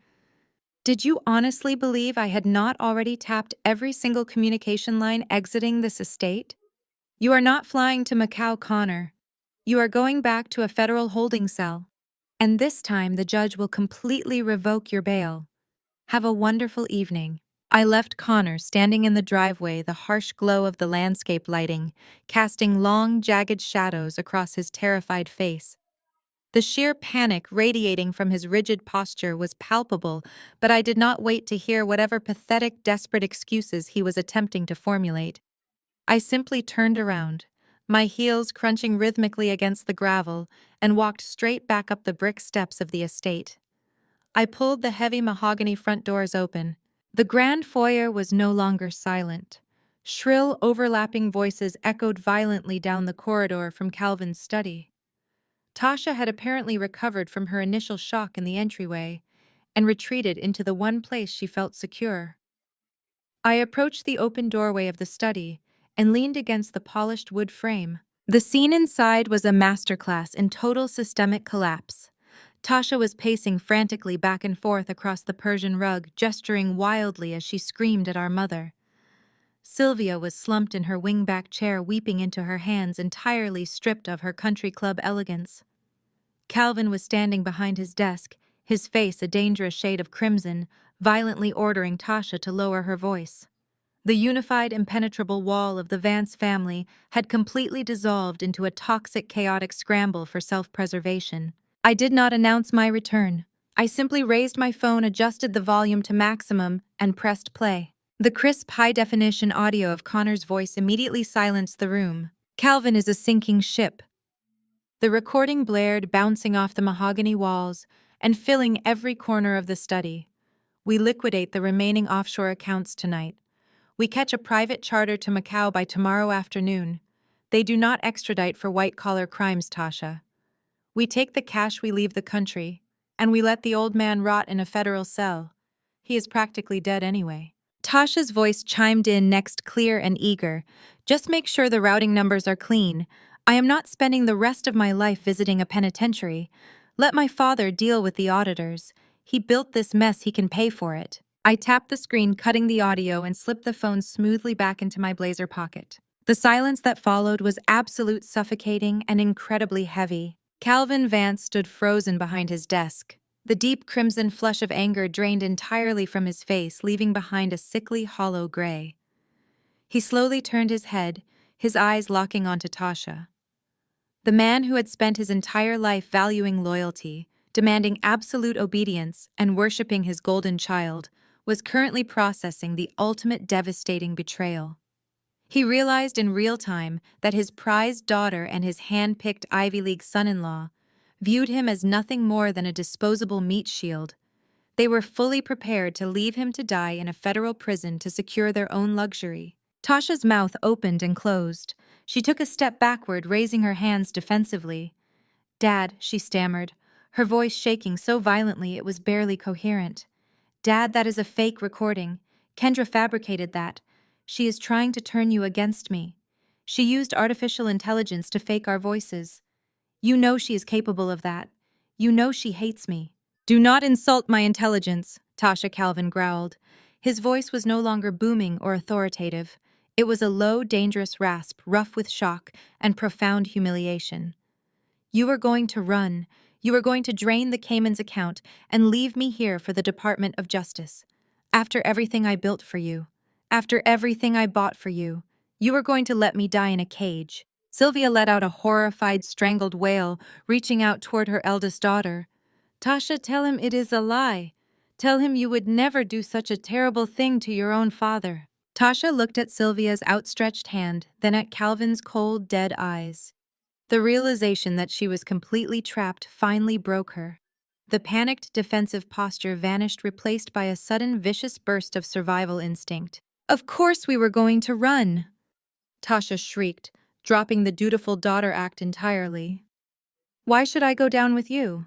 S1: Did you honestly believe I had not already tapped every single communication line exiting this estate? You are not flying to Macau, Connor. You are going back to a federal holding cell. And this time the judge will completely revoke your bail. Have a wonderful evening. I left Connor standing in the driveway, the harsh glow of the landscape lighting, casting long, jagged shadows across his terrified face. The sheer panic radiating from his rigid posture was palpable, but I did not wait to hear whatever pathetic, desperate excuses he was attempting to formulate. I simply turned around, my heels crunching rhythmically against the gravel, and walked straight back up the brick steps of the estate. I pulled the heavy mahogany front doors open. The grand foyer was no longer silent. Shrill, overlapping voices echoed violently down the corridor from Calvin's study. Tasha had apparently recovered from her initial shock in the entryway and retreated into the one place she felt secure. I approached the open doorway of the study and leaned against the polished wood frame. The scene inside was a masterclass in total systemic collapse. Tasha was pacing frantically back and forth across the Persian rug, gesturing wildly as she screamed at our mother. Sylvia was slumped in her wingback chair, weeping into her hands, entirely stripped of her country club elegance. Calvin was standing behind his desk, his face a dangerous shade of crimson, violently ordering Tasha to lower her voice. The unified, impenetrable wall of the Vance family had completely dissolved into a toxic, chaotic scramble for self-preservation. I did not announce my return. I simply raised my phone, adjusted the volume to maximum, and pressed play. The crisp, high-definition audio of Connor's voice immediately silenced the room. Calvin is a sinking ship. The recording blared, bouncing off the mahogany walls and filling every corner of the study. We liquidate the remaining offshore accounts tonight. We catch a private charter to Macau by tomorrow afternoon. They do not extradite for white-collar crimes, Tasha. We take the cash, we leave the country, and we let the old man rot in a federal cell. He is practically dead anyway. Tasha's voice chimed in next, clear and eager. Just make sure the routing numbers are clean. I am not spending the rest of my life visiting a penitentiary. Let my father deal with the auditors. He built this mess, he can pay for it. I tapped the screen, cutting the audio, and slipped the phone smoothly back into my blazer pocket. The silence that followed was absolute, suffocating, and incredibly heavy. Calvin Vance stood frozen behind his desk. The deep crimson flush of anger drained entirely from his face, leaving behind a sickly, hollow gray. He slowly turned his head, his eyes locking onto Tasha. The man who had spent his entire life valuing loyalty, demanding absolute obedience, and worshipping his golden child, was currently processing the ultimate devastating betrayal. He realized in real time that his prized daughter and his hand-picked Ivy League son-in-law viewed him as nothing more than a disposable meat shield. They were fully prepared to leave him to die in a federal prison to secure their own luxury. Tasha's mouth opened and closed. She took a step backward, raising her hands defensively. "Dad," she stammered, her voice shaking so violently it was barely coherent. "Dad, that is a fake recording. Kendra fabricated that. She is trying to turn you against me. She used artificial intelligence to fake our voices. You know she is capable of that. You know she hates me." "Do not insult my intelligence," Tasha Calvin growled. His voice was no longer booming or authoritative. It was a low, dangerous rasp, rough with shock and profound humiliation. "You are going to run. You are going to drain the Cayman's account and leave me here for the Department of Justice. After everything I built for you, after everything I bought for you, you are going to let me die in a cage." Sylvia let out a horrified, strangled wail, reaching out toward her eldest daughter. "Tasha, tell him it is a lie. Tell him you would never do such a terrible thing to your own father." Tasha looked at Sylvia's outstretched hand, then at Calvin's cold, dead eyes. The realization that she was completely trapped finally broke her. The panicked, defensive posture vanished, replaced by a sudden, vicious burst of survival instinct. "Of course we were going to run!" Tasha shrieked, dropping the dutiful daughter act entirely. Why should I go down with you?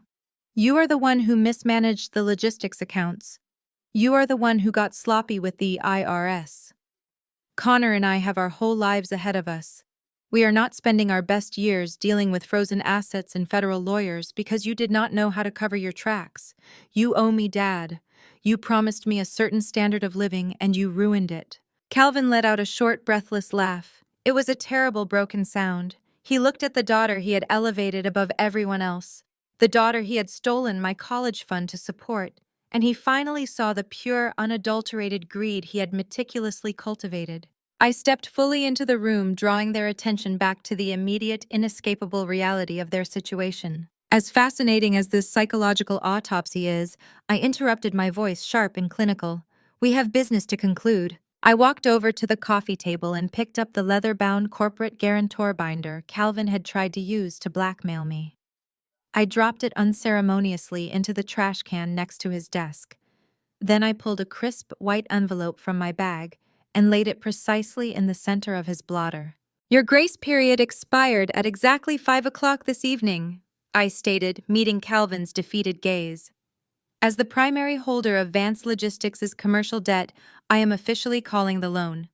S1: You are the one who mismanaged the logistics accounts. You are the one who got sloppy with the IRS. Connor and I have our whole lives ahead of us. We are not spending our best years dealing with frozen assets and federal lawyers because you did not know how to cover your tracks. You owe me, Dad. You promised me a certain standard of living and you ruined it. Calvin let out a short, breathless laugh. It was a terrible, broken sound. He looked at the daughter he had elevated above everyone else, the daughter he had stolen my college fund to support, and he finally saw the pure, unadulterated greed he had meticulously cultivated. I stepped fully into the room, drawing their attention back to the immediate, inescapable reality of their situation. As fascinating as this psychological autopsy is, I interrupted, my voice sharp and clinical. We have business to conclude. I walked over to the coffee table and picked up the leather-bound corporate guarantor binder Calvin had tried to use to blackmail me. I dropped it unceremoniously into the trash can next to his desk. Then I pulled a crisp white envelope from my bag and laid it precisely in the center of his blotter. Your grace period expired at exactly 5 o'clock this evening, I stated, meeting Calvin's defeated gaze. As the primary holder of Vance Logistics' commercial debt, I am officially calling the loan.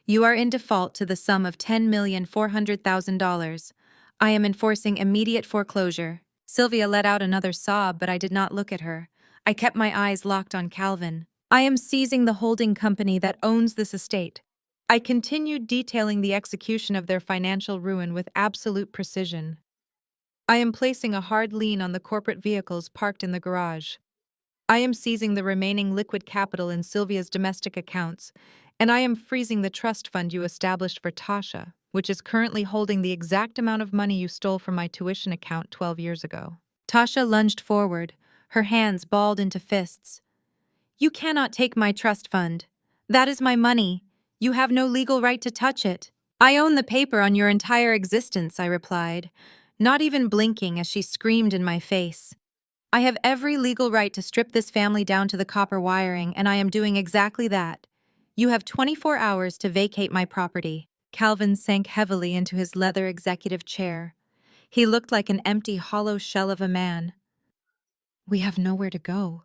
S1: You are in default to the sum of $10,400,000. I am enforcing immediate foreclosure. Sylvia let out another sob, but I did not look at her. I kept my eyes locked on Calvin. I am seizing the holding company that owns this estate. I continued detailing the execution of their financial ruin with absolute precision. I am placing a hard lien on the corporate vehicles parked in the garage. I am seizing the remaining liquid capital in Sylvia's domestic accounts, and I am freezing the trust fund you established for Tasha, which is currently holding the exact amount of money you stole from my tuition account 12 years ago. Tasha lunged forward, her hands balled into fists. You cannot take my trust fund. That is my money. You have no legal right to touch it. I own the paper on your entire existence, I replied, not even blinking as she screamed in my face. I have every legal right to strip this family down to the copper wiring, and I am doing exactly that. You have 24 hours to vacate my property. Calvin sank heavily into his leather executive chair. He looked like an empty, hollow shell of a man. We have nowhere to go,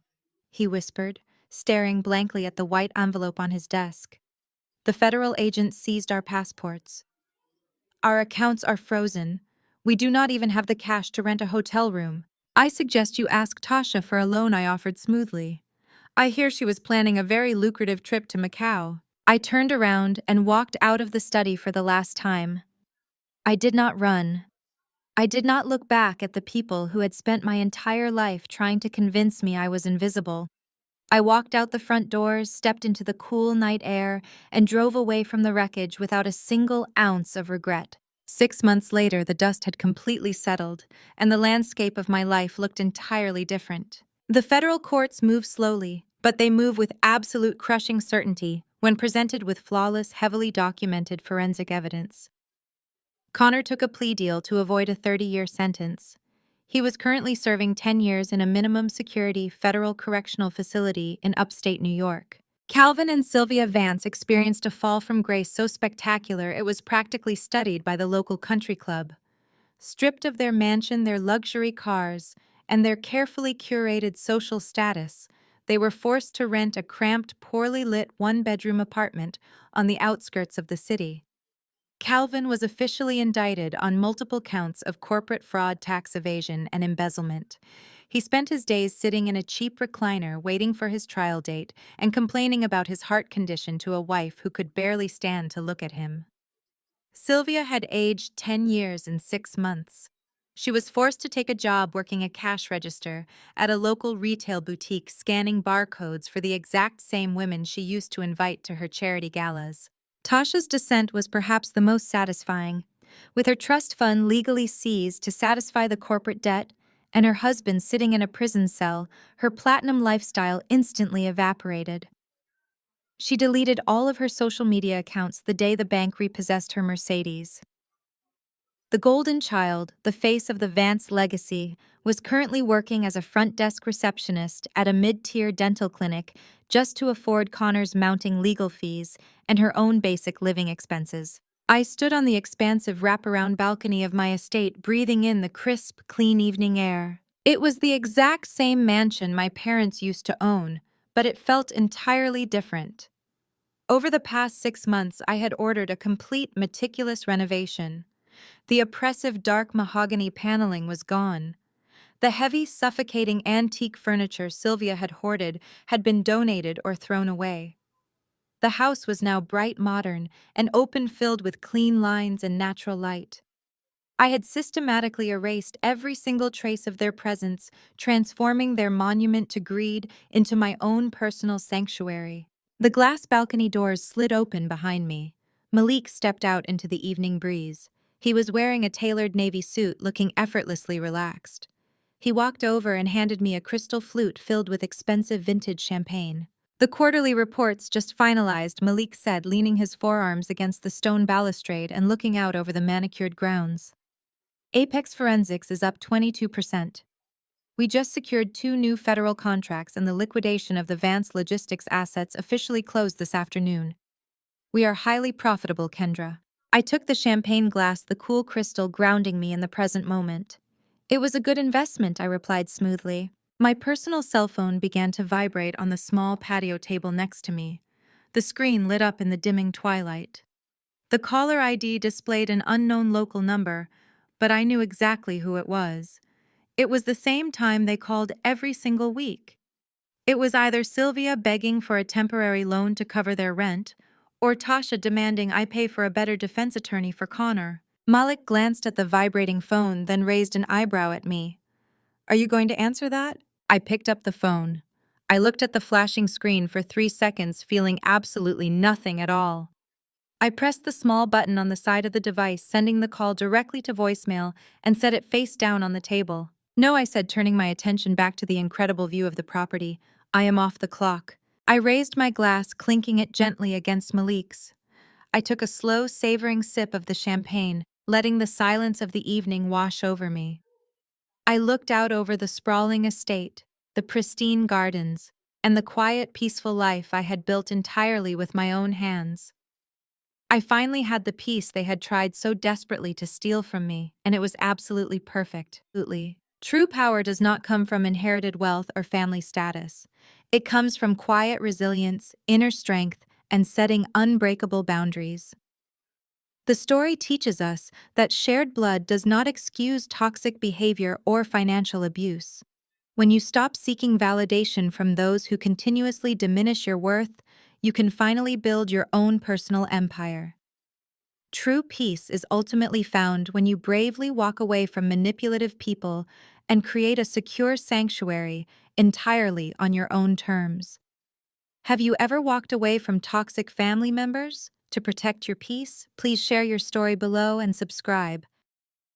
S1: he whispered, staring blankly at the white envelope on his desk. The federal agent seized our passports. Our accounts are frozen. We do not even have the cash to rent a hotel room. I suggest you ask Tasha for a loan, I offered smoothly. I hear she was planning a very lucrative trip to Macau. I turned around and walked out of the study for the last time. I did not run. I did not look back at the people who had spent my entire life trying to convince me I was invisible. I walked out the front doors, stepped into the cool night air, and drove away from the wreckage without a single ounce of regret. 6 months later, the dust had completely settled, and the landscape of my life looked entirely different. The federal courts move slowly, but they move with absolute crushing certainty when presented with flawless, heavily documented forensic evidence. Connor took a plea deal to avoid a 30-year sentence. He was currently serving 10 years in a minimum security federal correctional facility in upstate New York. Calvin and Sylvia Vance experienced a fall from grace so spectacular it was practically studied by the local country club. Stripped of their mansion, their luxury cars, and their carefully curated social status, they were forced to rent a cramped, poorly lit one-bedroom apartment on the outskirts of the city. Calvin was officially indicted on multiple counts of corporate fraud, tax evasion, and embezzlement. He spent his days sitting in a cheap recliner waiting for his trial date and complaining about his heart condition to a wife who could barely stand to look at him. Sylvia had aged 10 years and 6 months. She was forced to take a job working a cash register at a local retail boutique, scanning barcodes for the exact same women she used to invite to her charity galas. Tasha's descent was perhaps the most satisfying. With her trust fund legally seized to satisfy the corporate debt, and her husband sitting in a prison cell, her platinum lifestyle instantly evaporated. She deleted all of her social media accounts the day the bank repossessed her Mercedes. The golden child, the face of the Vance legacy, was currently working as a front desk receptionist at a mid-tier dental clinic just to afford Connor's mounting legal fees and her own basic living expenses. I stood on the expansive wraparound balcony of my estate, breathing in the crisp, clean evening air. It was the exact same mansion my parents used to own, but it felt entirely different. Over the past 6 months, I had ordered a complete, meticulous renovation. The oppressive dark mahogany paneling was gone. The heavy, suffocating antique furniture Sylvia had hoarded had been donated or thrown away. The house was now bright modern, an open filled with clean lines and natural light. I had systematically erased every single trace of their presence, transforming their monument to greed into my own personal sanctuary. The glass balcony doors slid open behind me. Malik stepped out into the evening breeze. He was wearing a tailored navy suit, looking effortlessly relaxed. He walked over and handed me a crystal flute filled with expensive vintage champagne. "The quarterly reports just finalized," Malik said, leaning his forearms against the stone balustrade and looking out over the manicured grounds. "Apex Forensics is up 22%. We just secured 2 new federal contracts and the liquidation of the Vance Logistics assets officially closed this afternoon. We are highly profitable, Kendra." I took the champagne glass, the cool crystal grounding me in the present moment. "It was a good investment," I replied smoothly. My personal cell phone began to vibrate on the small patio table next to me. The screen lit up in the dimming twilight. The caller ID displayed an unknown local number, but I knew exactly who it was. It was the same time they called every single week. It was either Sylvia begging for a temporary loan to cover their rent, or Tasha demanding I pay for a better defense attorney for Connor. Malik glanced at the vibrating phone, then raised an eyebrow at me. "Are you going to answer that?" I picked up the phone. I looked at the flashing screen for 3 seconds, feeling absolutely nothing at all. I pressed the small button on the side of the device, sending the call directly to voicemail, and set it face down on the table. "No," I said, turning my attention back to the incredible view of the property. "I am off the clock." I raised my glass, clinking it gently against Malik's. I took a slow, savoring sip of the champagne, letting the silence of the evening wash over me. I looked out over the sprawling estate, the pristine gardens, and the quiet, peaceful life I had built entirely with my own hands. I finally had the peace they had tried so desperately to steal from me, and it was absolutely perfect. Absolutely. True power does not come from inherited wealth or family status. It comes from quiet resilience, inner strength, and setting unbreakable boundaries. The story teaches us that shared blood does not excuse toxic behavior or financial abuse. When you stop seeking validation from those who continuously diminish your worth, you can finally build your own personal empire. True peace is ultimately found when you bravely walk away from manipulative people and create a secure sanctuary entirely on your own terms. Have you ever walked away from toxic family members to protect your peace? Please share your story below and subscribe.